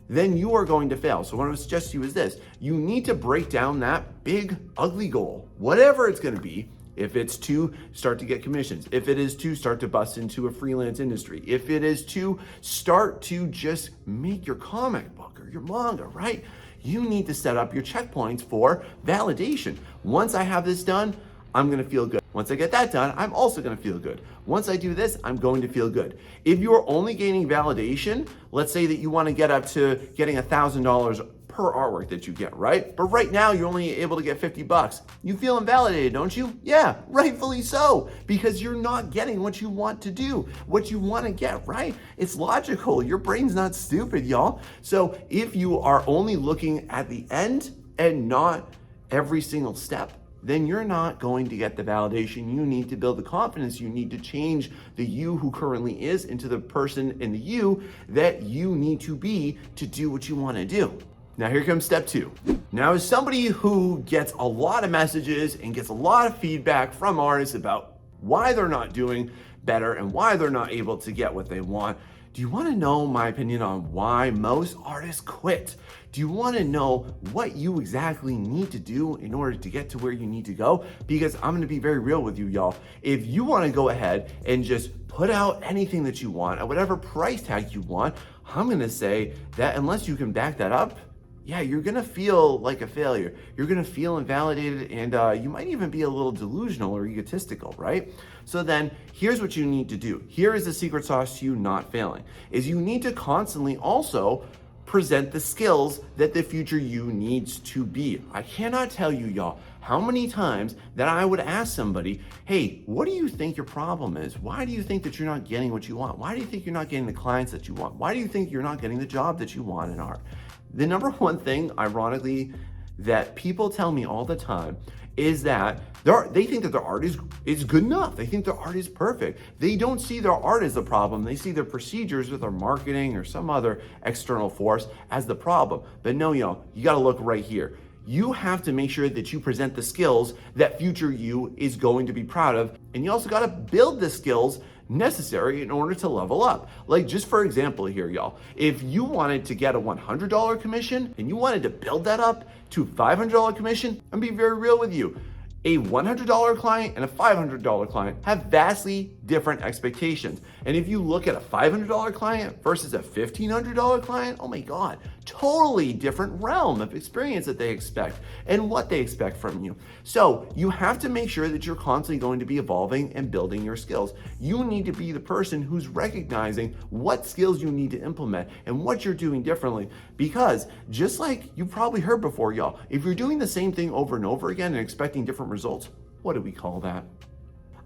then you are going to fail. So what I would suggest to you is this: you need to break down that big, ugly goal, whatever it's gonna be. If it's to start to get commissions, if it is to start to bust into a freelance industry, if it is to start to just make your comic book or your manga, right? You need to set up your checkpoints for validation. Once I have this done, I'm gonna feel good. Once I get that done, I'm also gonna feel good. Once I do this, I'm going to feel good. If you're only gaining validation, let's say that you wanna get up to getting $1,000 per artwork that you get, right? But right now you're only able to get 50 bucks. You feel invalidated, don't you? Yeah, rightfully so, because you're not getting what you want to do, what you want to get, right? It's logical. Your brain's not stupid, y'all. So if you are only looking at the end and not every single step, then you're not going to get the validation you need to build the confidence you need to change the you who currently is into the person in the you that you need to be to do what you want to do. Now here comes step 2. Now, as somebody who gets a lot of messages and gets a lot of feedback from artists about why they're not doing better and why they're not able to get what they want, do you want to know my opinion on why most artists quit? Do you want to know what you exactly need to do in order to get to where you need to go? Because I'm going to be very real with you, y'all. If you want to go ahead and just put out anything that you want at whatever price tag you want, I'm going to say that unless you can back that up, yeah, you're gonna feel like a failure. You're gonna feel invalidated, and you might even be a little delusional or egotistical, right? So then here's what you need to do. Here is the secret sauce to you not failing, is you need to constantly also present the skills that the future you needs to be. I cannot tell you, y'all, how many times that I would ask somebody, hey, what do you think your problem is? Why do you think that you're not getting what you want? Why do you think you're not getting the clients that you want? Why do you think you're not getting the job that you want in art? The number one thing, ironically, that people tell me all the time is that they think that their art is good enough. They think their art is perfect. They don't see their art as the problem. They see their procedures with their marketing or some other external force as the problem. But no, y'all, you gotta look right here. You have to make sure that you present the skills that future you is going to be proud of. And you also gotta build the skills necessary in order to level up. Like, just for example here, y'all, if you wanted to get a $100 commission and you wanted to build that up to $500 commission, I'm be very real with you. A $100 client and a $500 client have vastly different expectations. And if you look at a $500 client versus a $1,500 client, oh my God, totally different realm of experience that they expect and what they expect from you. So you have to make sure that you're constantly going to be evolving and building your skills. You need to be the person who's recognizing what skills you need to implement and what you're doing differently. Because just like you probably heard before, y'all, if you're doing the same thing over and over again and expecting different results, what do we call that?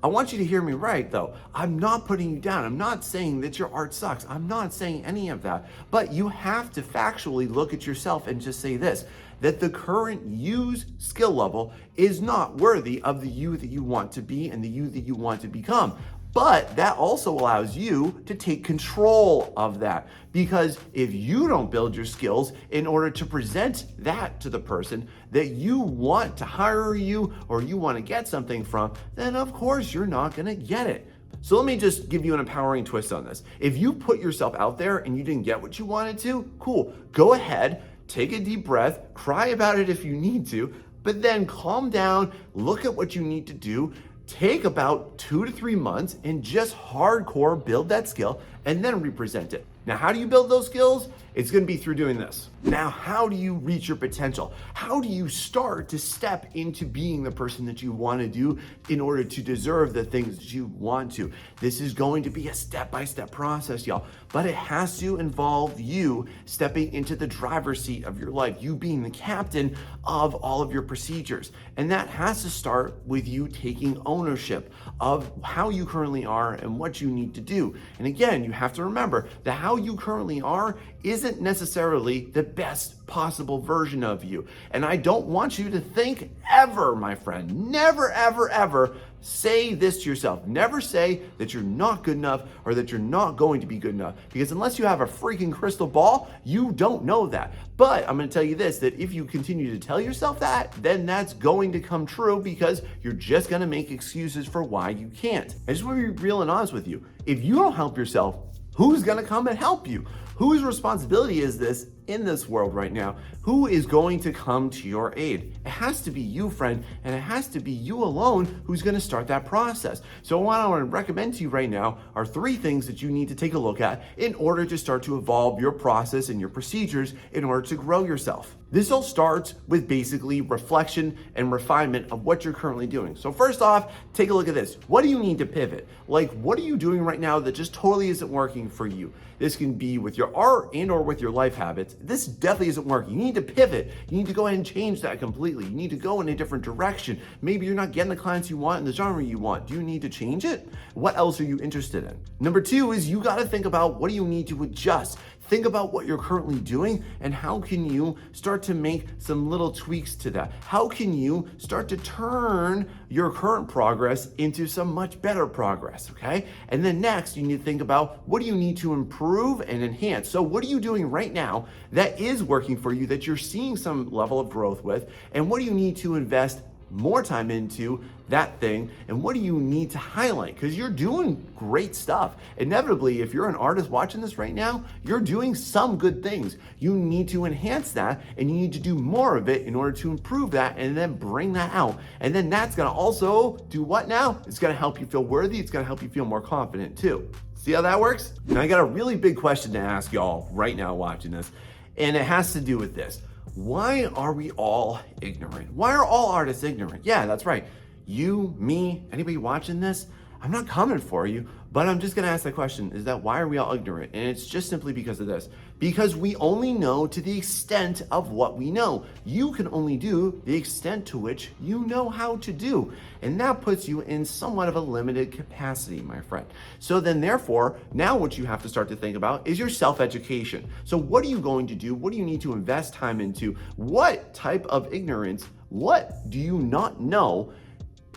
I want you to hear me right though. I'm not putting you down. I'm not saying that your art sucks. I'm not saying any of that. But you have to factually look at yourself and just say this, that the current you's skill level is not worthy of the you that you want to be and the you that you want to become. But that also allows you to take control of that, because if you don't build your skills in order to present that to the person that you want to hire you or you want to get something from, then of course you're not going to get it. So let me just give you an empowering twist on this. If you put yourself out there and you didn't get what you wanted to, cool, go ahead, take a deep breath, cry about it if you need to, but then calm down, look at what you need to do. Take about 2 to 3 months and just hardcore build that skill and then represent it. Now, how do you build those skills? It's gonna be through doing this. Now, how do you reach your potential? How do you start to step into being the person that you wanna do in order to deserve the things that you want to? This is going to be a step-by-step process, y'all, but it has to involve you stepping into the driver's seat of your life, you being the captain of all of your procedures. And that has to start with you taking ownership of how you currently are and what you need to do. And again, you have to remember that how you currently are isn't necessarily the best possible version of you. And I don't want you to think ever, my friend, never, ever, ever say this to yourself. Never say that you're not good enough or that you're not going to be good enough, because unless you have a freaking crystal ball, you don't know that. But I'm going to tell you this, that if you continue to tell yourself that, then that's going to come true, because you're just going to make excuses for why you can't. I just want to be real and honest with you. If you don't help yourself, who's going to come and help you? Whose responsibility is this in this world right now? Who is going to come to your aid? It has to be you, friend, and it has to be you alone who's going to start that process. So what I want to recommend to you right now are 3 things that you need to take a look at in order to start to evolve your process and your procedures in order to grow yourself. This all starts with basically reflection and refinement of what you're currently doing. So first off, take a look at this. What do you need to pivot? Like, what are you doing right now that just totally isn't working for you? This can be with your art and or with your life habits. This definitely isn't working. You need to pivot. You need to go ahead and change that completely. You need to go in a different direction. Maybe you're not getting the clients you want in the genre you want. Do you need to change it? What else are you interested in? Number 2 is you got to think about what do you need to adjust. Think about what you're currently doing and how can you start to make some little tweaks to that? How can you start to turn your current progress into some much better progress, okay? And then next, you need to think about what do you need to improve and enhance? So what are you doing right now that is working for you, that you're seeing some level of growth with, and what do you need to invest more time into that thing, and what do you need to highlight? Because you're doing great stuff. Inevitably, if you're an artist watching this right now, you're doing some good things. You need to enhance that, and you need to do more of it in order to improve that and then bring that out. And then that's gonna also do what now? It's gonna help you feel worthy. It's gonna help you feel more confident too. See how that works? Now I got a really big question to ask y'all right now watching this, and it has to do with this. Why are we all ignorant? Why are all artists ignorant? Yeah, that's right. You, me, anybody watching this, I'm not coming for you, but I'm just gonna ask that question, is that why are we all ignorant? And it's just simply because of this. Because we only know to the extent of what we know. You can only do the extent to which you know how to do. And that puts you in somewhat of a limited capacity, my friend. So then therefore, now what you have to start to think about is your self-education. So what are you going to do? What do you need to invest time into? What type of ignorance, what do you not know?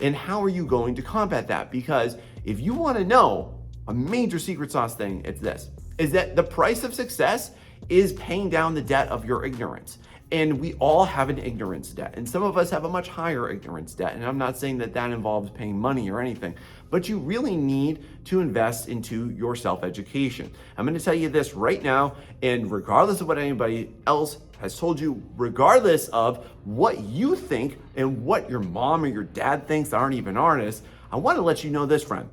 And how are you going to combat that? Because if you want to know a major secret sauce thing, it's this, is that the price of success is paying down the debt of your ignorance. And we all have an ignorance debt. And some of us have a much higher ignorance debt. And I'm not saying that that involves paying money or anything, but you really need to invest into your self-education. I'm going to tell you this right now, and regardless of what anybody else has told you, regardless of what you think and what your mom or your dad thinks that aren't even artists, I want to let you know this, friend.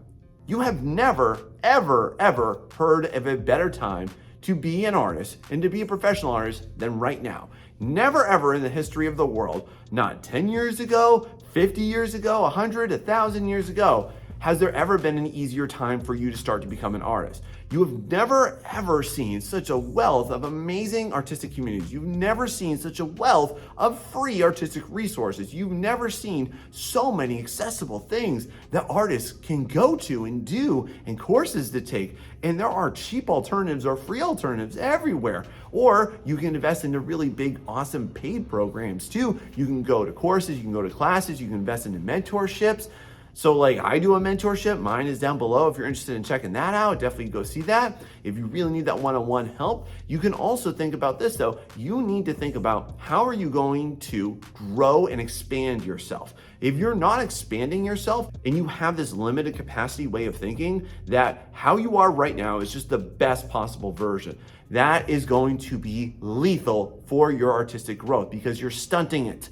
You have never, ever, ever heard of a better time to be an artist and to be a professional artist than right now. Never, ever in the history of the world, not 10 years ago, 50 years ago, 100, 1,000 years ago, has there ever been an easier time for you to start to become an artist. You have never, ever seen such a wealth of amazing artistic communities. You've never seen such a wealth of free artistic resources. You've never seen so many accessible things that artists can go to and do and courses to take. And there are cheap alternatives or free alternatives everywhere. Or you can invest into really big, awesome paid programs too. You can go to courses, you can go to classes, you can invest into mentorships. So like I do a mentorship, mine is down below. If you're interested in checking that out, definitely go see that. If you really need that one-on-one help, you can also think about this though. You need to think about how are you going to grow and expand yourself. If you're not expanding yourself and you have this limited capacity way of thinking that how you are right now is just the best possible version, that is going to be lethal for your artistic growth because you're stunting it.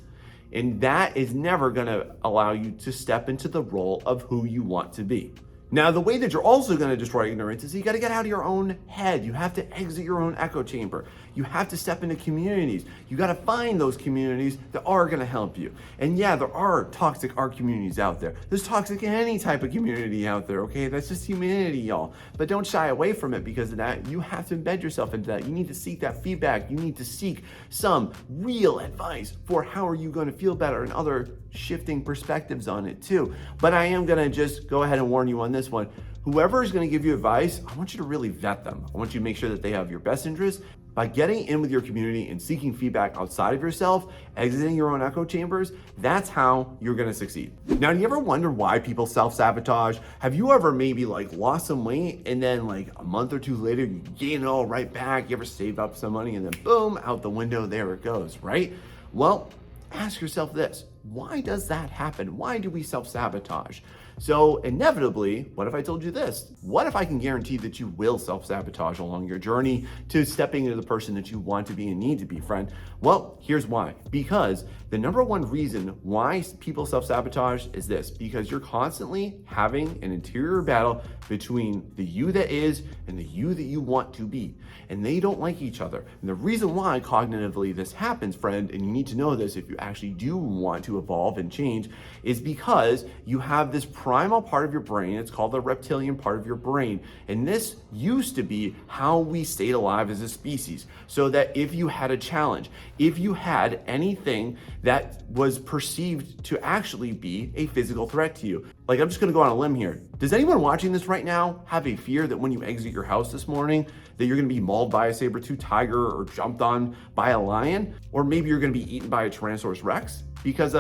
And that is never going to allow you to step into the role of who you want to be. Now, the way that you're also going to destroy ignorance is you got to get out of your own head. You have to exit your own echo chamber. You have to step into communities. You got to find those communities that are going to help you. And yeah, there are toxic art communities out there. There's toxic in any type of community out there, okay? That's just humanity, y'all. But don't shy away from it because of that. You have to embed yourself into that. You need to seek that feedback. You need to seek some real advice for how are you going to feel better and other shifting perspectives on it too. But I am going to just go ahead and warn you on this one. Whoever is going to give you advice, I want you to really vet them. I want you to make sure that they have your best interests. By getting in with your community and seeking feedback outside of yourself, exiting your own echo chambers, that's how you're going to succeed. Now, do you ever wonder why people self-sabotage? Have you ever maybe like lost some weight and then like a month or two later, you gain it all right back? You ever saved up some money and then boom, out the window, there it goes, right? Well, ask yourself this. Why does that happen? Why do we self-sabotage? So inevitably, what if I told you this? What if I can guarantee that you will self-sabotage along your journey to stepping into the person that you want to be and need to be, friend? Well, here's why. Because the number one reason why people self-sabotage is this, because you're constantly having an interior battle between the you that is and the you that you want to be. And they don't like each other. And the reason why cognitively this happens, friend, and you need to know this if you actually do want to evolve and change, is because you have this primal part of your brain. It's called the reptilian part of your brain. And this used to be how we stayed alive as a species. So that if you had a challenge, if you had anything that was perceived to actually be a physical threat to you. Like, I'm just gonna go on a limb here. Does anyone watching this right now have a fear that when you exit your house this morning, that you're gonna be mauled by a saber-toothed tiger or jumped on by a lion? Or maybe you're gonna be eaten by a Tyrannosaurus Rex? Because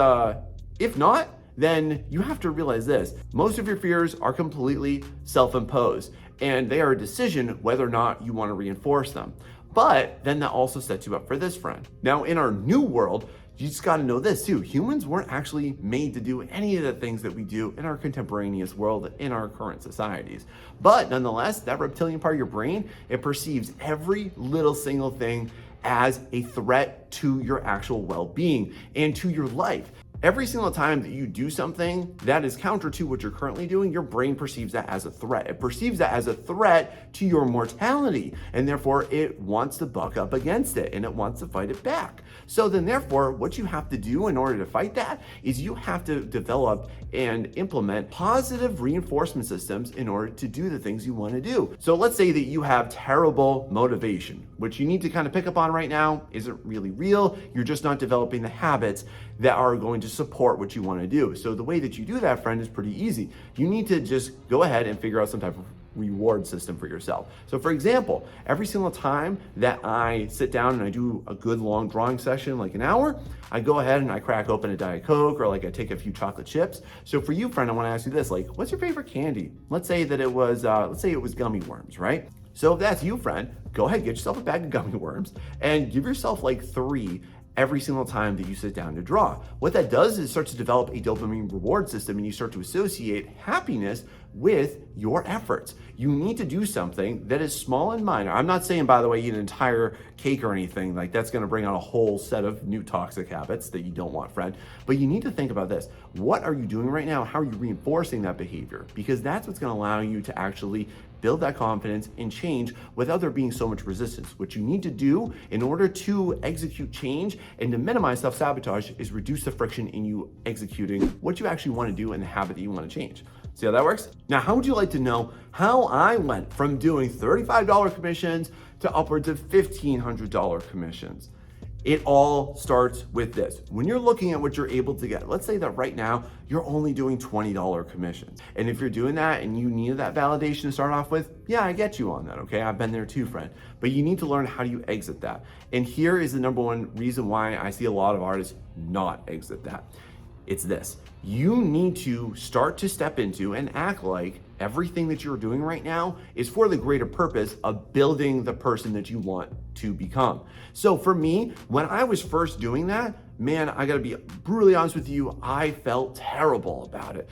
if not, then you have to realize this. Most of your fears are completely self-imposed, and they are a decision whether or not you wanna reinforce them. But then that also sets you up for this, friend. Now, in our new world, you just gotta know this too. Humans weren't actually made to do any of the things that we do in our contemporaneous world, in our current societies. But nonetheless, that reptilian part of your brain, it perceives every little single thing as a threat to your actual well-being and to your life. Every single time that you do something that is counter to what you're currently doing, your brain perceives that as a threat. It perceives that as a threat to your mortality, and therefore it wants to buck up against it and it wants to fight it back. So then therefore, what you have to do in order to fight that is you have to develop and implement positive reinforcement systems in order to do the things you want to do. So let's say that you have terrible motivation, which you need to kind of pick up on right now isn't really real. You're just not developing the habits that are going to support what you want to do. So the way that you do that, friend, is pretty easy. You need to just go ahead and figure out some type of reward system for yourself. So for example, every single time that I sit down and I do a good long drawing session, like an hour, I go ahead and I crack open a Diet Coke or like I take a few chocolate chips. So for you, friend, I want to ask you this, like, what's your favorite candy? Let's say that it was, gummy worms, right? So if that's you, friend, go ahead, get yourself a bag of gummy worms and give yourself like 3 every single time that you sit down to draw. What that does is start to develop a dopamine reward system and you start to associate happiness with your efforts. You need to do something that is small and minor. I'm not saying, by the way, eat an entire cake or anything. Like, that's gonna bring out a whole set of new toxic habits that you don't want, friend. But you need to think about this. What are you doing right now? How are you reinforcing that behavior? Because that's what's gonna allow you to actually build that confidence and change without there being so much resistance. What you need to do in order to execute change and to minimize self-sabotage is reduce the friction in you executing what you actually want to do and the habit that you want to change. See how that works? Now, how would you like to know how I went from doing $35 commissions to upwards of $1,500 commissions? It all starts with this. When you're looking at what you're able to get, let's say that right now you're only doing $20 commissions. And if you're doing that and you need that validation to start off with, yeah, I get you on that, okay? I've been there too, friend. But you need to learn how do you exit that. And here is the number one reason why I see a lot of artists not exit that. It's this. You need to start to step into and act like everything that you're doing right now is for the greater purpose of building the person that you want to become. So for me, when I was first doing that, man, I gotta be brutally honest with you, I felt terrible about it.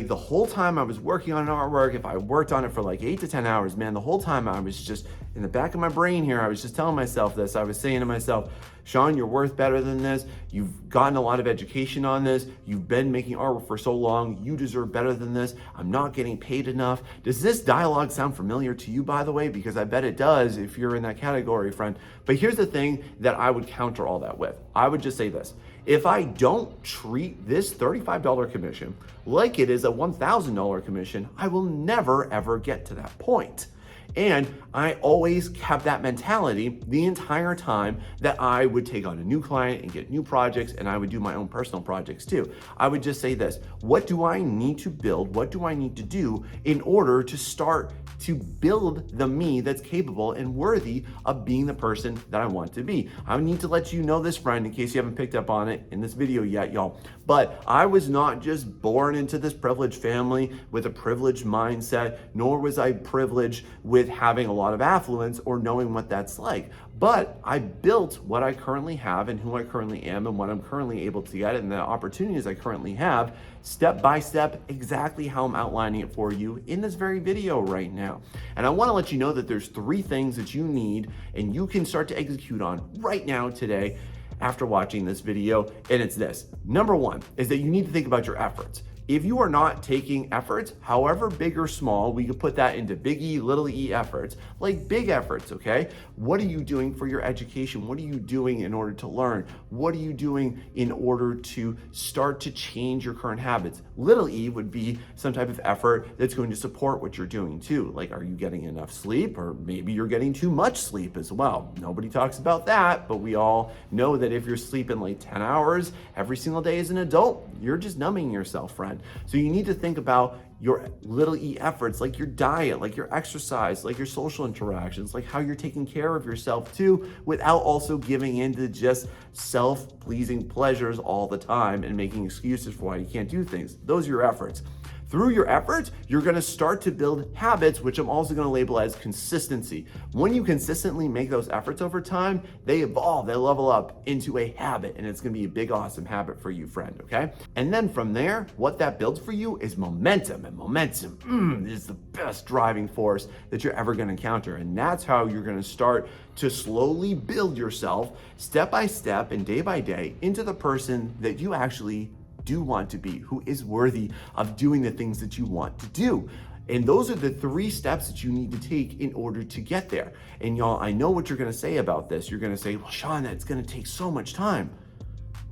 The whole time I was working on an artwork, if I worked on it for like 8 to 10 hours, man, the whole time I was just in the back of my brain here, I was just telling myself this. I was saying to myself, Sean, you're worth better than this. You've gotten a lot of education on this. You've been making artwork for so long. You deserve better than this. I'm not getting paid paid enough? Does this dialogue sound familiar to you, by the way? Because I bet it does if you're in that category, friend. But here's the thing that I would counter all that with. I would just say this. If I don't treat this $35 commission like it is a $1,000 commission, I will never, ever get to that point. And I always kept that mentality the entire time that I would take on a new client and get new projects, and I would do my own personal projects too. I would just say this, what do I need to build? What do I need to do in order to start to build the me that's capable and worthy of being the person that I want to be? I need to let you know this, friend, in case you haven't picked up on it in this video yet, y'all. But I was not just born into this privileged family with a privileged mindset, nor was I privileged with having a lot of affluence or knowing what that's like. But I built what I currently have and who I currently am and what I'm currently able to get and the opportunities I currently have step by step, exactly how I'm outlining it for you in this very video right now. And I want to let you know that there's 3 things that you need and you can start to execute on right now today after watching this video. And it's this. Number 1 is that you need to think about your efforts. If you are not taking efforts, however big or small, we could put that into big E, little e efforts, like big efforts, okay? What are you doing for your education? What are you doing in order to learn? What are you doing in order to start to change your current habits? Little e would be some type of effort that's going to support what you're doing too. Like, are you getting enough sleep? Or maybe you're getting too much sleep as well. Nobody talks about that, but we all know that if you're sleeping like 10 hours every single day as an adult, you're just numbing yourself, friend. So you need to think about your little e efforts, like your diet, like your exercise, like your social interactions, like how you're taking care of yourself too, without also giving in to just self-pleasing pleasures all the time and making excuses for why you can't do things. Those are your efforts. Through your efforts, you're going to start to build habits, which I'm also going to label as consistency. When you consistently make those efforts over time, they evolve, they level up into a habit, and it's going to be a big, awesome habit for you, friend, okay? And then from there, what that builds for you is momentum, and momentum is the best driving force that you're ever going to encounter. And that's how you're going to start to slowly build yourself step by step and day by day into the person that you actually do want to be, who is worthy of doing the things that you want to do. And those are the 3 steps that you need to take in order to get there. And y'all, I know what you're gonna say about this. You're gonna say, well, Sean, that's gonna take so much time.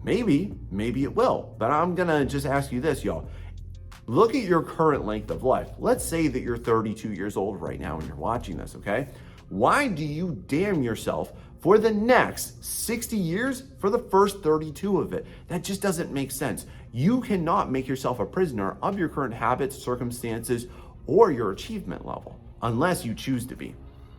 Maybe it will, but I'm gonna just ask you this, y'all. Look at your current length of life. Let's say that you're 32 years old right now when you're watching this, okay? Why do you damn yourself for the next 60 years for the first 32 of it? That just doesn't make sense. You cannot make yourself a prisoner of your current habits, circumstances, or your achievement level, unless you choose to be.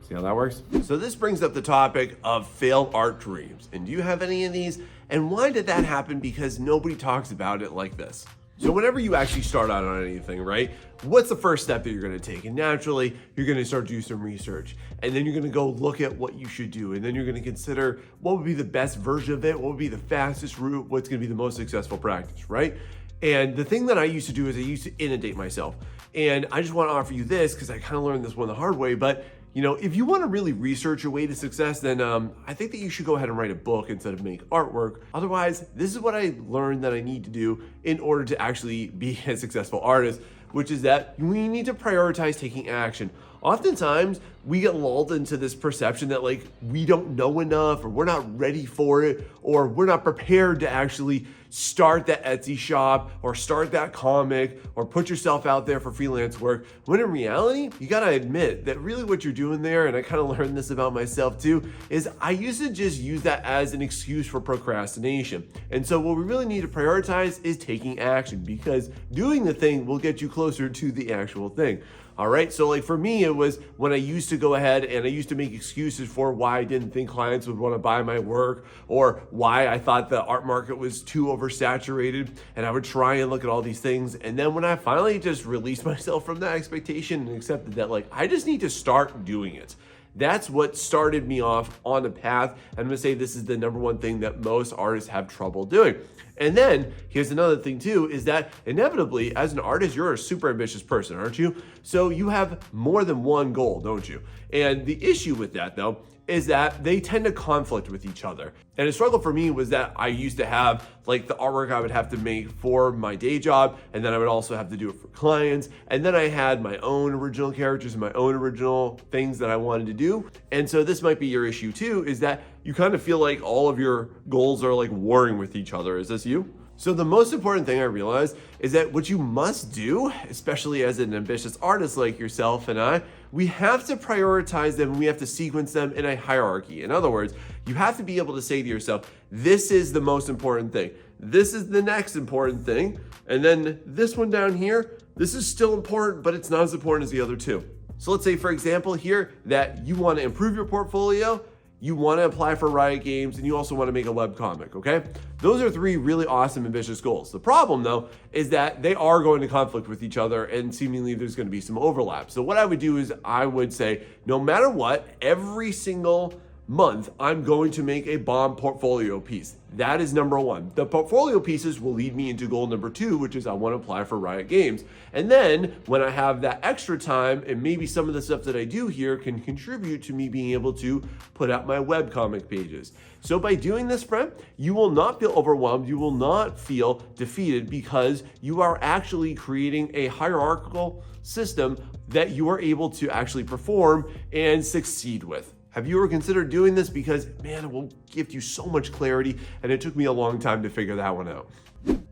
See how that works? So this brings up the topic of failed art dreams. And do you have any of these? And why did that happen? Because nobody talks about it like this. So whenever you actually start out on anything, right? What's the first step that you're gonna take? And naturally, you're gonna start to do some research. And then you're gonna go look at what you should do. And then you're gonna consider what would be the best version of it, what would be the fastest route, what's gonna be the most successful practice, right? And the thing that I used to do is I used to inundate myself. And I just wanna offer you this because I kind of learned this one the hard way, but you know, if you want to really research your way to success, then I think that you should go ahead and write a book instead of make artwork. Otherwise, this is what I learned that I need to do in order to actually be a successful artist, which is that we need to prioritize taking action. Oftentimes, we get lulled into this perception that like we don't know enough, or we're not ready for it, or we're not prepared to actually start that Etsy shop or start that comic or put yourself out there for freelance work. When in reality, you gotta admit that really what you're doing there, and I kind of learned this about myself too, is I used to just use that as an excuse for procrastination. And so what we really need to prioritize is taking action, because doing the thing will get you closer to the actual thing. All right, so like for me, it was when I used to go ahead and I used to make excuses for why I didn't think clients would want to buy my work, or why I thought the art market was too oversaturated, and I would try and look at all these things. And then when I finally just released myself from that expectation and accepted that like I just need to start doing it, that's what started me off on the path. I'm gonna say this is the number one thing that most artists have trouble doing. And then here's another thing too, is that inevitably as an artist, you're a super ambitious person, aren't you? So you have more than one goal, don't you? And the issue with that though, is that they tend to conflict with each other. And a struggle for me was that I used to have like the artwork I would have to make for my day job, and then I would also have to do it for clients. And then I had my own original characters and my own original things that I wanted to do. And so this might be your issue too, is that you kind of feel like all of your goals are like warring with each other. Is this you? So the most important thing I realized is that what you must do, especially as an ambitious artist like yourself and I, we have to prioritize them and we have to sequence them in a hierarchy. In other words, you have to be able to say to yourself, this is the most important thing. This is the next important thing. And then this one down here, this is still important, but it's not as important as the other two. So let's say, for example, here that you want to improve your portfolio, you want to apply for Riot Games, and you also want to make a webcomic, okay? Those are three really awesome, ambitious goals. The problem, though, is that they are going to conflict with each other, and seemingly there's going to be some overlap. So what I would do is I would say, no matter what, every single month, I'm going to make a bomb portfolio piece. That is number one. The portfolio pieces will lead me into goal number two, which is I want to apply for Riot Games. And then when I have that extra time, and maybe some of the stuff that I do here can contribute to me being able to put out my webcomic pages. So by doing this, friend, you will not feel overwhelmed. You will not feel defeated because you are actually creating a hierarchical system that you are able to actually perform and succeed with. Have you ever considered doing this? Because man, it will give you so much clarity, and it took me a long time to figure that one out.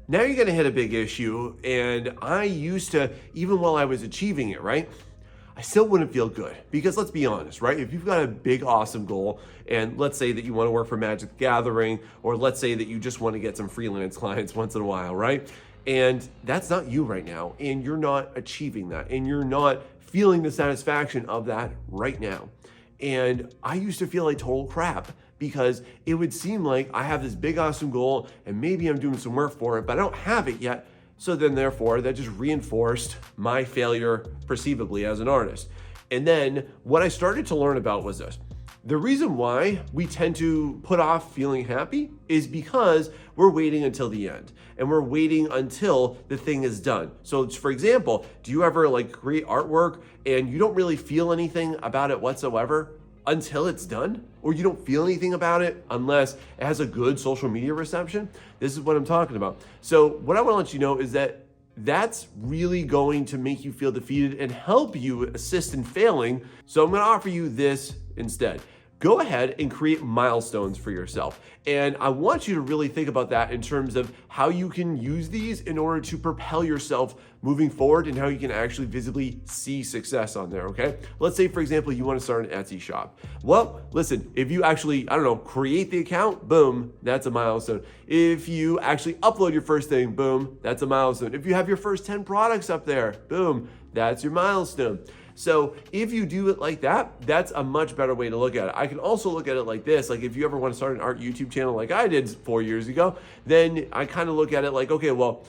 Now you're gonna hit a big issue, and I used to, even while I was achieving it, right? I still wouldn't feel good because let's be honest, right? If you've got a big, awesome goal, and let's say that you want to work for Magic the Gathering, or let's say that you just want to get some freelance clients once in a while, right? And that's not you right now, and you're not achieving that, and you're not feeling the satisfaction of that right now. And I used to feel like total crap because it would seem like I have this big, awesome goal and maybe I'm doing some work for it, but I don't have it yet. So then therefore that just reinforced my failure perceivably as an artist. And then what I started to learn about was this. The reason why we tend to put off feeling happy is because we're waiting until the end and we're waiting until the thing is done. So for example, do you ever like create artwork and you don't really feel anything about it whatsoever until it's done? Or you don't feel anything about it unless it has a good social media reception? This is what I'm talking about. So what I want to let you know is that that's really going to make you feel defeated and help you assist in failing. So I'm going to offer you this instead. Go ahead and create milestones for yourself. And I want you to really think about that in terms of how you can use these in order to propel yourself moving forward and how you can actually visibly see success on there, okay? Let's say, for example, you want to start an Etsy shop. Well, listen, if you actually, create the account, boom, that's a milestone. If you actually upload your first thing, boom, that's a milestone. If you have your first 10 products up there, boom, that's your milestone. So if you do it like that, that's a much better way to look at it. I can also look at it like this. Like if you ever want to start an art YouTube channel like I did 4 years ago, then I kind of look at it like, okay, well,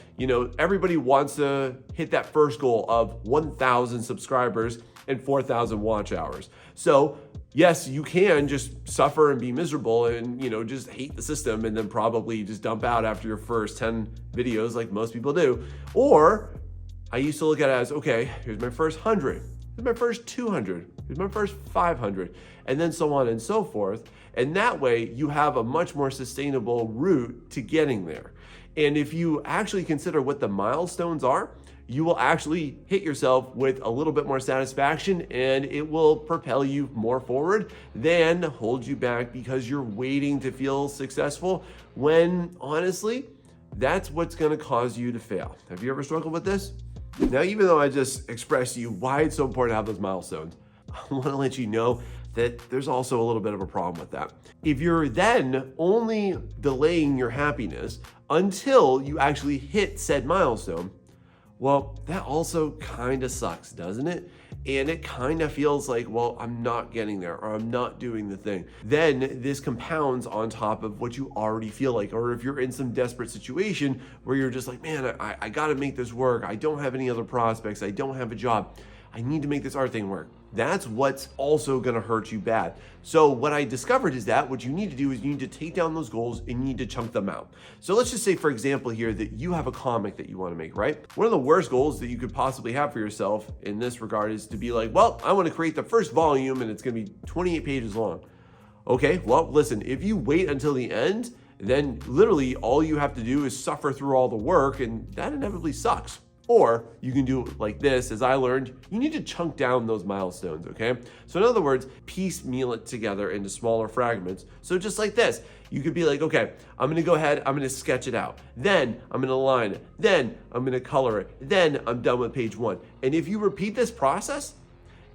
everybody wants to hit that first goal of 1,000 subscribers and 4,000 watch hours. So yes, you can just suffer and be miserable and, just hate the system and then probably just dump out after your first 10 videos like most people do. Or I used to look at it as, okay, here's my first 100. Here's my first 200, here's my first 500, and then so on and so forth. And that way you have a much more sustainable route to getting there. And if you actually consider what the milestones are, you will actually hit yourself with a little bit more satisfaction and it will propel you more forward than hold you back because you're waiting to feel successful when honestly, that's what's gonna cause you to fail. Have you ever struggled with this? Now, even though I just expressed to you why it's so important to have those milestones, I want to let you know that there's also a little bit of a problem with that. If you're then only delaying your happiness until you actually hit said milestone, well, that also kind of sucks, doesn't it? And it kind of feels like, well, I'm not getting there or I'm not doing the thing. Then this compounds on top of what you already feel like. Or if you're in some desperate situation where you're just like, man, I got to make this work. I don't have any other prospects. I don't have a job. I need to make this art thing work. That's what's also going to hurt you bad. So what I discovered is that what you need to do is you need to take down those goals and you need to chunk them out. So let's just say, for example, here that you have a comic that you want to make, right? One of the worst goals that you could possibly have for yourself in this regard is to be like, well, I want to create the first volume and it's going to be 28 pages long. Okay, well, listen, if you wait until the end, then literally all you have to do is suffer through all the work, and that inevitably sucks. Or you can do it like this. As I learned, you need to chunk down those milestones, okay? So in other words, piecemeal it together into smaller fragments. So just like this, you could be like, okay, I'm gonna go ahead, I'm gonna sketch it out. Then I'm gonna line it. Then I'm gonna color it. Then I'm done with page 1. And if you repeat this process,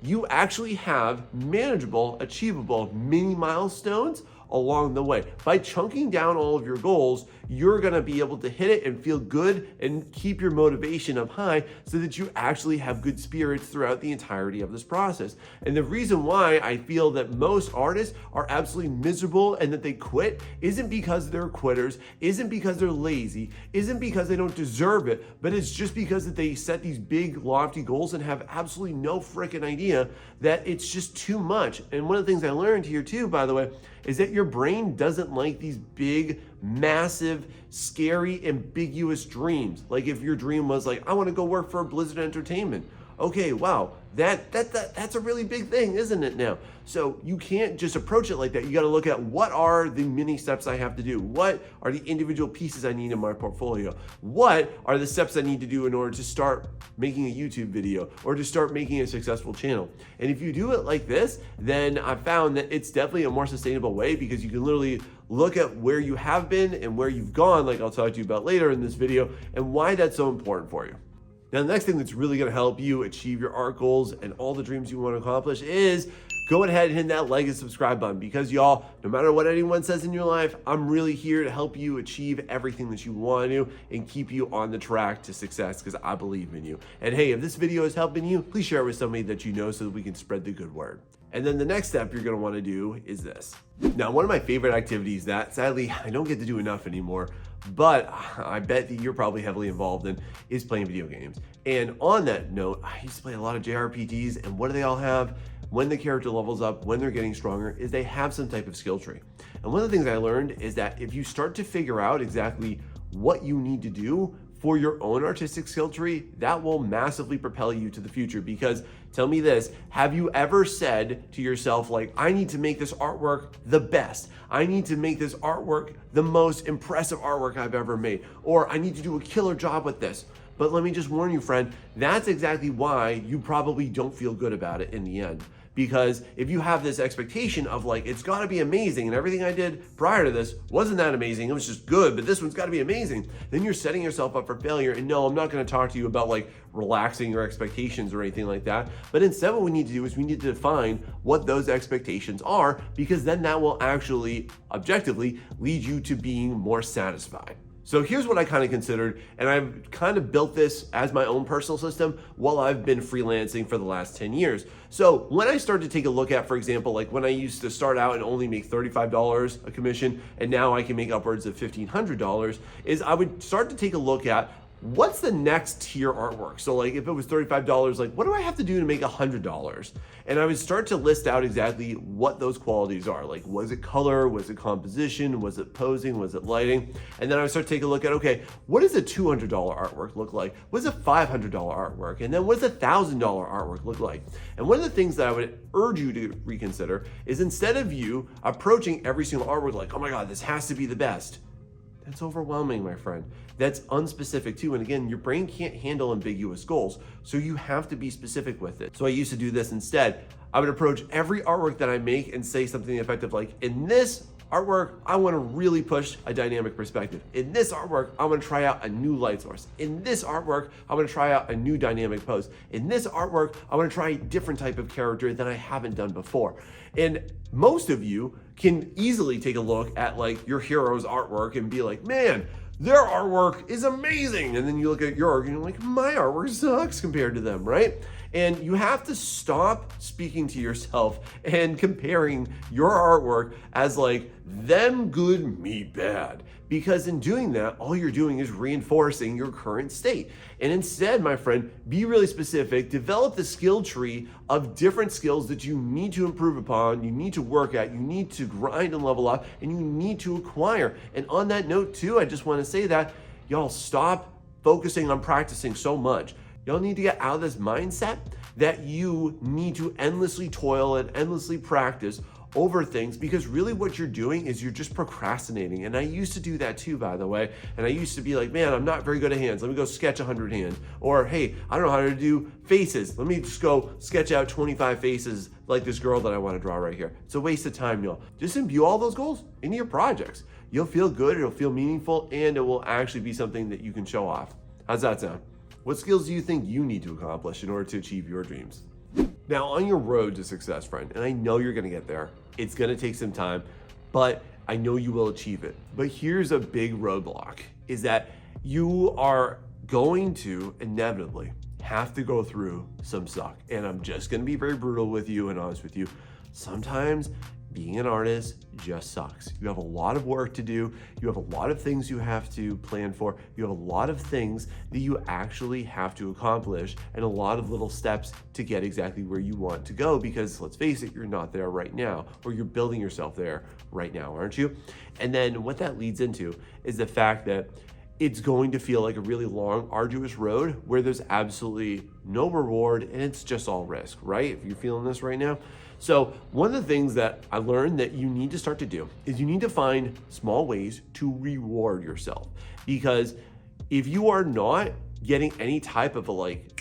you actually have manageable, achievable mini milestones along the way. By chunking down all of your goals, you're gonna be able to hit it and feel good and keep your motivation up high so that you actually have good spirits throughout the entirety of this process. And the reason why I feel that most artists are absolutely miserable and that they quit isn't because they're quitters, isn't because they're lazy, isn't because they don't deserve it, but it's just because that they set these big lofty goals and have absolutely no freaking idea that it's just too much. And one of the things I learned here too, by the way, is that your brain doesn't like these big, massive, scary, ambiguous dreams. Like if your dream was like, I want to go work for Blizzard Entertainment. Okay, wow, that's a really big thing, isn't it now? So you can't just approach it like that. You got to look at what are the mini steps I have to do? What are the individual pieces I need in my portfolio? What are the steps I need to do in order to start making a YouTube video or to start making a successful channel? And if you do it like this, then I found that it's definitely a more sustainable way because you can literally look at where you have been and where you've gone, like I'll talk to you about later in this video, and why that's so important for you. Now, the next thing that's really gonna help you achieve your art goals and all the dreams you wanna accomplish is go ahead and hit that like and subscribe button because y'all, no matter what anyone says in your life, I'm really here to help you achieve everything that you want to and keep you on the track to success because I believe in you. And hey, if this video is helping you, please share it with somebody that you know so that we can spread the good word. And then the next step you're gonna wanna do is this. Now, one of my favorite activities that sadly I don't get to do enough anymore, but I bet that you're probably heavily involved in is playing video games. And on that note, I used to play a lot of JRPGs, and what do they all have? When the character levels up, when they're getting stronger, is they have some type of skill tree. And one of the things I learned is that if you start to figure out exactly what you need to do for your own artistic skill tree, that will massively propel you to the future. Because tell me this, have you ever said to yourself, like, I need to make this artwork the best. I need to make this artwork the most impressive artwork I've ever made. Or I need to do a killer job with this. But let me just warn you, friend, that's exactly why you probably don't feel good about it in the end. Because if you have this expectation of like, it's gotta be amazing and everything I did prior to this wasn't that amazing, it was just good, but this one's gotta be amazing, then you're setting yourself up for failure. And no, I'm not gonna talk to you about like relaxing your expectations or anything like that. But instead what we need to do is we need to define what those expectations are, because then that will actually objectively lead you to being more satisfied. So here's what I kind of considered, and I've kind of built this as my own personal system while I've been freelancing for the last 10 years. So when I started to take a look at, for example, like when I used to start out and only make $35 a commission, and now I can make upwards of $1,500, is I would start to take a look at what's the next tier artwork? So like if it was $35, like what do I have to do to make $100? And I would start to list out exactly what those qualities are. Like, was it color? Was it composition? Was it posing? Was it lighting? And then I would start to take a look at, okay, what does a $200 artwork look like? What does a $500 artwork? And then what does a $1,000 artwork look like? And one of the things that I would urge you to reconsider is instead of you approaching every single artwork like, oh my God, this has to be the best. That's overwhelming, my friend. That's unspecific too. And again, your brain can't handle ambiguous goals. So you have to be specific with it. So I used to do this instead. I would approach every artwork that I make and say something effective like, in this artwork, I want to really push a dynamic perspective. In this artwork, I want to try out a new light source. In this artwork, I want to try out a new dynamic pose. In this artwork, I want to try a different type of character that I haven't done before. And most of you can easily take a look at like your hero's artwork and be like, man, their artwork is amazing. And then you look at your artwork and you're like, my artwork sucks compared to them, right? And you have to stop speaking to yourself and comparing your artwork as like them good, me bad. Because in doing that, all you're doing is reinforcing your current state. And instead, my friend, be really specific, develop the skill tree of different skills that you need to improve upon, you need to work at, you need to grind and level up, and you need to acquire. And on that note too, I just wanna say that, y'all stop focusing on practicing so much. Y'all need to get out of this mindset that you need to endlessly toil and endlessly practice over things, because really what you're doing is you're just procrastinating. And I used to do that too, by the way. And I used to be like, man, I'm not very good at hands. Let me go sketch 100 hands. Or, hey, I don't know how to do faces. Let me just go sketch out 25 faces like this girl that I want to draw right here. It's a waste of time, y'all. Just imbue all those goals into your projects. You'll feel good, it'll feel meaningful, and it will actually be something that you can show off. How's that sound? What skills do you think you need to accomplish in order to achieve your dreams? Now, on your road to success, friend, and I know you're gonna get there, it's gonna take some time, but I know you will achieve it. But here's a big roadblock, is that you are going to inevitably have to go through some suck. And I'm just gonna be very brutal with you and honest with you. Sometimes being an artist just sucks. You have a lot of work to do. You have a lot of things you have to plan for. You have a lot of things that you actually have to accomplish, and a lot of little steps to get exactly where you want to go, because let's face it, you're not there right now, or you're building yourself there right now, aren't you? And then what that leads into is the fact that it's going to feel like a really long, arduous road where there's absolutely no reward and it's just all risk, right? If you're feeling this right now. So one of the things that I learned that you need to start to do is you need to find small ways to reward yourself. Because if you are not getting any type of a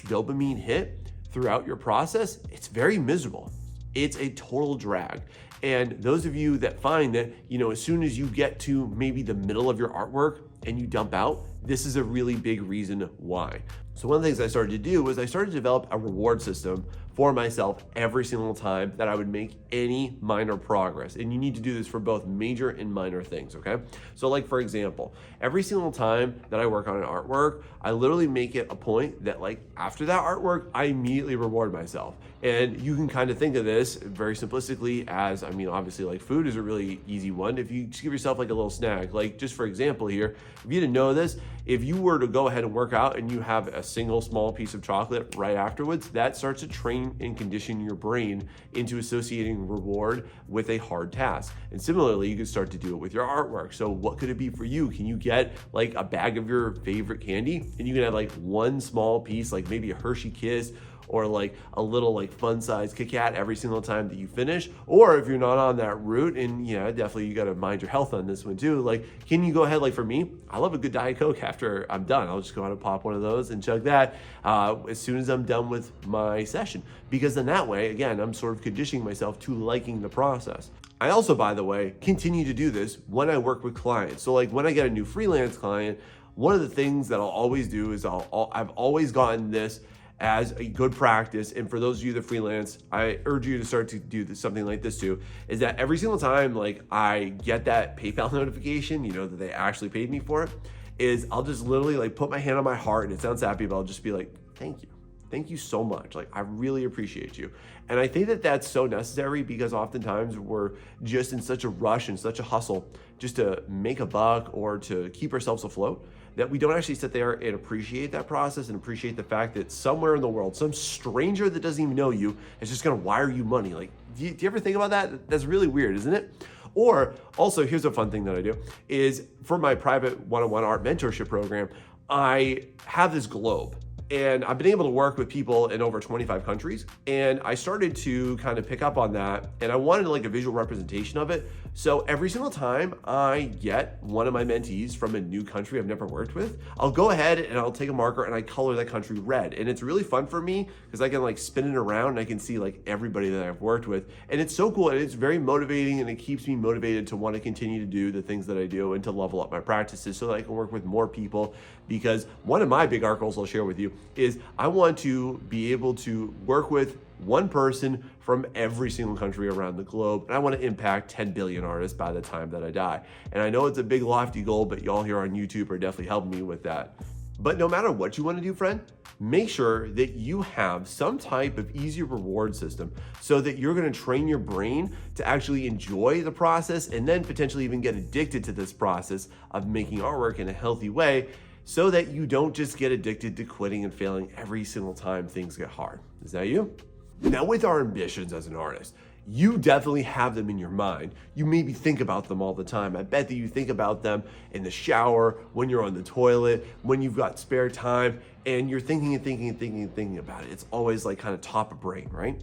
dopamine hit throughout your process, it's very miserable. It's a total drag. And those of you that find that, as soon as you get to maybe the middle of your artwork and you dump out, this is a really big reason why. So one of the things I started to do was I started to develop a reward system for myself every single time that I would make any minor progress. And you need to do this for both major and minor things, okay? So for example, every single time that I work on an artwork, I literally make it a point that after that artwork, I immediately reward myself. And you can kind of think of this very simplistically as, obviously food is a really easy one. If you just give yourself a little snack, just for example here, if you didn't know this, if you were to go ahead and work out and you have a single small piece of chocolate right afterwards, that starts to train and condition your brain into associating reward with a hard task. And similarly, you can start to do it with your artwork. So what could it be for you? Can you get a bag of your favorite candy and you can have one small piece, maybe a Hershey Kiss, or a little fun size Kit Kat every single time that you finish? Or if you're not on that route, and definitely you gotta mind your health on this one too, can you go ahead, for me, I love a good Diet Coke after I'm done. I'll just go ahead and pop one of those and chug that as soon as I'm done with my session. Because then that way, again, I'm sort of conditioning myself to liking the process. I also, by the way, continue to do this when I work with clients. So when I get a new freelance client, one of the things that I'll always do is I've always gotten this as a good practice. And for those of you that freelance, I urge you to start to do something like this too, is that every single time I get that PayPal notification, that they actually paid me for it, is I'll just literally put my hand on my heart, and it sounds happy, but I'll just be thank you. Thank you so much. I really appreciate you. And I think that that's so necessary, because oftentimes we're just in such a rush and such a hustle just to make a buck or to keep ourselves afloat, that we don't actually sit there and appreciate that process and appreciate the fact that somewhere in the world, some stranger that doesn't even know you is just gonna wire you money. Do you ever think about that? That's really weird, isn't it? Or also, here's a fun thing that I do, is for my private one-on-one art mentorship program, I have this globe. And I've been able to work with people in over 25 countries. And I started to kind of pick up on that, and I wanted a visual representation of it. So every single time I get one of my mentees from a new country I've never worked with, I'll go ahead and I'll take a marker and I color that country red. And it's really fun for me because I can spin it around and I can see everybody that I've worked with. And it's so cool, and it's very motivating, and it keeps me motivated to want to continue to do the things that I do and to level up my practices so that I can work with more people. Because one of my big art goals I'll share with you is I want to be able to work with one person from every single country around the globe, and I want to impact 10 billion artists by the time that I die. And I know it's a big lofty goal, but y'all here on YouTube are definitely helping me with that. But no matter what you want to do, friend, make sure that you have some type of easy reward system so that you're going to train your brain to actually enjoy the process, and then potentially even get addicted to this process of making artwork in a healthy way, so that you don't just get addicted to quitting and failing every single time things get hard. Is that you? Now, with our ambitions as an artist, you definitely have them in your mind. You maybe think about them all the time. I bet that you think about them in the shower, when you're on the toilet, when you've got spare time, and you're thinking and thinking and thinking and thinking about it. It's always kind of top of brain, right?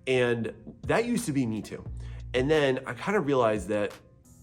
And that used to be me too. And then I kind of realized that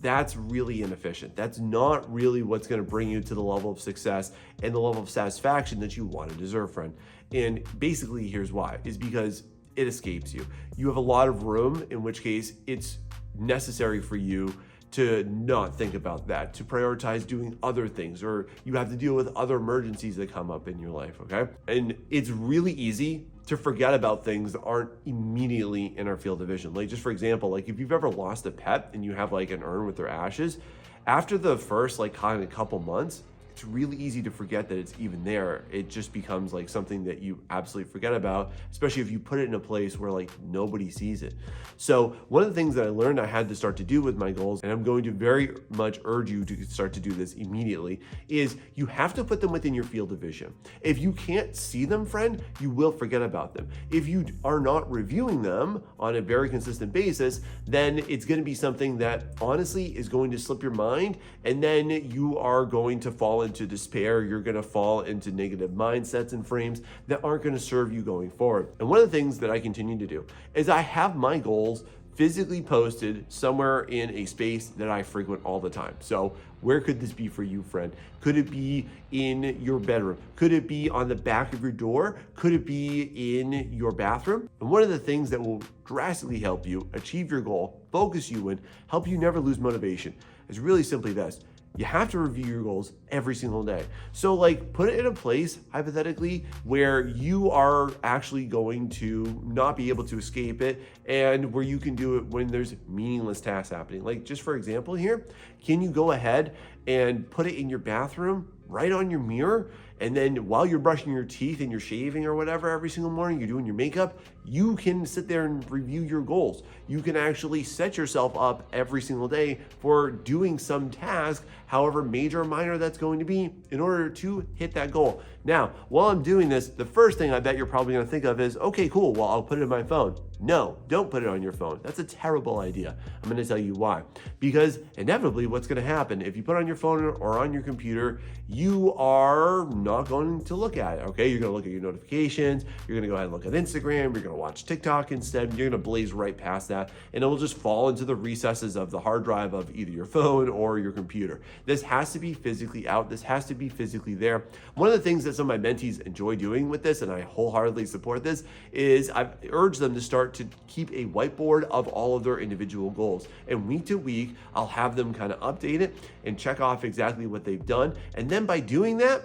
that's really inefficient. That's not really what's going to bring you to the level of success and the level of satisfaction that you want to deserve, friend. And basically, here's why, is because it escapes you. You have a lot of room, in which case it's necessary for you to not think about that, to prioritize doing other things, or you have to deal with other emergencies that come up in your life, okay? And it's really easy to forget about things that aren't immediately in our field of vision. Like, just for example, like if you've ever lost a pet and you have like an urn with their ashes, after the first like kind of couple months, it's really easy to forget that it's even there. It just becomes like something that you absolutely forget about, especially if you put it in a place where like nobody sees it. So one of the things that I learned I had to start to do with my goals, and I'm going to very much urge you to start to do this immediately, is you have to put them within your field of vision. If you can't see them, friend, you will forget about them. If you are not reviewing them on a very consistent basis, then it's going to be something that honestly is going to slip your mind, and then you are going to fall into despair. You're going to fall into negative mindsets and frames that aren't going to serve you going forward. And one of the things that I continue to do is I have my goals physically posted somewhere in a space that I frequent all the time. So where could this be for you, friend? Could it be in your bedroom? Could it be on the back of your door? Could it be in your bathroom? And one of the things that will drastically help you achieve your goal, focus you, and help you never lose motivation is really simply this. You have to review your goals every single day. So like put it in a place, hypothetically, where you are actually going to not be able to escape it, and where you can do it when there's meaningless tasks happening. Like just for example here, can you go ahead and put it in your bathroom, right on your mirror, and then while you're brushing your teeth and you're shaving or whatever every single morning, you're doing your makeup, you can sit there and review your goals. You can actually set yourself up every single day for doing some task, however major or minor that's going to be, in order to hit that goal. Now, while I'm doing this, the first thing I bet you're probably gonna think of is, okay, cool, well, I'll put it in my phone. No, don't put it on your phone. That's a terrible idea. I'm gonna tell you why. Because inevitably what's gonna happen, if you put it on your phone or on your computer, you are not going to look at it, okay? You're gonna look at your notifications, you're gonna go ahead and look at Instagram, you're gonna watch TikTok instead, you're gonna blaze right past that, and it will just fall into the recesses of the hard drive of either your phone or your computer. This has to be physically out, this has to be physically there. One of the things that some of my mentees enjoy doing with this, and I wholeheartedly support this, is I've urged them to start to keep a whiteboard of all of their individual goals. And week to week, I'll have them kind of update it and check off exactly what they've done. And then by doing that,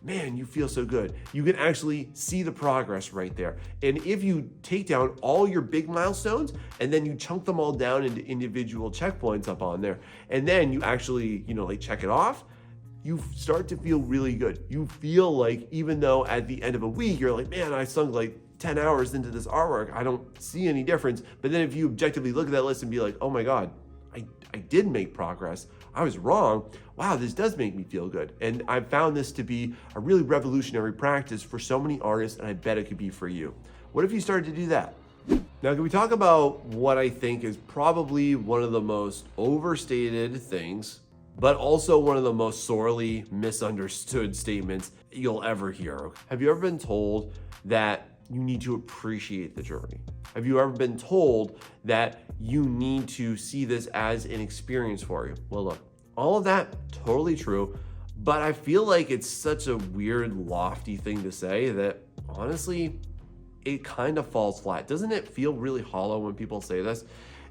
man, you feel so good. You can actually see the progress right there. And if you take down all your big milestones and then you chunk them all down into individual checkpoints up on there, and then you actually, like check it off, you start to feel really good. You feel like, even though at the end of a week, you're like, man, I sunk like 10 hours into this artwork, I don't see any difference. But then if you objectively look at that list and be like, oh my God, I did make progress. I was wrong. Wow, this does make me feel good. And I've found this to be a really revolutionary practice for so many artists, and I bet it could be for you. What if you started to do that? Now, can we talk about what I think is probably one of the most overstated things, but also one of the most sorely misunderstood statements you'll ever hear? Have you ever been told that you need to appreciate the journey? Have you ever been told that you need to see this as an experience for you? Well, look, all of that, totally true, but I feel like it's such a weird, lofty thing to say that honestly, it kind of falls flat. Doesn't it feel really hollow when people say this?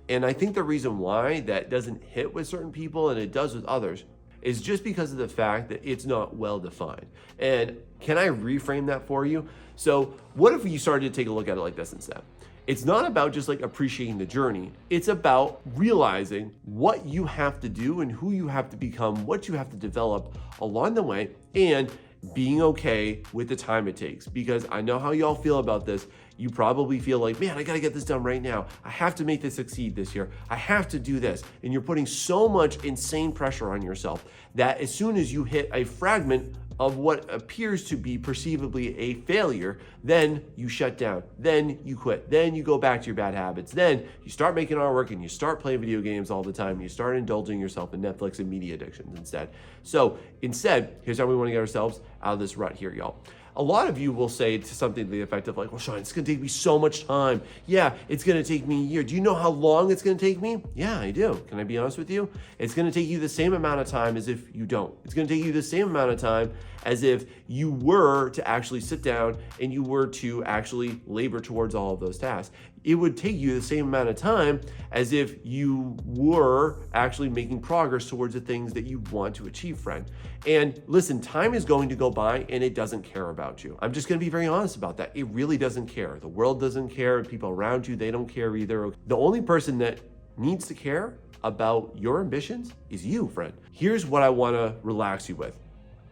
And I think the reason why that doesn't hit with certain people and it does with others is just because of the fact that it's not well defined. And can I reframe that for you? So what if you started to take a look at it like this instead? It's not about just like appreciating the journey. It's about realizing what you have to do and who you have to become, what you have to develop along the way, and being okay with the time it takes. Because I know how y'all feel about this. You probably feel like, man, I gotta get this done right now. I have to make this succeed this year. I have to do this. And you're putting so much insane pressure on yourself that as soon as you hit a fragment of what appears to be perceivably a failure, then you shut down, then you quit, then you go back to your bad habits, then you start making artwork and you start playing video games all the time, you start indulging yourself in Netflix and media addictions instead. So instead, here's how we want to get ourselves out of this rut here, y'all. A lot of you will say to something to the effect of like, well, Sean, it's gonna take me so much time. Yeah, it's gonna take me a year. Do you know how long it's gonna take me? Yeah, I do. Can I be honest with you? It's gonna take you the same amount of time as if you don't. It's gonna take you the same amount of time as if you were to actually sit down and you were to actually labor towards all of those tasks. It would take you the same amount of time as if you were actually making progress towards the things that you want to achieve, friend. And listen, time is going to go by and it doesn't care about you. I'm just gonna be very honest about that. It really doesn't care. The world doesn't care. People around you, they don't care either. The only person that needs to care about your ambitions is you, friend. Here's what I wanna relax you with.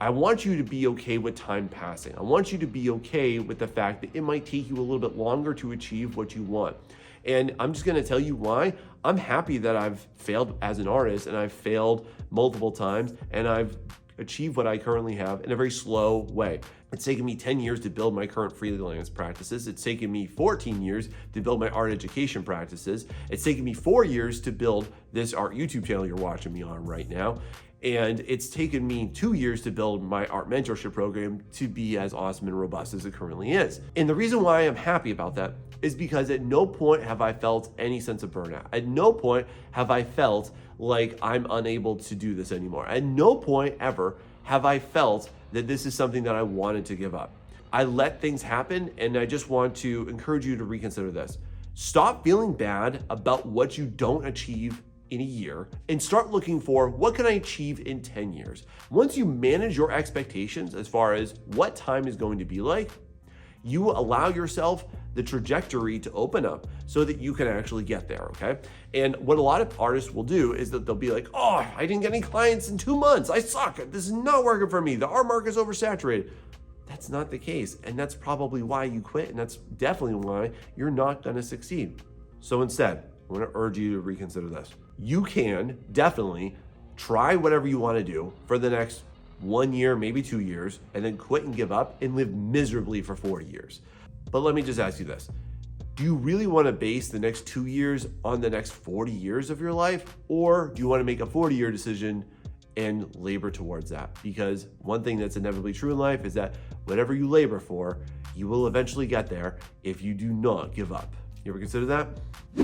I want you to be okay with time passing. I want you to be okay with the fact that it might take you a little bit longer to achieve what you want. And I'm just gonna tell you why. I'm happy that I've failed as an artist and I've failed multiple times and I've achieved what I currently have in a very slow way. It's taken me 10 years to build my current freelance practices. It's taken me 14 years to build my art education practices. It's taken me 4 years to build this art YouTube channel you're watching me on right now. And it's taken me 2 years to build my Art Mentorship program to be as awesome and robust as it currently is. And the reason why I'm happy about that is because at no point have I felt any sense of burnout. At no point have I felt like I'm unable to do this anymore. At no point ever have I felt that this is something that I wanted to give up. I let things happen, and I just want to encourage you to reconsider this. Stop feeling bad about what you don't achieve in a year and start looking for what can I achieve in 10 years. Once you manage your expectations as far as what time is going to be like, you allow yourself the trajectory to open up so that you can actually get there, okay? And what a lot of artists will do is that they'll be like, oh, I didn't get any clients in 2 months. I suck. This is not working for me. The art market is oversaturated. That's not the case. And that's probably why you quit. And that's definitely why you're not gonna succeed. So instead, I wanna urge you to reconsider this. You can definitely try whatever you wanna do for the next 1 year, maybe 2 years, and then quit and give up and live miserably for 4 years. But let me just ask you this. Do you really want to base the next 2 years on the next 40 years of your life? Or do you want to make a 40-year decision and labor towards that? Because one thing that's inevitably true in life is that whatever you labor for, you will eventually get there if you do not give up. You ever consider that?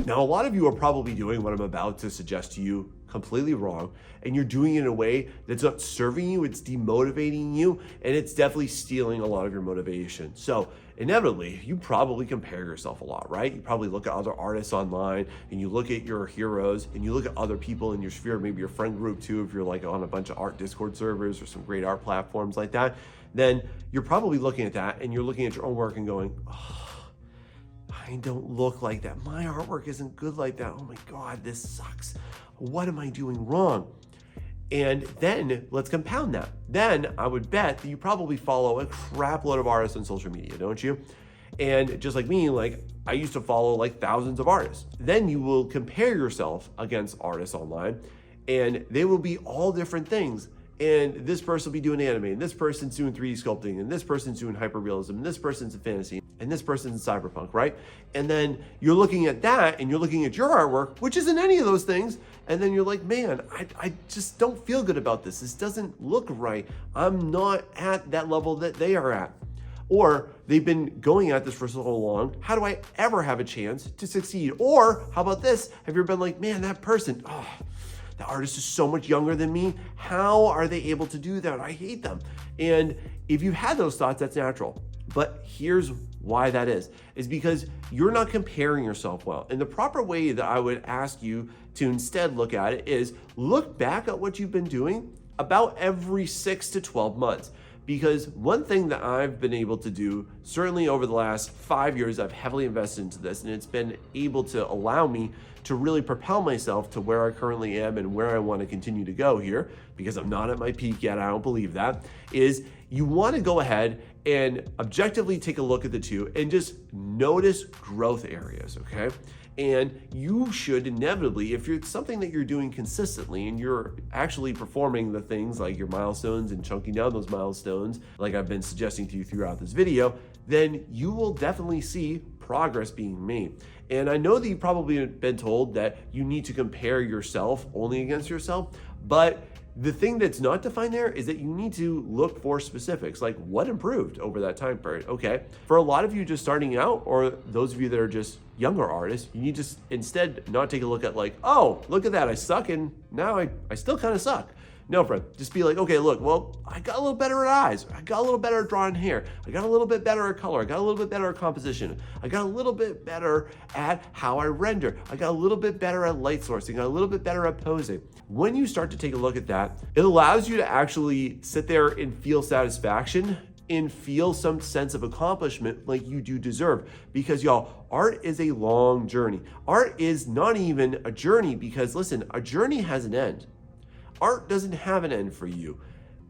Now, a lot of you are probably doing what I'm about to suggest to you completely wrong, and you're doing it in a way that's not serving you, it's demotivating you, and it's definitely stealing a lot of your motivation. So inevitably, you probably compare yourself a lot, right? You probably look at other artists online, and you look at your heroes, and you look at other people in your sphere, maybe your friend group too, if you're like on a bunch of art Discord servers or some great art platforms like that, then you're probably looking at that, and you're looking at your own work and going, oh, I don't look like that. My artwork isn't good like that. Oh my God, this sucks. What am I doing wrong? And then let's compound that. Then I would bet that you probably follow a crap load of artists on social media, don't you? And just like me, like I used to follow like thousands of artists. Then you will compare yourself against artists online, and they will be all different things. And this person will be doing anime, and this person's doing 3D sculpting, and this person's doing hyperrealism, and this person's in fantasy, and this person's in cyberpunk, right? And then you're looking at that, and you're looking at your artwork, which isn't any of those things, and then you're like, man, I just don't feel good about this. This doesn't look right. I'm not at that level that they are at. Or they've been going at this for so long, how do I ever have a chance to succeed? Or how about this? Have you ever been like, man, that person, the artist is so much younger than me. How are they able to do that? I hate them. And if you had those thoughts, that's natural. But here's why that is because you're not comparing yourself well. And the proper way that I would ask you to instead look at it is look back at what you've been doing about every 6 to 12 months. Because one thing that I've been able to do, certainly over the last 5 years, I've heavily invested into this, and it's been able to allow me to really propel myself to where I currently am and where I want to continue to go here, because I'm not at my peak yet, I don't believe that, is you want to go ahead and objectively take a look at the two and just notice growth areas, okay? And you should inevitably, if it's something that you're doing consistently and you're actually performing the things like your milestones and chunking down those milestones, like I've been suggesting to you throughout this video, then you will definitely see progress being made. And I know that you've probably been told that you need to compare yourself only against yourself, but The thing that's not defined there is that you need to look for specifics, like what improved over that time period. Okay, for a lot of you just starting out, or those of you that are just younger artists, you need to instead not take a look at like, oh, look at that, I suck and now I still kind of suck. No, friend, just be like, okay, look, well, I got a little better at eyes. I got a little better at drawing hair. I got a little bit better at color. I got a little bit better at composition. I got a little bit better at how I render. I got a little bit better at light sourcing. I got a little bit better at posing. When you start to take a look at that, it allows you to actually sit there and feel satisfaction and feel some sense of accomplishment like you do deserve. Because y'all, art is a long journey. Art is not even a journey because listen, a journey has an end. Art doesn't have an end for you.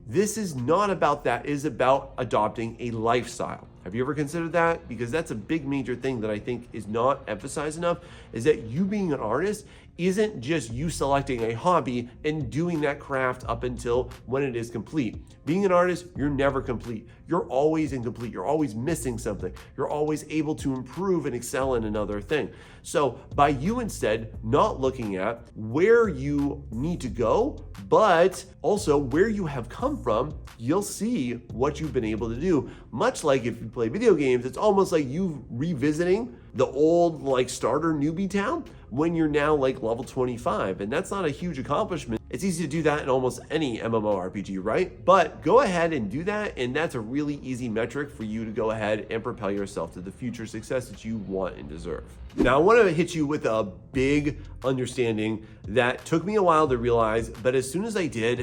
This is not about that. It is about adopting a lifestyle. Have you ever considered that? Because that's a big major thing that I think is not emphasized enough, is that you being an artist isn't just you selecting a hobby and doing that craft up until when it is complete. Being an artist, you're never complete. You're always incomplete. You're always missing something. You're always able to improve and excel in another thing. So by you instead not looking at where you need to go, but also where you have come from, you'll see what you've been able to do. Much like if you play video games, it's almost like you revisiting the old like starter newbie town when you're now like level 25. And that's not a huge accomplishment. It's easy to do that in almost any MMORPG, right? But go ahead and do that. And that's a really easy metric for you to go ahead and propel yourself to the future success that you want and deserve. Now, I want to hit you with a big understanding that took me a while to realize, but as soon as I did,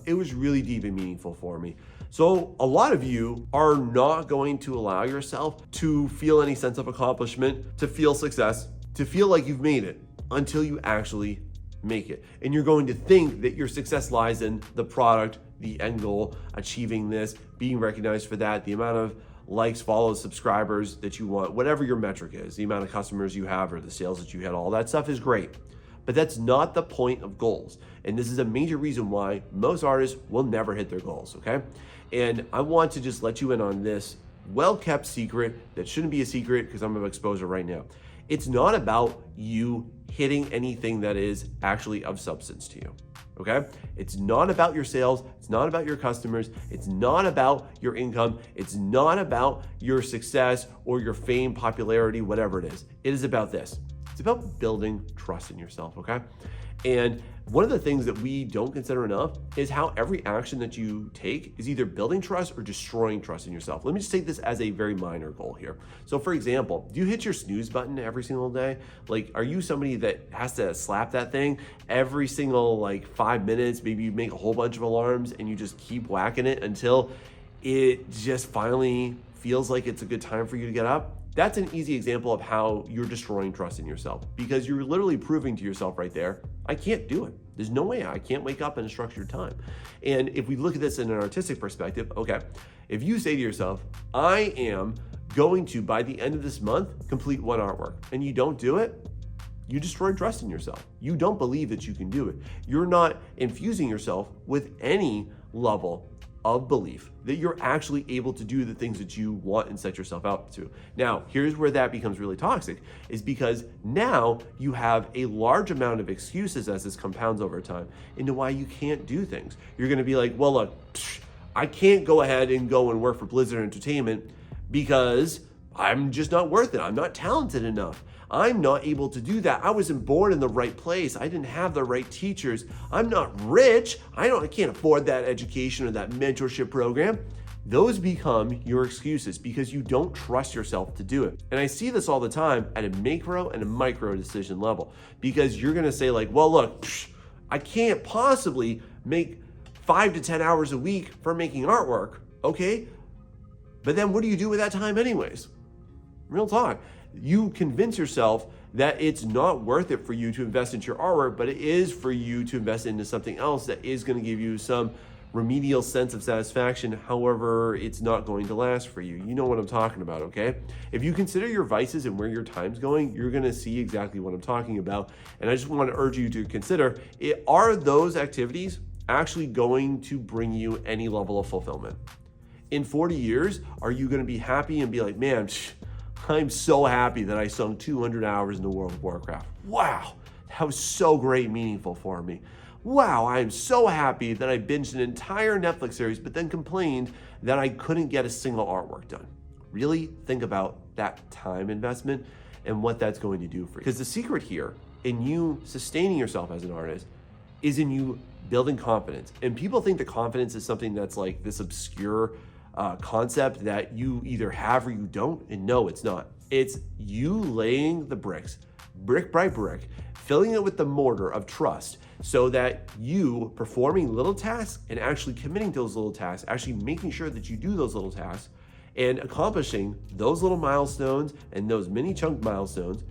it was really deep and meaningful for me. So a lot of you are not going to allow yourself to feel any sense of accomplishment, to feel success, to feel like you've made it until you actually make it. And you're going to think that your success lies in the product, the end goal, achieving this, being recognized for that, the amount of likes, follows, subscribers that you want, whatever your metric is, the amount of customers you have or the sales that you had, all that stuff is great. But that's not the point of goals. And this is a major reason why most artists will never hit their goals, okay? And I want to just let you in on this well-kept secret that shouldn't be a secret because I'm going to expose it right now. It's not about you hitting anything that is actually of substance to you, okay? It's not about your sales. It's not about your customers. It's not about your income. It's not about your success or your fame, popularity, whatever it is. It is about this. It's about building trust in yourself, okay? And one of the things that we don't consider enough is how every action that you take is either building trust or destroying trust in yourself. Let me just take this as a very minor goal here. So for example, do you hit your snooze button every single day? Like, are you somebody that has to slap that thing every single like 5 minutes? Maybe you make a whole bunch of alarms and you just keep whacking it until it just finally feels like it's a good time for you to get up? That's an easy example of how you're destroying trust in yourself, because you're literally proving to yourself right there, I can't do it. There's no way I can't wake up in a structured time. And if we look at this in an artistic perspective, okay, if you say to yourself, I am going to, by the end of this month, complete one artwork, and you don't do it, you destroy trust in yourself. You don't believe that you can do it. You're not infusing yourself with any level of belief that you're actually able to do the things that you want and set yourself out to. Now, here's where that becomes really toxic, is because now you have a large amount of excuses as this compounds over time into why you can't do things. You're gonna be like, well, look, I can't go ahead and go and work for Blizzard Entertainment because I'm just not worth it. I'm not talented enough. I'm not able to do that. I wasn't born in the right place. I didn't have the right teachers. I'm not rich. I can't afford that education or that mentorship program. Those become your excuses because you don't trust yourself to do it. And I see this all the time at a macro and a micro decision level, because you're gonna say like, well, look, I can't possibly make 5 to 10 hours a week for making artwork, okay? But then what do you do with that time anyways? Real talk. You convince yourself that it's not worth it for you to invest into your artwork, but it is for you to invest into something else that is going to give you some remedial sense of satisfaction. However, it's not going to last for you. You know what I'm talking about, okay? If you consider your vices and where your time's going, you're going to see exactly what I'm talking about. And I just want to urge you to consider, are those activities actually going to bring you any level of fulfillment? In 40 years, are you going to be happy and be like, man, I'm so happy that I sunk 200 hours in the World of Warcraft. Wow, that was so great, meaningful for me. wow, I am so happy that I binged an entire Netflix series, but then complained that I couldn't get a single artwork done. Really think about that time investment and what that's going to do for you. Because the secret here in you sustaining yourself as an artist is in you building confidence. And people think that confidence is something that's like this obscure concept that you either have or you don't. And no, it's not. It's you laying the bricks, brick by brick, filling it with the mortar of trust so that you performing little tasks and actually committing to those little tasks, actually making sure that you do those little tasks and accomplishing those little milestones and those mini chunk milestones.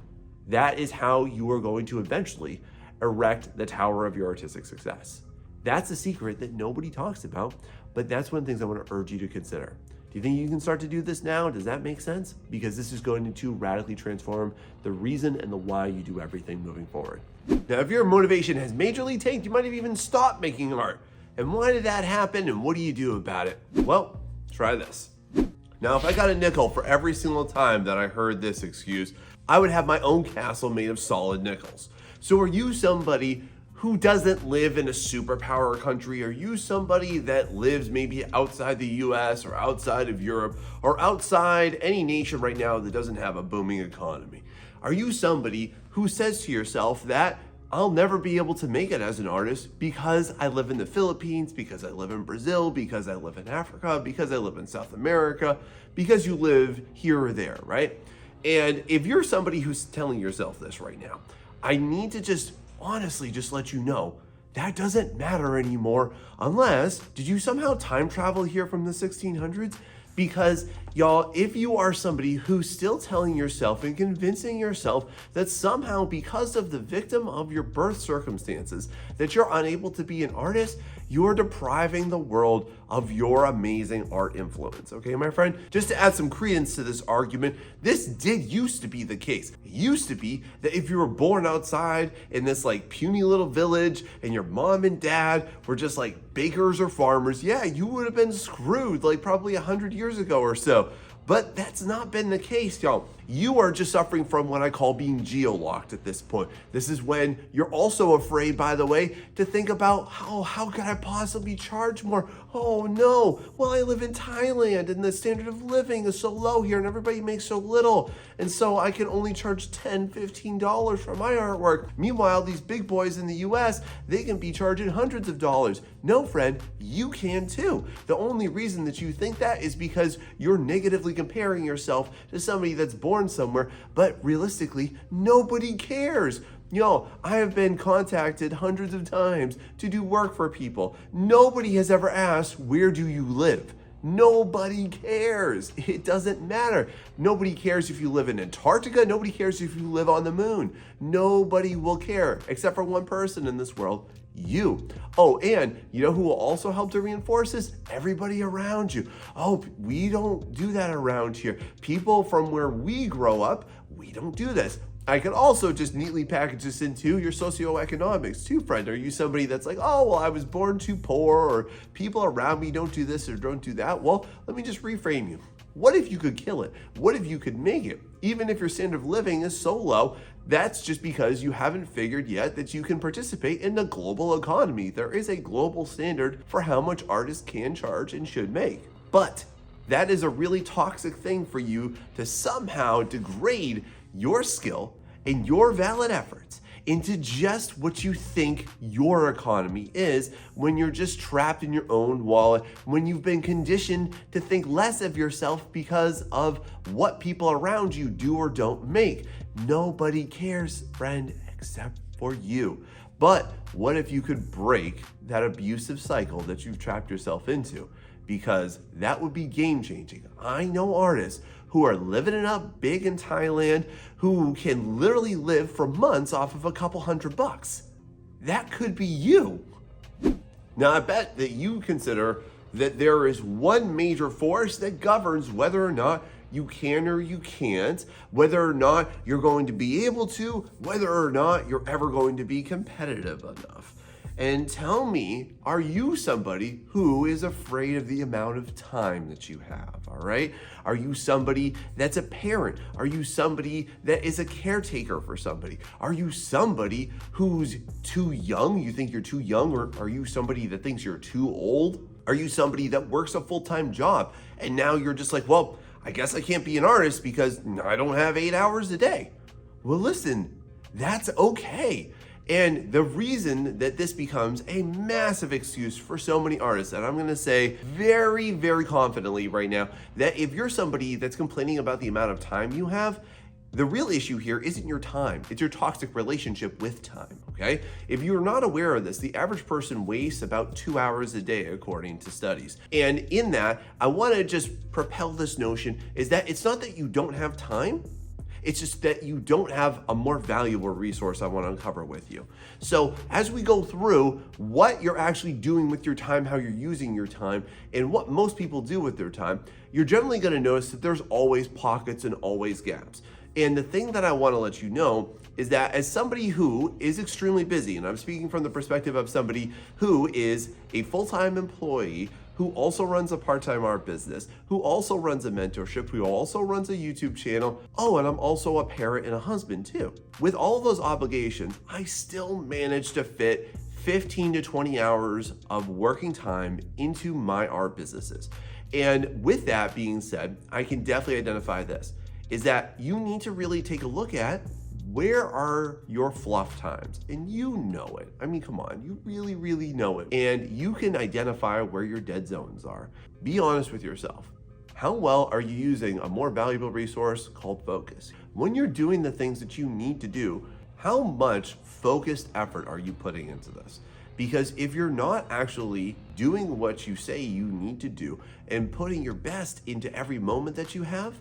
That is how you are going to eventually erect the tower of your artistic success. That's a secret that nobody talks about, but that's one of the things I want to urge you to consider. Do you think you can start to do this now? Does that make sense? Because this is going to radically transform the reason and the why you do everything moving forward. Now, if your motivation has majorly tanked, you might have even stopped making art. And why did that happen? And what do you do about it? Well, try this. Now, if I got a nickel for every single time that I heard this excuse, I would have my own castle made of solid nickels. So are you somebody who doesn't live in a superpower country? Are you somebody that lives maybe outside the US or outside of Europe or outside any nation right now that doesn't have a booming economy? Are you somebody who says to yourself that I'll never be able to make it as an artist because I live in the Philippines, because I live in Brazil, because I live in Africa, because I live in South America, because you live here or there, right? And if you're somebody who's telling yourself this right now, I need to just honestly just let you know that doesn't matter anymore unless, did you somehow time travel here from the 1600s? Because y'all, if you are somebody who's still telling yourself and convincing yourself that somehow because of the victim of your birth circumstances that you're unable to be an artist, you're depriving the world of your amazing art influence. Okay, my friend? Just to add some credence to this argument, this did used to be the case. It used to be that if you were born outside in this like puny little village and your mom and dad were just like bakers or farmers, yeah, you would have been screwed like probably 100 years ago or so. But that's not been the case, y'all. You are just suffering from what I call being geo-locked at this point. This is when you're also afraid, by the way, to think about how could I possibly charge more? Oh no, well, I live in Thailand and the standard of living is so low here and everybody makes so little. And so I can only charge $10, $15 for my artwork. Meanwhile, these big boys in the US, they can be charging hundreds of dollars. No, friend, you can too. The only reason that you think that is because you're negatively comparing yourself to somebody that's born somewhere, but realistically, nobody cares. Yo, I have been contacted hundreds of times to do work for people. Nobody has ever asked, where do you live? Nobody cares. It doesn't matter. Nobody cares if you live in Antarctica. Nobody cares if you live on the moon. Nobody will care except for one person in this world, you. Oh, and you know who will also help to reinforce this? Everybody around you. Oh, we don't do that around here. People from where we grow up, we don't do this. I could also just neatly package this into your socioeconomics too, friend. Are you somebody that's like, oh, well, I was born too poor, or people around me don't do this or don't do that? Well, let me just reframe you. What if you could kill it? What if you could make it? Even if your standard of living is so low, that's just because you haven't figured yet that you can participate in the global economy. There is a global standard for how much artists can charge and should make. But that is a really toxic thing for you to somehow degrade your skill and your valid efforts into just what you think your economy is when you're just trapped in your own wallet, when you've been conditioned to think less of yourself because of what people around you do or don't make. Nobody cares, friend, except for you. But what if you could break that abusive cycle that you've trapped yourself into? Because that would be game changing. I know artists who are living it up big in Thailand, who can literally live for months off of a couple $100. That could be you. Now, I bet that you consider that there is one major force that governs whether or not you can or you can't, whether or not you're going to be able to, whether or not you're ever going to be competitive enough. and tell me, are you somebody who is afraid of the amount of time that you have, all right? Are you somebody that's a parent? Are you somebody that is a caretaker for somebody? Are you somebody who's too young? You think you're too young, or are you somebody that thinks you're too old? Are you somebody that works a full-time job and now you're just like, well, I guess I can't be an artist because I don't have 8 hours a day? Well, listen, that's okay. And the reason that this becomes a massive excuse for so many artists, and I'm gonna say very, very confidently right now, that if you're somebody that's complaining about the amount of time you have, the real issue here isn't your time, it's your toxic relationship with time, okay? If you're not aware of this, the average person wastes about 2 hours a day according to studies. And in that, I wanna just propel this notion is that it's not that you don't have time, it's just that you don't have a more valuable resource I want to uncover with you. So as we go through what you're actually doing with your time, how you're using your time, and what most people do with their time, you're generally going to notice that there's always pockets and always gaps. And the thing that I want to let you know is that as somebody who is extremely busy, and I'm speaking from the perspective of somebody who is a full-time employee, who also runs a part-time art business, who also runs a mentorship, who also runs a YouTube channel. Oh, and I'm also a parent and a husband too. With all of those obligations, I still manage to fit 15 to 20 hours of working time into my art businesses. And with that being said, I can definitely identify this, is that you need to really take a look at where are your fluff times? And you know it. I mean, come on, you really, really know it. And you can identify where your dead zones are. Be honest with yourself. How well are you using a more valuable resource called focus? When you're doing the things that you need to do, how much focused effort are you putting into this? Because if you're not actually doing what you say you need to do and putting your best into every moment that you have,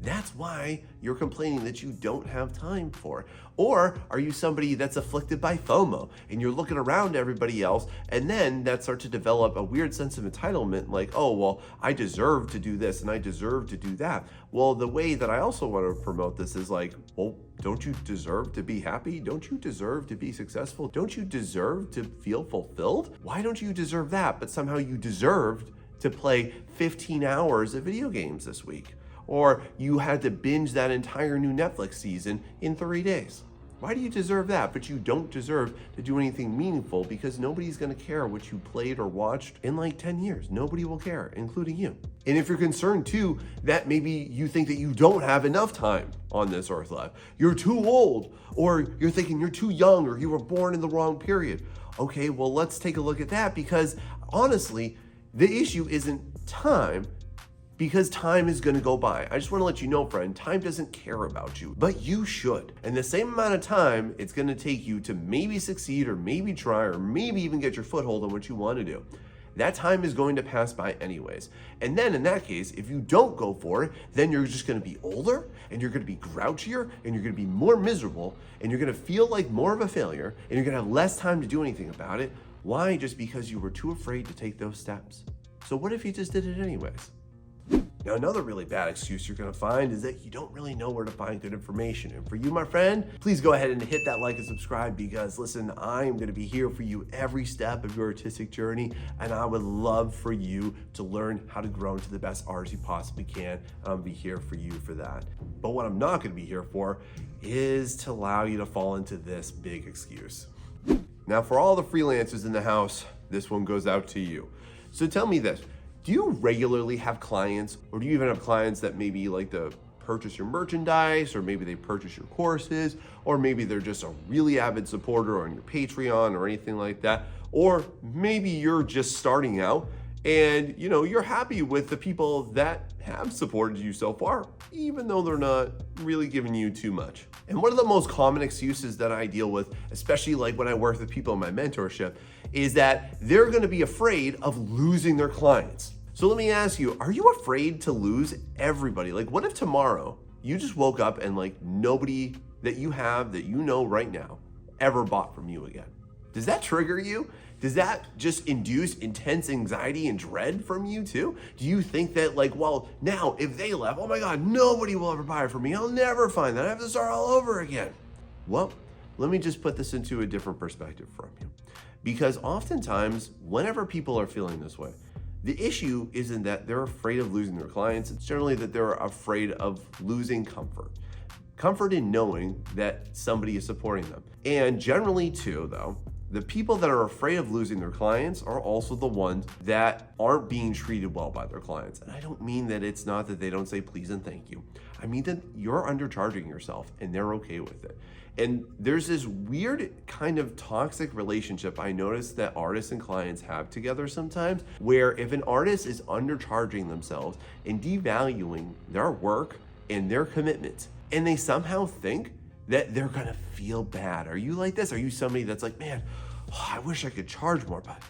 that's why you're complaining that you don't have time for. Or are you somebody that's afflicted by FOMO and you're looking around to everybody else, and then that starts to develop a weird sense of entitlement, like, oh, well, I deserve to do this and I deserve to do that. Well, the way that I also want to promote this is like, well, don't you deserve to be happy? Don't you deserve to be successful? Don't you deserve to feel fulfilled? Why don't you deserve that, but somehow you deserved to play 15 hours of video games this week? Or you had to binge that entire new Netflix season in 3 days. Why do you deserve that, but you don't deserve to do anything meaningful? Because nobody's gonna care what you played or watched in like 10 years. Nobody will care, including you. And if you're concerned too, that maybe you think that you don't have enough time on this earth life, you're too old, or you're thinking you're too young, or you were born in the wrong period. Okay, well, let's take a look at that, because honestly, the issue isn't time, because time is gonna go by. I just wanna let you know, friend, time doesn't care about you, but you should. And the same amount of time it's gonna take you to maybe succeed or maybe try or maybe even get your foothold on what you wanna do, that time is going to pass by anyways. And then in that case, if you don't go for it, then you're just gonna be older and you're gonna be grouchier and you're gonna be more miserable and you're gonna feel like more of a failure and you're gonna have less time to do anything about it. Why? Just because you were too afraid to take those steps. So what if you just did it anyways? Now, another really bad excuse you're gonna find is that you don't really know where to find good information. And for you, my friend, please go ahead and hit that like and subscribe, because listen, I am gonna be here for you every step of your artistic journey, and I would love for you to learn how to grow into the best artist you possibly can. And I'm gonna be here for you for that. But what I'm not gonna be here for is to allow you to fall into this big excuse. Now, for all the freelancers in the house, this one goes out to you. So tell me this. Do you regularly have clients, or do you even have clients that maybe like to purchase your merchandise, or maybe they purchase your courses, or maybe they're just a really avid supporter on your Patreon or anything like that? Or maybe you're just starting out and you're happy with the people that have supported you so far, even though they're not really giving you too much. And one of the most common excuses that I deal with, especially like when I work with people in my mentorship, is that they're gonna be afraid of losing their clients. So let me ask you, are you afraid to lose everybody? Like, what if tomorrow you just woke up and like nobody that you have that you know right now ever bought from you again? Does that trigger you? Does that just induce intense anxiety and dread from you too? Do you think that like, well, now if they left, oh my God, nobody will ever buy from me. I'll never find that. I have to start all over again. Well, let me just put this into a different perspective from you. Because oftentimes, whenever people are feeling this way, the issue isn't that they're afraid of losing their clients, it's generally that they're afraid of losing comfort. Comfort in knowing that somebody is supporting them. And generally too, though, the people that are afraid of losing their clients are also the ones that aren't being treated well by their clients. And I don't mean that it's not that they don't say please and thank you. I mean that you're undercharging yourself and they're okay with it. And there's this weird kind of toxic relationship I notice that artists and clients have together sometimes, where if an artist is undercharging themselves and devaluing their work and their commitment, and they somehow think that they're gonna feel bad. Are you like this? Are you somebody that's like, man, I wish I could charge more, but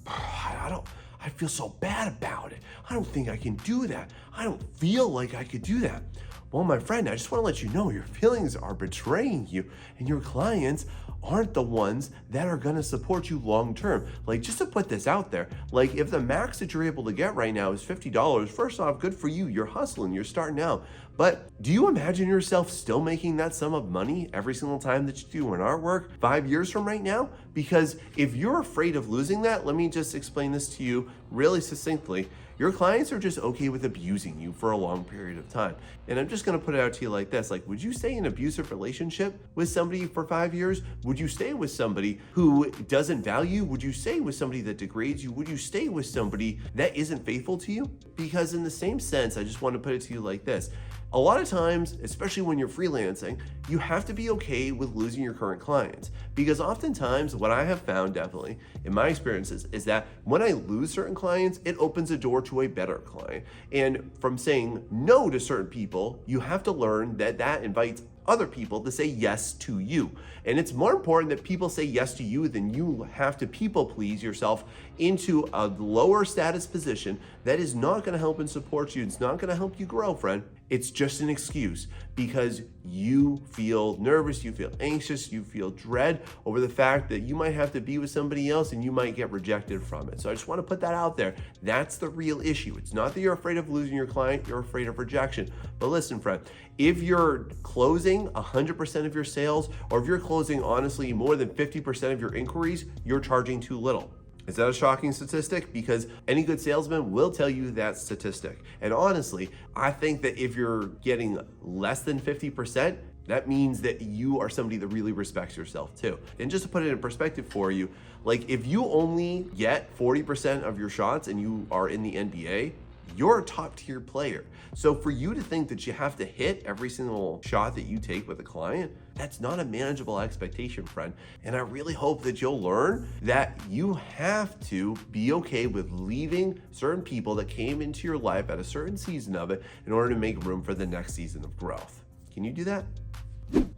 I feel so bad about it. I don't think I can do that. I don't feel like I could do that. Well, my friend, I just want to let you know your feelings are betraying you, and your clients aren't the ones that are going to support you long term. Like, just to put this out there, like if the max that you're able to get right now is $50, first off, good for you. You're hustling, you're starting out. But do you imagine yourself still making that sum of money every single time that you do an artwork 5 years from right now? Because if you're afraid of losing that, let me just explain this to you really succinctly. Your clients are just okay with abusing you for a long period of time. And I'm just gonna put it out to you like this. Like, would you stay in an abusive relationship with somebody for 5 years? Would you stay with somebody who doesn't value? Would you stay with somebody that degrades you? Would you stay with somebody that isn't faithful to you? Because in the same sense, I just want to put it to you like this. A lot of times, especially when you're freelancing, you have to be okay with losing your current clients. Because oftentimes, what I have found definitely in my experiences is that when I lose certain clients, it opens a door to a better client. And from saying no to certain people, you have to learn that that invites other people to say yes to you. And it's more important that people say yes to you than you have to people please yourself into a lower status position that is not gonna help and support you. It's not gonna help you grow, friend. It's just an excuse because you feel nervous, you feel anxious, you feel dread over the fact that you might have to be with somebody else and you might get rejected from it. So I just want to put that out there. That's the real issue. It's not that you're afraid of losing your client, you're afraid of rejection. But listen, friend, if you're closing 100% of your sales, or if you're closing honestly more than 50% of your inquiries, you're charging too little. Is that a shocking statistic? Because any good salesman will tell you that statistic. And honestly, I think that if you're getting less than 50%, that means that you are somebody that really respects yourself too. And just to put it in perspective for you, like if you only get 40% of your shots and you are in the NBA, you're a top tier player. So for you to think that you have to hit every single shot that you take with a client, that's not a manageable expectation, friend. And I really hope that you'll learn that you have to be okay with leaving certain people that came into your life at a certain season of it in order to make room for the next season of growth. Can you do that?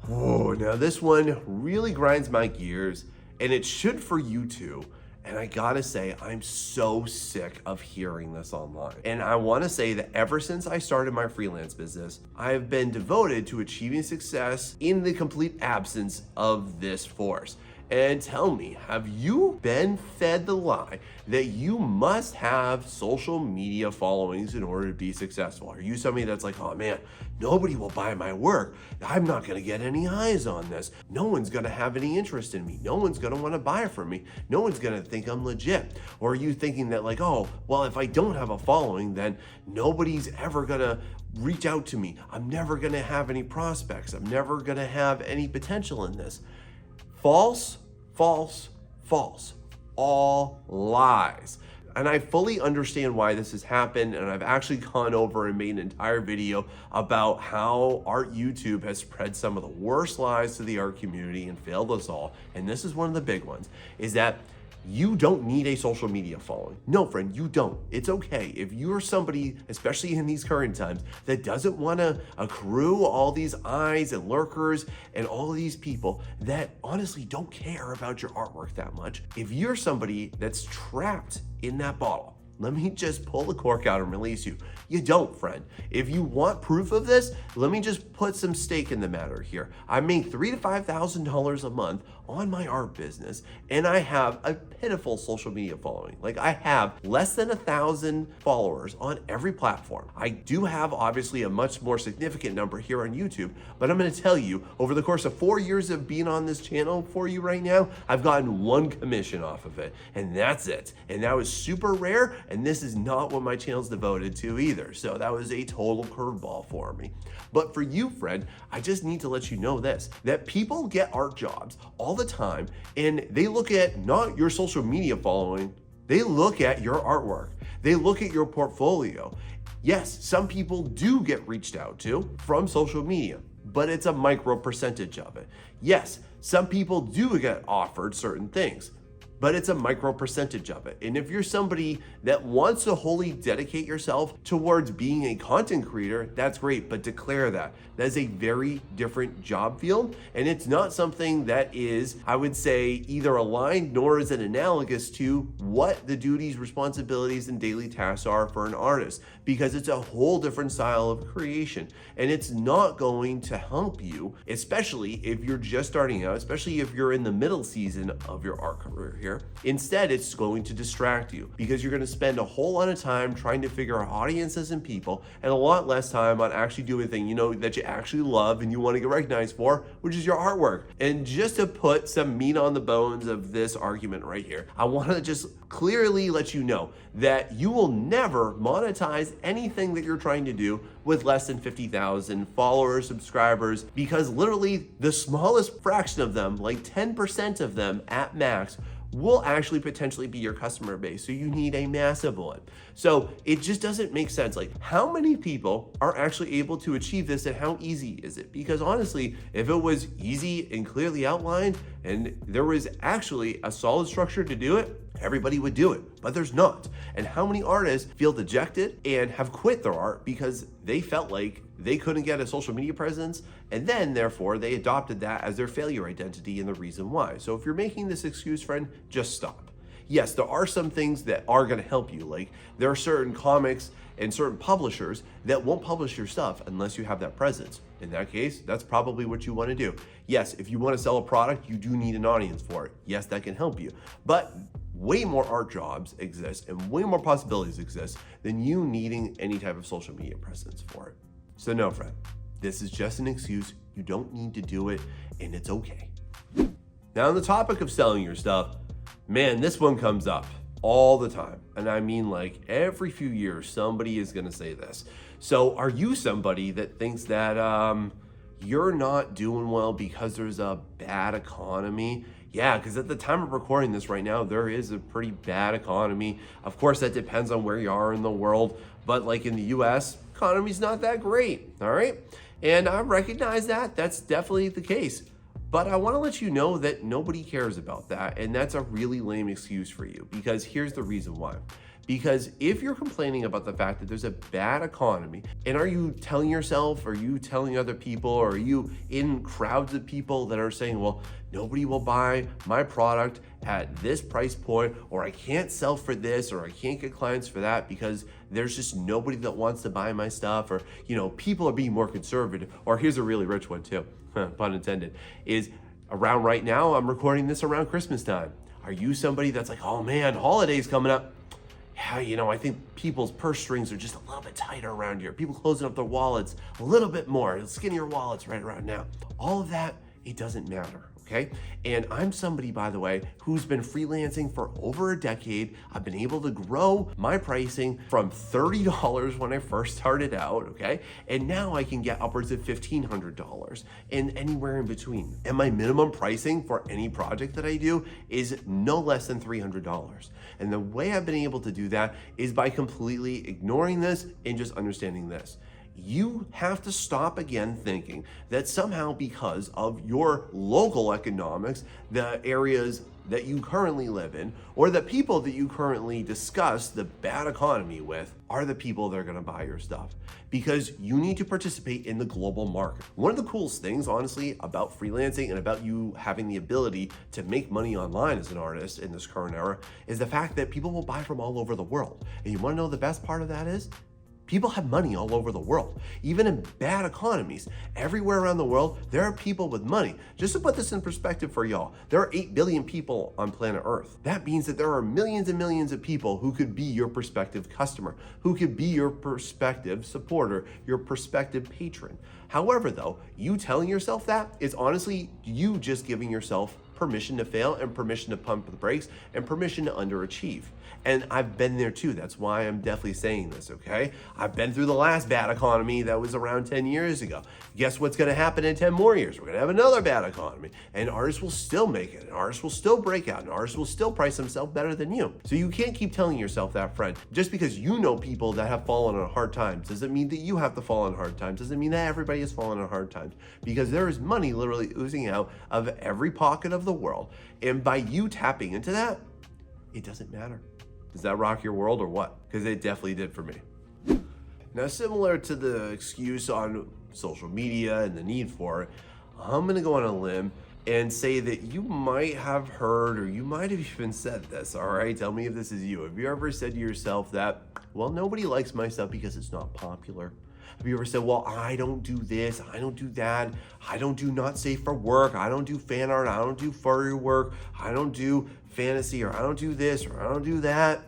Oh, now this one really grinds my gears, and it should for you too. And I gotta say, I'm so sick of hearing this online. And I wanna say that ever since I started my freelance business, I have been devoted to achieving success in the complete absence of this force. And tell me, have you been fed the lie that you must have social media followings in order to be successful? Are you somebody that's like, oh man, nobody will buy my work. I'm not gonna get any eyes on this. No one's gonna have any interest in me. No one's gonna wanna buy from me. No one's gonna think I'm legit. Or are you thinking that like, oh, well, if I don't have a following, then nobody's ever gonna reach out to me. I'm never gonna have any prospects. I'm never gonna have any potential in this. False, false, false. All lies. And I fully understand why this has happened, and I've actually gone over and made an entire video about how art YouTube has spread some of the worst lies to the art community and failed us all. And this is one of the big ones, is that you don't need a social media following. No, friend, you don't. It's okay. If you're somebody, especially in these current times, that doesn't want to accrue all these eyes and lurkers and all of these people that honestly don't care about your artwork that much, if you're somebody that's trapped in that bottle, let me just pull the cork out and release you. You don't, friend. If you want proof of this, let me just put some stake in the matter here. I make $3,000 to $5,000 a month on my art business and I have a pitiful social media following. Like I have less than 1,000 followers on every platform. I do have obviously a much more significant number here on YouTube, but I'm gonna tell you, over the course of 4 years of being on this channel for you right now, I've gotten 1 commission off of it, and that's it. And that was super rare, and this is not what my channel's devoted to either. So that was a total curveball for me. But for you, friend, I just need to let you know this, that people get art jobs all the time, and they look at not your social media following, they look at your artwork. They look at your portfolio. Yes, some people do get reached out to from social media, but it's a micro percentage of it. Yes, some people do get offered certain things, but it's a micro percentage of it. And if you're somebody that wants to wholly dedicate yourself towards being a content creator, that's great, but declare that. That is a very different job field, and it's not something that is, I would say, either aligned nor is it analogous to what the duties, responsibilities, and daily tasks are for an artist, because it's a whole different style of creation, and it's not going to help you, especially if you're just starting out, especially if you're in the middle season of your art career here. Instead, it's going to distract you because you're going to spend a whole lot of time trying to figure out audiences and people, and a lot less time on actually doing the thing that you actually love and you want to get recognized for, which is your artwork. And just to put some meat on the bones of this argument right here, I want to just clearly let you know that you will never monetize anything that you're trying to do with less than 50,000 followers, subscribers, because literally the smallest fraction of them, like 10% of them at max, will actually potentially be your customer base. So you need a massive one. So it just doesn't make sense. Like, how many people are actually able to achieve this, and how easy is it? Because honestly, if it was easy and clearly outlined and there was actually a solid structure to do it, everybody would do it, but there's not. And how many artists feel dejected and have quit their art because they felt like they couldn't get a social media presence, and then therefore they adopted that as their failure identity and the reason why. So if you're making this excuse, friend, just stop. Yes, there are some things that are going to help you. Like there are certain comics and certain publishers that won't publish your stuff unless you have that presence. In that case, that's probably what you want to do. Yes, if you want to sell a product, you do need an audience for it. Yes, that can help you. But way more art jobs exist and way more possibilities exist than you needing any type of social media presence for it. So no, friend, this is just an excuse. You don't need to do it, and it's okay. Now, on the topic of selling your stuff, man, this one comes up all the time. And I mean, like every few years, somebody is gonna say this. So are you somebody that thinks that you're not doing well because there's a bad economy? Yeah, because at the time of recording this right now, there is a pretty bad economy. Of course, that depends on where you are in the world, but like in the US, economy's not that great, all right? And I recognize that, that's definitely the case. But I wanna let you know that nobody cares about that, and that's a really lame excuse for you, because here's the reason why. Because if you're complaining about the fact that there's a bad economy, and are you telling yourself, are you telling other people, or are you in crowds of people that are saying, well, nobody will buy my product at this price point, or I can't sell for this, or I can't get clients for that because there's just nobody that wants to buy my stuff, or people are being more conservative. Or here's a really rich one too, pun intended, is around right now, I'm recording this around Christmas time. Are you somebody that's like, oh man, holidays coming up? Yeah, I think people's purse strings are just a little bit tighter around here. People closing up their wallets a little bit more, skinnier wallets right around now. All of that, it doesn't matter. Okay. And I'm somebody, by the way, who's been freelancing for over a decade. I've been able to grow my pricing from $30 when I first started out. Okay. And now I can get upwards of $1,500 and anywhere in between. And my minimum pricing for any project that I do is no less than $300. And the way I've been able to do that is by completely ignoring this and just understanding this. You have to stop again thinking that somehow because of your local economics, the areas that you currently live in, or the people that you currently discuss the bad economy with, are the people that are gonna buy your stuff. Because you need to participate in the global market. One of the coolest things, honestly, about freelancing and about you having the ability to make money online as an artist in this current era is the fact that people will buy from all over the world. And you wanna know the best part of that is? People have money all over the world, even in bad economies. Everywhere around the world, there are people with money. Just to put this in perspective for y'all, there are 8 billion people on planet Earth. That means that there are millions and millions of people who could be your prospective customer, who could be your prospective supporter, your prospective patron. However, though, you telling yourself that is honestly you just giving yourself permission to fail and permission to pump the brakes and permission to underachieve. And I've been there too. That's why I'm definitely saying this, okay? I've been through the last bad economy that was around 10 years ago. Guess what's gonna happen in 10 more years? We're gonna have another bad economy, and artists will still make it, and artists will still break out, and artists will still price themselves better than you. So you can't keep telling yourself that, friend. Just because you know people that have fallen on hard times doesn't mean that you have to fall on hard times, doesn't mean that everybody has fallen on hard times, because there is money literally oozing out of every pocket of the world. And by you tapping into that, it doesn't matter. Does that rock your world or what? Because it definitely did for me. Now, similar to the excuse on social media and the need for it, I'm gonna go on a limb and say that you might have heard, or you might have even said this, all right? Tell me if this is you. Have you ever said to yourself that, well, nobody likes my stuff because it's not popular? Have you ever said, well, I don't do this, I don't do that, I don't do not safe for work, I don't do fan art, I don't do furry work, I don't do fantasy, or I don't do this, or I don't do that?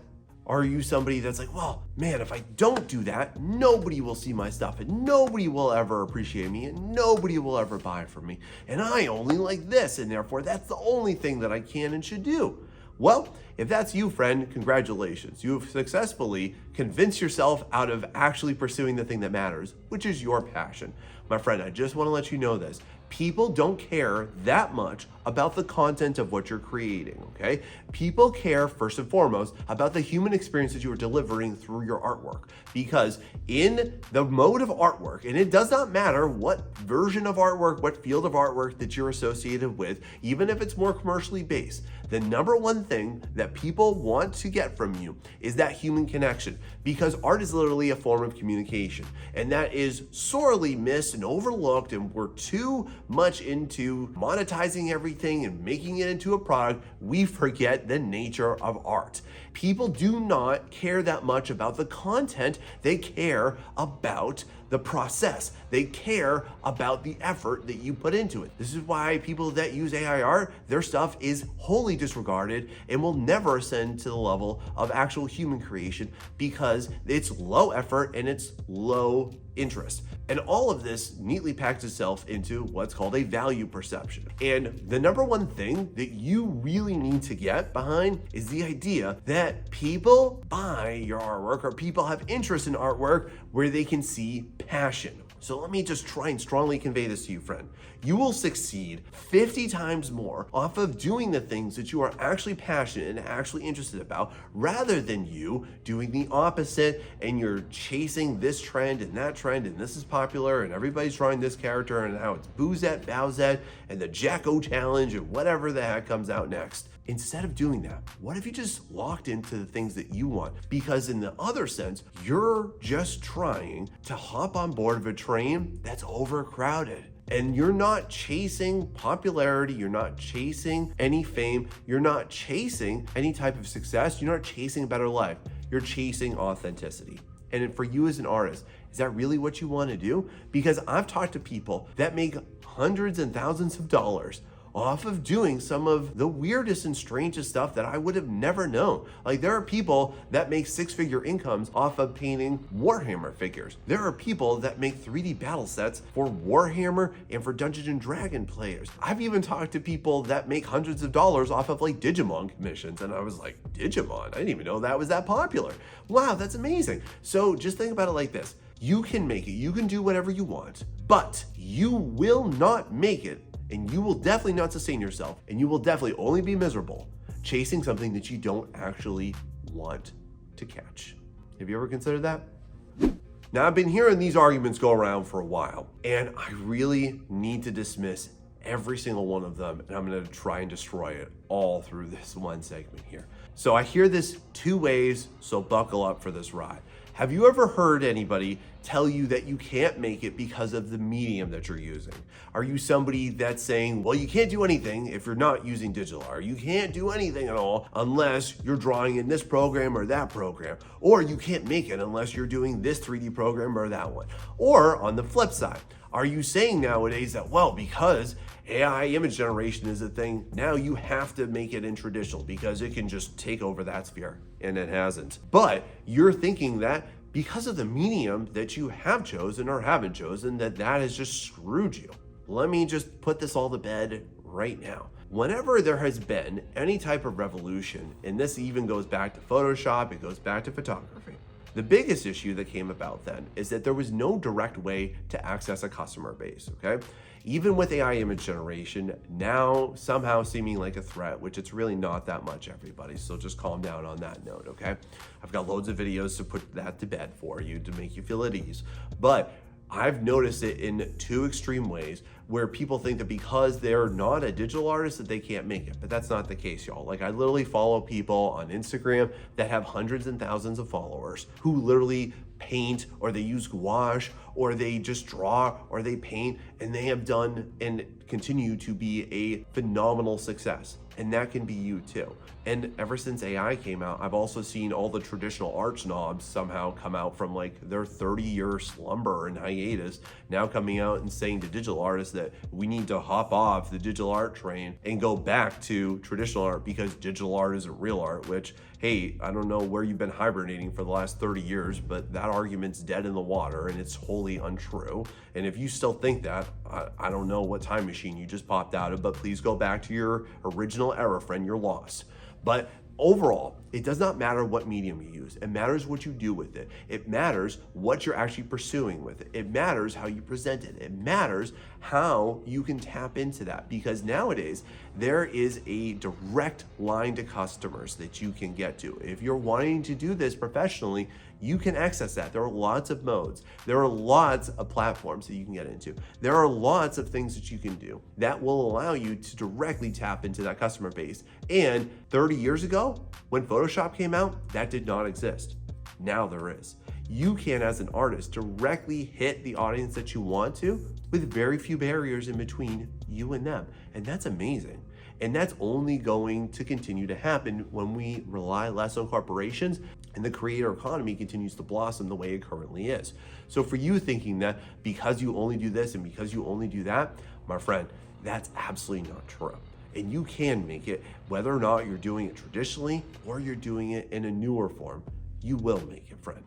Are you somebody that's like, well, man, if I don't do that, nobody will see my stuff, and nobody will ever appreciate me, and nobody will ever buy from me, and I only like this, and therefore that's the only thing that I can and should do? Well, if that's you, friend, congratulations. You have successfully convinced yourself out of actually pursuing the thing that matters, which is your passion. My friend, I just want to let you know this. People don't care that much about the content of what you're creating, okay? People care first and foremost about the human experience that you are delivering through your artwork. Because in the mode of artwork, and it does not matter what version of artwork, what field of artwork that you're associated with, even if it's more commercially based, the number one thing that people want to get from you is that human connection, because art is literally a form of communication, and that is sorely missed and overlooked, and we're too much into monetizing everything and making it into a product, we forget the nature of art. People do not care that much about the content, they care about the process. They care about the effort that you put into it. This is why people that use AI art, their stuff is wholly disregarded and will never ascend to the level of actual human creation because it's low effort and it's low interest. And all of this neatly packs itself into what's called a value perception. And the number one thing that you really need to get behind is the idea that people buy your artwork, or people have interest in artwork where they can see passion. So let me just try and strongly convey this to you, friend. You will succeed 50 times more off of doing the things that you are actually passionate and actually interested about, rather than you doing the opposite and you're chasing this trend and this is popular and everybody's drawing this character and now it's Boozette, Bowsette, and the Jacko challenge and whatever the heck comes out next. Instead of doing that, what if you just locked into the things that you want? Because in the other sense, you're just trying to hop on board of a train that's overcrowded. And you're not chasing popularity, you're not chasing any fame, you're not chasing any type of success, you're not chasing a better life, you're chasing authenticity. And for you as an artist, is that really what you want to do? Because I've talked to people that make hundreds and thousands of dollars off of doing some of the weirdest and strangest stuff that I would have never known. Like, there are people that make six-figure incomes off of painting Warhammer figures. There are people that make 3D battle sets for Warhammer and for Dungeons and Dragons players. I've even talked to people that make hundreds of dollars off of like Digimon commissions, and I was like, Digimon? I didn't even know that was that popular. Wow, that's amazing. So just think about it like this. You can make it, you can do whatever you want, but you will not make it, and you will definitely not sustain yourself, and you will definitely only be miserable chasing something that you don't actually want to catch. Have you ever considered that? Now, I've been hearing these arguments go around for a while, and I really need to dismiss every single one of them, and I'm gonna try and destroy it all through this one segment here. So I hear this two ways, so buckle up for this ride. Have you ever heard anybody tell you that you can't make it because of the medium that you're using? Are you somebody that's saying, well, you can't do anything if you're not using digital art? You can't do anything at all unless you're drawing in this program or that program. Or you can't make it unless you're doing this 3D program or that one. Or on the flip side, are you saying nowadays that, well, because AI image generation is a thing, now you have to make it in traditional because it can just take over that sphere, and it hasn't. But you're thinking that because of the medium that you have chosen or haven't chosen, that has just screwed you. Let me just put this all to bed right now. Whenever there has been any type of revolution, and this even goes back to Photoshop, it goes back to photography, the biggest issue that came about then is that there was no direct way to access a customer base, okay? Even with AI image generation, now somehow seeming like a threat, which it's really not that much, everybody, so just calm down on that note, okay? I've got loads of videos to put that to bed for you to make you feel at ease. But I've noticed it in two extreme ways where people think that because they're not a digital artist that they can't make it, but that's not the case, y'all. Like, I literally follow people on Instagram that have hundreds and thousands of followers who literally paint, or they use gouache, or they just draw, or they paint, and they have done and continue to be a phenomenal success. And that can be you too. And ever since AI came out, I've also seen all the traditional art snobs somehow come out from like their 30-year slumber and hiatus, now coming out and saying to digital artists that we need to hop off the digital art train and go back to traditional art because digital art isn't real art, which, hey, I don't know where you've been hibernating for the last 30 years, but that argument's dead in the water and it's wholly untrue. And if you still think that, I don't know what time machine you just popped out of, but please go back to your original era, friend, you're lost. But overall, it does not matter what medium you use. It matters what you do with it. It matters what you're actually pursuing with it. It matters how you present it. It matters how you can tap into that, because nowadays there is a direct line to customers that you can get to. If you're wanting to do this professionally, you can access that. There are lots of modes. There are lots of platforms that you can get into. There are lots of things that you can do that will allow you to directly tap into that customer base. And 30 years ago, when Photoshop came out, that did not exist. Now there is. You can, as an artist, directly hit the audience that you want to with very few barriers in between you and them. And that's amazing. And that's only going to continue to happen when we rely less on corporations and the creator economy continues to blossom the way it currently is. So for you thinking that because you only do this and because you only do that, my friend, that's absolutely not true. And you can make it, whether or not you're doing it traditionally or you're doing it in a newer form, you will make it, friend.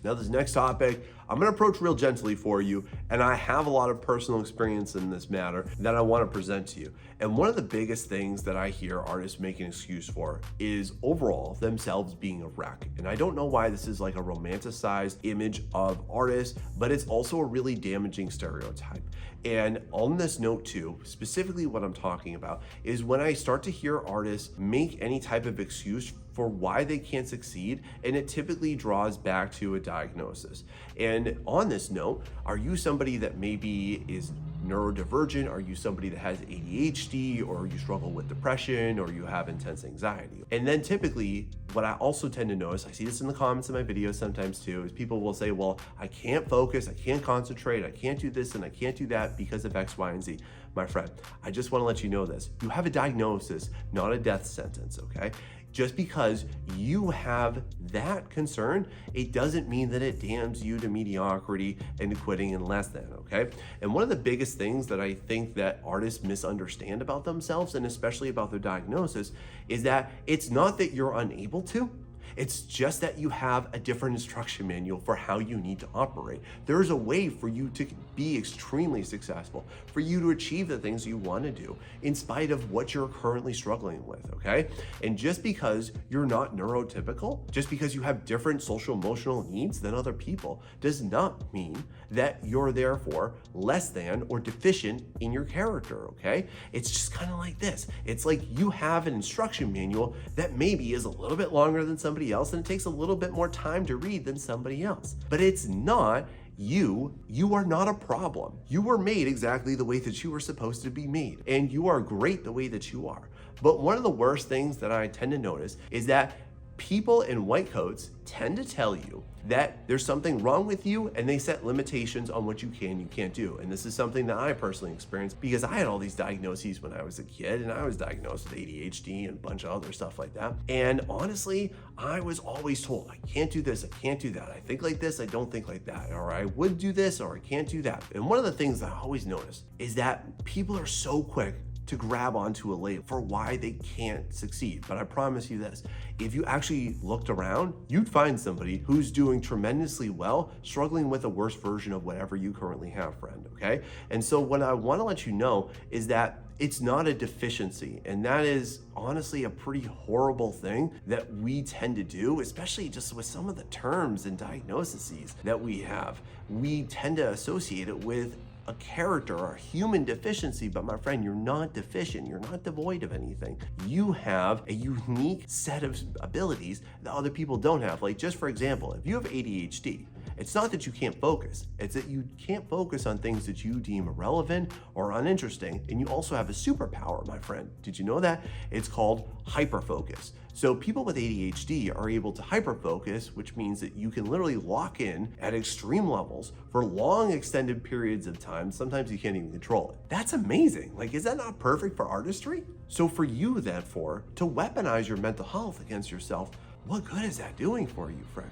Now, this next topic, I'm gonna approach real gently for you, and I have a lot of personal experience in this matter that I wanna present to you. And one of the biggest things that I hear artists make an excuse for is overall themselves being a wreck. And I don't know why this is like a romanticized image of artists, but it's also a really damaging stereotype. And on this note too, specifically what I'm talking about is when I start to hear artists make any type of excuse for why they can't succeed, and it typically draws back to a diagnosis. And on this note, are you somebody that maybe is neurodivergent? Are you somebody that has ADHD, or you struggle with depression, or you have intense anxiety? And then typically, what I also tend to notice, I see this in the comments in my videos sometimes too, is people will say, well, I can't focus, I can't concentrate, I can't do this and I can't do that because of X, Y, and Z. My friend, I just want to let you know this. You have a diagnosis, not a death sentence, okay? Just because you have that concern, it doesn't mean that it damns you to mediocrity and to quitting and less than, okay? And one of the biggest things that I think that artists misunderstand about themselves, and especially about their diagnosis, is that it's not that you're unable to, it's just that you have a different instruction manual for how you need to operate. There's a way for you to be extremely successful, for you to achieve the things you want to do in spite of what you're currently struggling with, okay? And just because you're not neurotypical, just because you have different social emotional needs than other people, does not mean that you're therefore less than or deficient in your character, okay? It's just kind of like this. It's like you have an instruction manual that maybe is a little bit longer than somebody else, and it takes a little bit more time to read than somebody else. But it's not you are not a problem. You were made exactly the way that you were supposed to be made, and you are great the way that you are. But one of the worst things that I tend to notice is that People in white coats tend to tell you that there's something wrong with you, and they set limitations on what you can and you can't do. And this is something that I personally experienced because I had all these diagnoses when I was a kid, and I was diagnosed with ADHD and a bunch of other stuff like that. And honestly, I was always told, I can't do this, I can't do that. I think like this, I don't think like that. Or I would do this, or I can't do that. And one of the things that I always notice is that people are so quick to grab onto a label for why they can't succeed. But I promise you this, if you actually looked around, you'd find somebody who's doing tremendously well, struggling with a worse version of whatever you currently have, friend, okay? And so what I wanna let you know is that it's not a deficiency, and that is honestly a pretty horrible thing that we tend to do, especially just with some of the terms and diagnoses that we have. We tend to associate it with a character or a human deficiency, but my friend, you're not deficient. You're not devoid of anything. You have a unique set of abilities that other people don't have. Like, just for example, if you have ADHD, it's not that you can't focus, it's that you can't focus on things that you deem irrelevant or uninteresting. And you also have a superpower, my friend. Did you know that? It's called hyperfocus. So people with ADHD are able to hyperfocus, which means that you can literally lock in at extreme levels for long extended periods of time. Sometimes you can't even control it. That's amazing. Like, is that not perfect for artistry? So for you, therefore, to weaponize your mental health against yourself, what good is that doing for you, friend?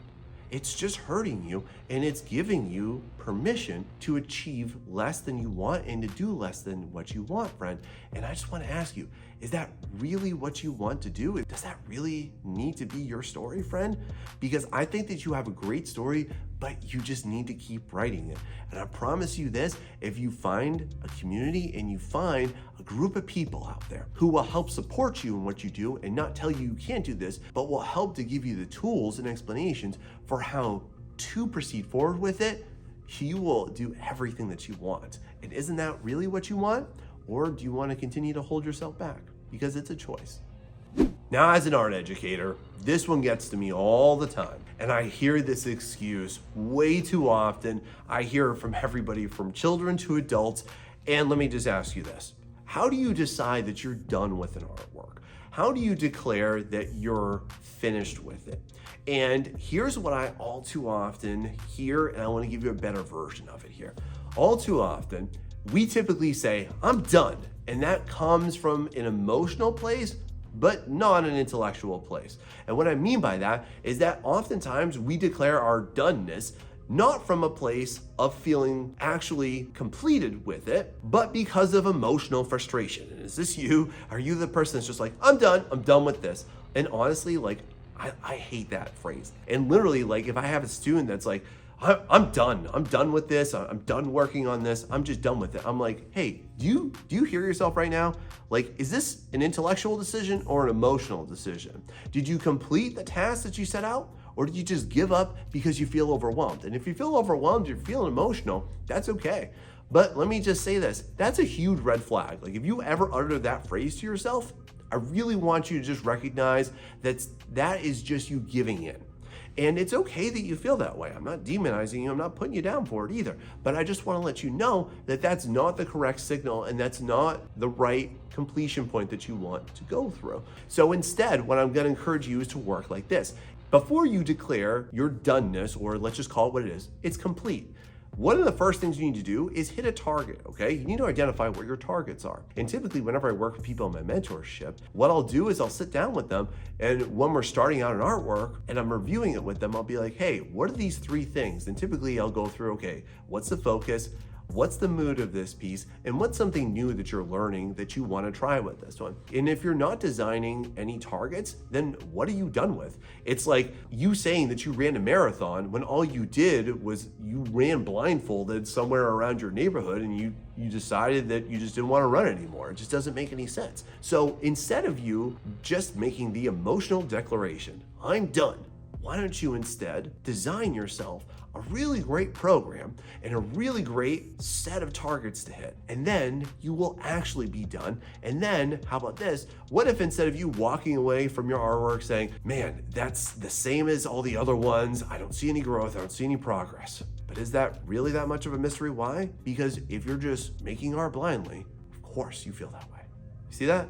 It's just hurting you, and it's giving you permission to achieve less than you want and to do less than what you want, friend. And I just want to ask you, is that really what you want to do? Does that really need to be your story, friend? Because I think that you have a great story, but you just need to keep writing it. And I promise you this, if you find a community and you find a group of people out there who will help support you in what you do and not tell you you can't do this, but will help to give you the tools and explanations for how to proceed forward with it, you will do everything that you want. And isn't that really what you want? Or do you want to continue to hold yourself back? Because it's a choice. Now, as an art educator, this one gets to me all the time. And I hear this excuse way too often. I hear it from everybody from children to adults. And let me just ask you this. How do you decide that you're done with an artwork? How do you declare that you're finished with it? And here's what I all too often hear, and I want to give you a better version of it here. All too often, we typically say, I'm done. And that comes from an emotional place, but not an intellectual place. And what I mean by that is that oftentimes we declare our doneness not from a place of feeling actually completed with it, but because of emotional frustration. And is this you? Are you the person that's just like, I'm done with this? And honestly, like, I hate that phrase. And literally, like, if I have a student that's like, I'm done with this, I'm done working on this, I'm just done with it. I'm like, hey, do you hear yourself right now? Like, is this an intellectual decision or an emotional decision? Did you complete the task that you set out? Or did you just give up because you feel overwhelmed? And if you feel overwhelmed, you're feeling emotional, that's okay. But let me just say this, that's a huge red flag. Like, if you ever utter that phrase to yourself, I really want you to just recognize that is just you giving in. And it's okay that you feel that way. I'm not demonizing you. I'm not putting you down for it either. But I just want to let you know that that's not the correct signal, and that's not the right completion point that you want to go through. So instead, what I'm going to encourage you is to work like this. Before you declare your doneness, or let's just call it what it is, it's complete. One of the first things you need to do is hit a target, okay? You need to identify what your targets are. And typically, whenever I work with people in my mentorship, what I'll do is I'll sit down with them, and when we're starting out an artwork and I'm reviewing it with them, I'll be like, hey, what are these 3 things? And typically I'll go through, okay, what's the focus? What's the mood of this piece? And what's something new that you're learning that you want to try with this one? And if you're not designing any targets, then what are you done with? It's like you saying that you ran a marathon when all you did was you ran blindfolded somewhere around your neighborhood, and you decided that you just didn't want to run anymore. It just doesn't make any sense. So instead of you just making the emotional declaration, I'm done, why don't you instead design yourself a really great program and a really great set of targets to hit? And then you will actually be done. And then, how about this? What if instead of you walking away from your artwork saying, man, that's the same as all the other ones, I don't see any growth, I don't see any progress. But is that really that much of a mystery? Why? Because if you're just making art blindly, of course you feel that way. You see that?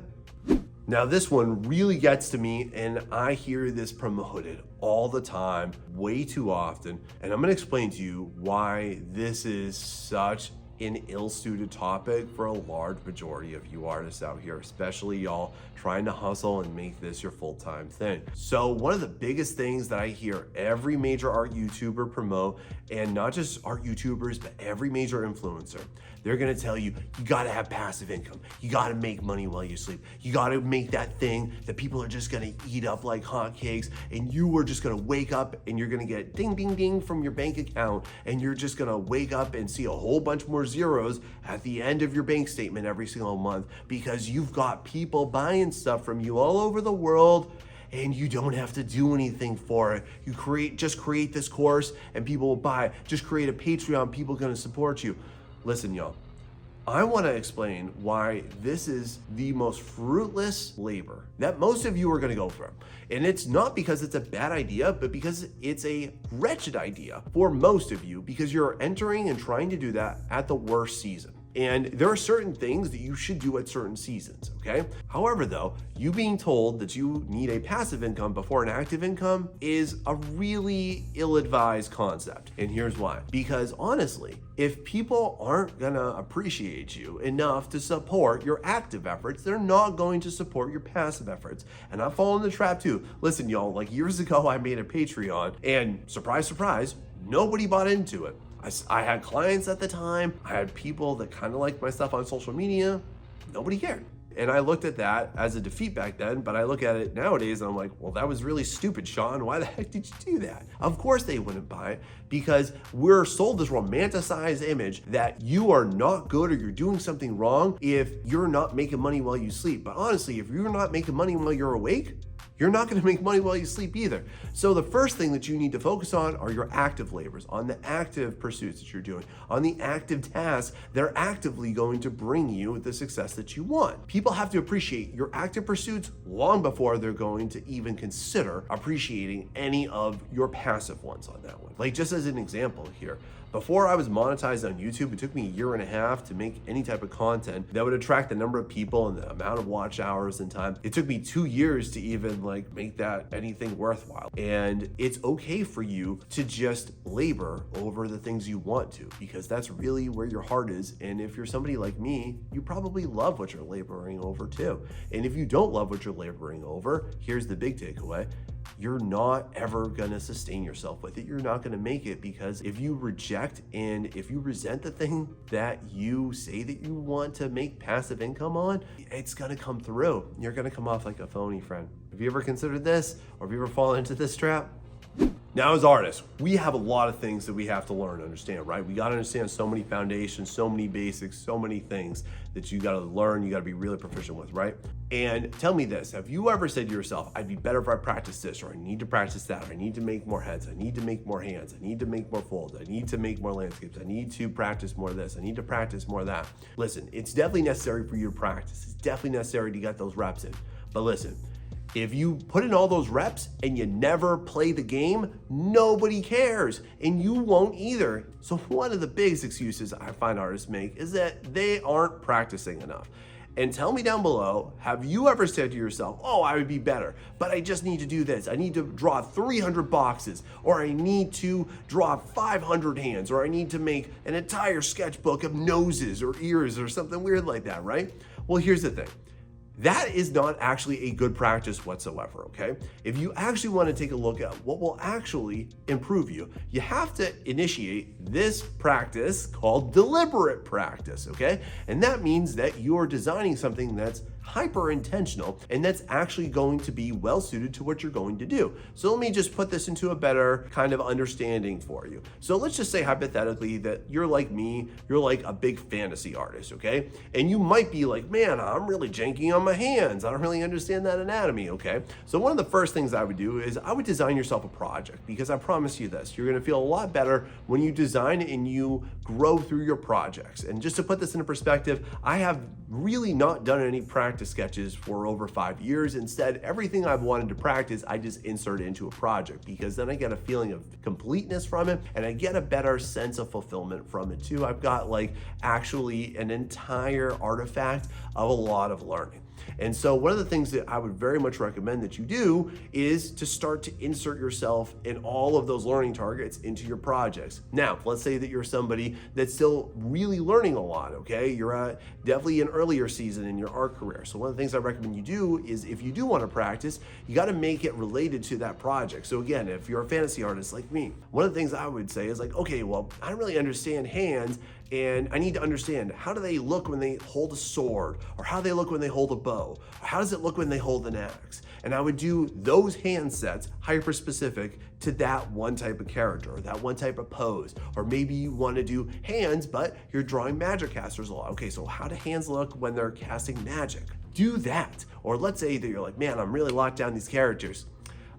Now this one really gets to me, and I hear this promoted all the time, way too often, and I'm gonna explain to you why this is such an ill-suited topic for a large majority of you artists out here, especially y'all trying to hustle and make this your full-time thing. So one of the biggest things that I hear every major art YouTuber promote, and not just art YouTubers, but every major influencer, they're gonna tell you, you gotta have passive income. You gotta make money while you sleep. You gotta make that thing that people are just gonna eat up like hotcakes, and you are just gonna wake up and you're gonna get ding, ding, ding from your bank account, and you're just gonna wake up and see a whole bunch more zeros at the end of your bank statement every single month because you've got people buying stuff from you all over the world, and you don't have to do anything for it. You just create this course and people will buy it. Just create a Patreon, people are gonna support you. Listen, y'all, I wanna explain why this is the most fruitless labor that most of you are gonna go through. And it's not because it's a bad idea, but because it's a wretched idea for most of you, because you're entering and trying to do that at the worst season. And there are certain things that you should do at certain seasons, okay? However, though, you being told that you need a passive income before an active income is a really ill-advised concept. And here's why. Because honestly, if people aren't gonna appreciate you enough to support your active efforts, they're not going to support your passive efforts. And I've fallen in the trap too. Listen, y'all, like years ago, I made a Patreon and surprise, surprise, nobody bought into it. I had clients at the time. I had people that kind of liked my stuff on social media. Nobody cared. And I looked at that as a defeat back then, but I look at it nowadays and I'm like, well, that was really stupid, Sean. Why the heck did you do that? Of course they wouldn't buy it because we're sold this romanticized image that you are not good or you're doing something wrong if you're not making money while you sleep. But honestly, if you're not making money while you're awake, you're not gonna make money while you sleep either. So the first thing that you need to focus on are your active labors, on the active pursuits that you're doing, on the active tasks that are actively going to bring you the success that you want. People have to appreciate your active pursuits long before they're going to even consider appreciating any of your passive ones on that one. Like just as an example here, before I was monetized on YouTube, it took me 1.5 years to make any type of content that would attract the number of people and the amount of watch hours and time. It took me 2 years to even like make that anything worthwhile. And it's okay for you to just labor over the things you want to, because that's really where your heart is. And if you're somebody like me, you probably love what you're laboring over too. And if you don't love what you're laboring over, here's the big takeaway. You're not ever gonna sustain yourself with it. You're not gonna make it, because if you reject and if you resent the thing that you say that you want to make passive income on, it's gonna come through. You're gonna come off like a phony, friend. Have you ever considered this, or have you ever fallen into this trap? Now, as artists, we have a lot of things that we have to learn and understand, right? We gotta understand so many foundations, so many basics, so many things that you gotta learn, you gotta be really proficient with, right? And tell me this, have you ever said to yourself, I'd be better if I practiced this, or I need to practice that, or I need to make more heads, I need to make more hands, I need to make more folds, I need to make more landscapes, I need to practice more of this, I need to practice more of that. Listen, it's definitely necessary for you to practice. It's definitely necessary to get those reps in. But listen, if you put in all those reps and you never play the game, nobody cares, and you won't either. So one of the biggest excuses I find artists make is that they aren't practicing enough. And tell me down below, have you ever said to yourself, oh, I would be better, but I just need to do this. I need to draw 300 boxes, or I need to draw 500 hands, or I need to make an entire sketchbook of noses or ears or something weird like that, right? Well, here's the thing. That is not actually a good practice whatsoever, okay? If you actually want to take a look at what will actually improve you, you have to initiate this practice called deliberate practice, okay? And that means that you're designing something that's hyper intentional and that's actually going to be well suited to what you're going to do. So let me just put this into a better kind of understanding for you. So let's just say hypothetically that you're like me, you're like a big fantasy artist, okay? And you might be like, man, I'm really janky on my hands. I don't really understand that anatomy, okay? So one of the first things I would do is I would design yourself a project, because I promise you this, you're gonna feel a lot better when you design and you grow through your projects. And just to put this into perspective, I have really not done any practice sketches for over 5 years. Instead, everything I've wanted to practice, I just insert into a project, because then I get a feeling of completeness from it and I get a better sense of fulfillment from it too. I've got like actually an entire artifact of a lot of learning. And so one of the things that I would very much recommend that you do is to start to insert yourself in all of those learning targets into your projects. Now, let's say that you're somebody that's still really learning a lot, okay? You're definitely an earlier season in your art career. So one of the things I recommend you do is if you do want to practice, you got to make it related to that project. So again, if you're a fantasy artist like me, one of the things I would say is like, okay, well, I don't really understand hands, and I need to understand, how do they look when they hold a sword, or how do they look when they hold a bow, or how does it look when they hold an axe? And I would do those hand sets hyper specific to that one type of character or that one type of pose. Or maybe you want to do hands, but you're drawing magic casters a lot. Okay, so how do hands look when they're casting magic? Do that. Or let's say that you're like, man, I'm really locked down these characters,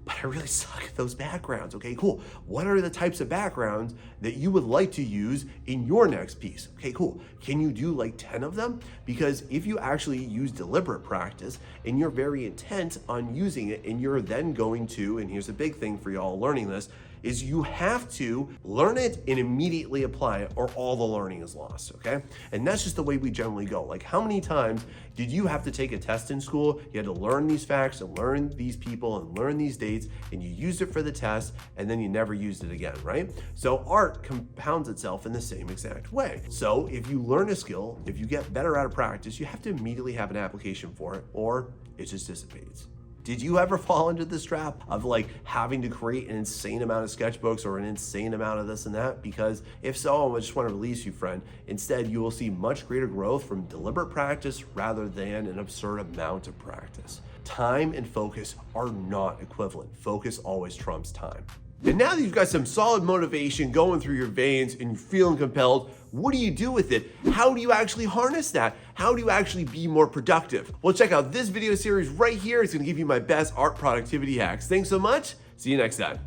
but I really suck at those backgrounds. Okay, cool. What are the types of backgrounds that you would like to use in your next piece? Okay, cool. Can you do like 10 of them? Because if you actually use deliberate practice and you're very intent on using it, and you're then going to, and here's a big thing for y'all learning this, is you have to learn it and immediately apply it, or all the learning is lost, okay? And that's just the way we generally go. Like, how many times did you have to take a test in school? You had to learn these facts and learn these people and learn these dates, and you used it for the test, and then you never used it again, right? So art compounds itself in the same exact way. So if you learn a skill, if you get better at a practice, you have to immediately have an application for it, or it just dissipates. Did you ever fall into this trap of like having to create an insane amount of sketchbooks or an insane amount of this and that? Because if so, I just want to release you, friend. Instead, you will see much greater growth from deliberate practice rather than an absurd amount of practice. Time and focus are not equivalent. Focus always trumps time. And now that you've got some solid motivation going through your veins and you're feeling compelled, what do you do with it? How do you actually harness that? How do you actually be more productive? Well, check out this video series right here. It's gonna give you my best art productivity hacks. Thanks so much. See you next time.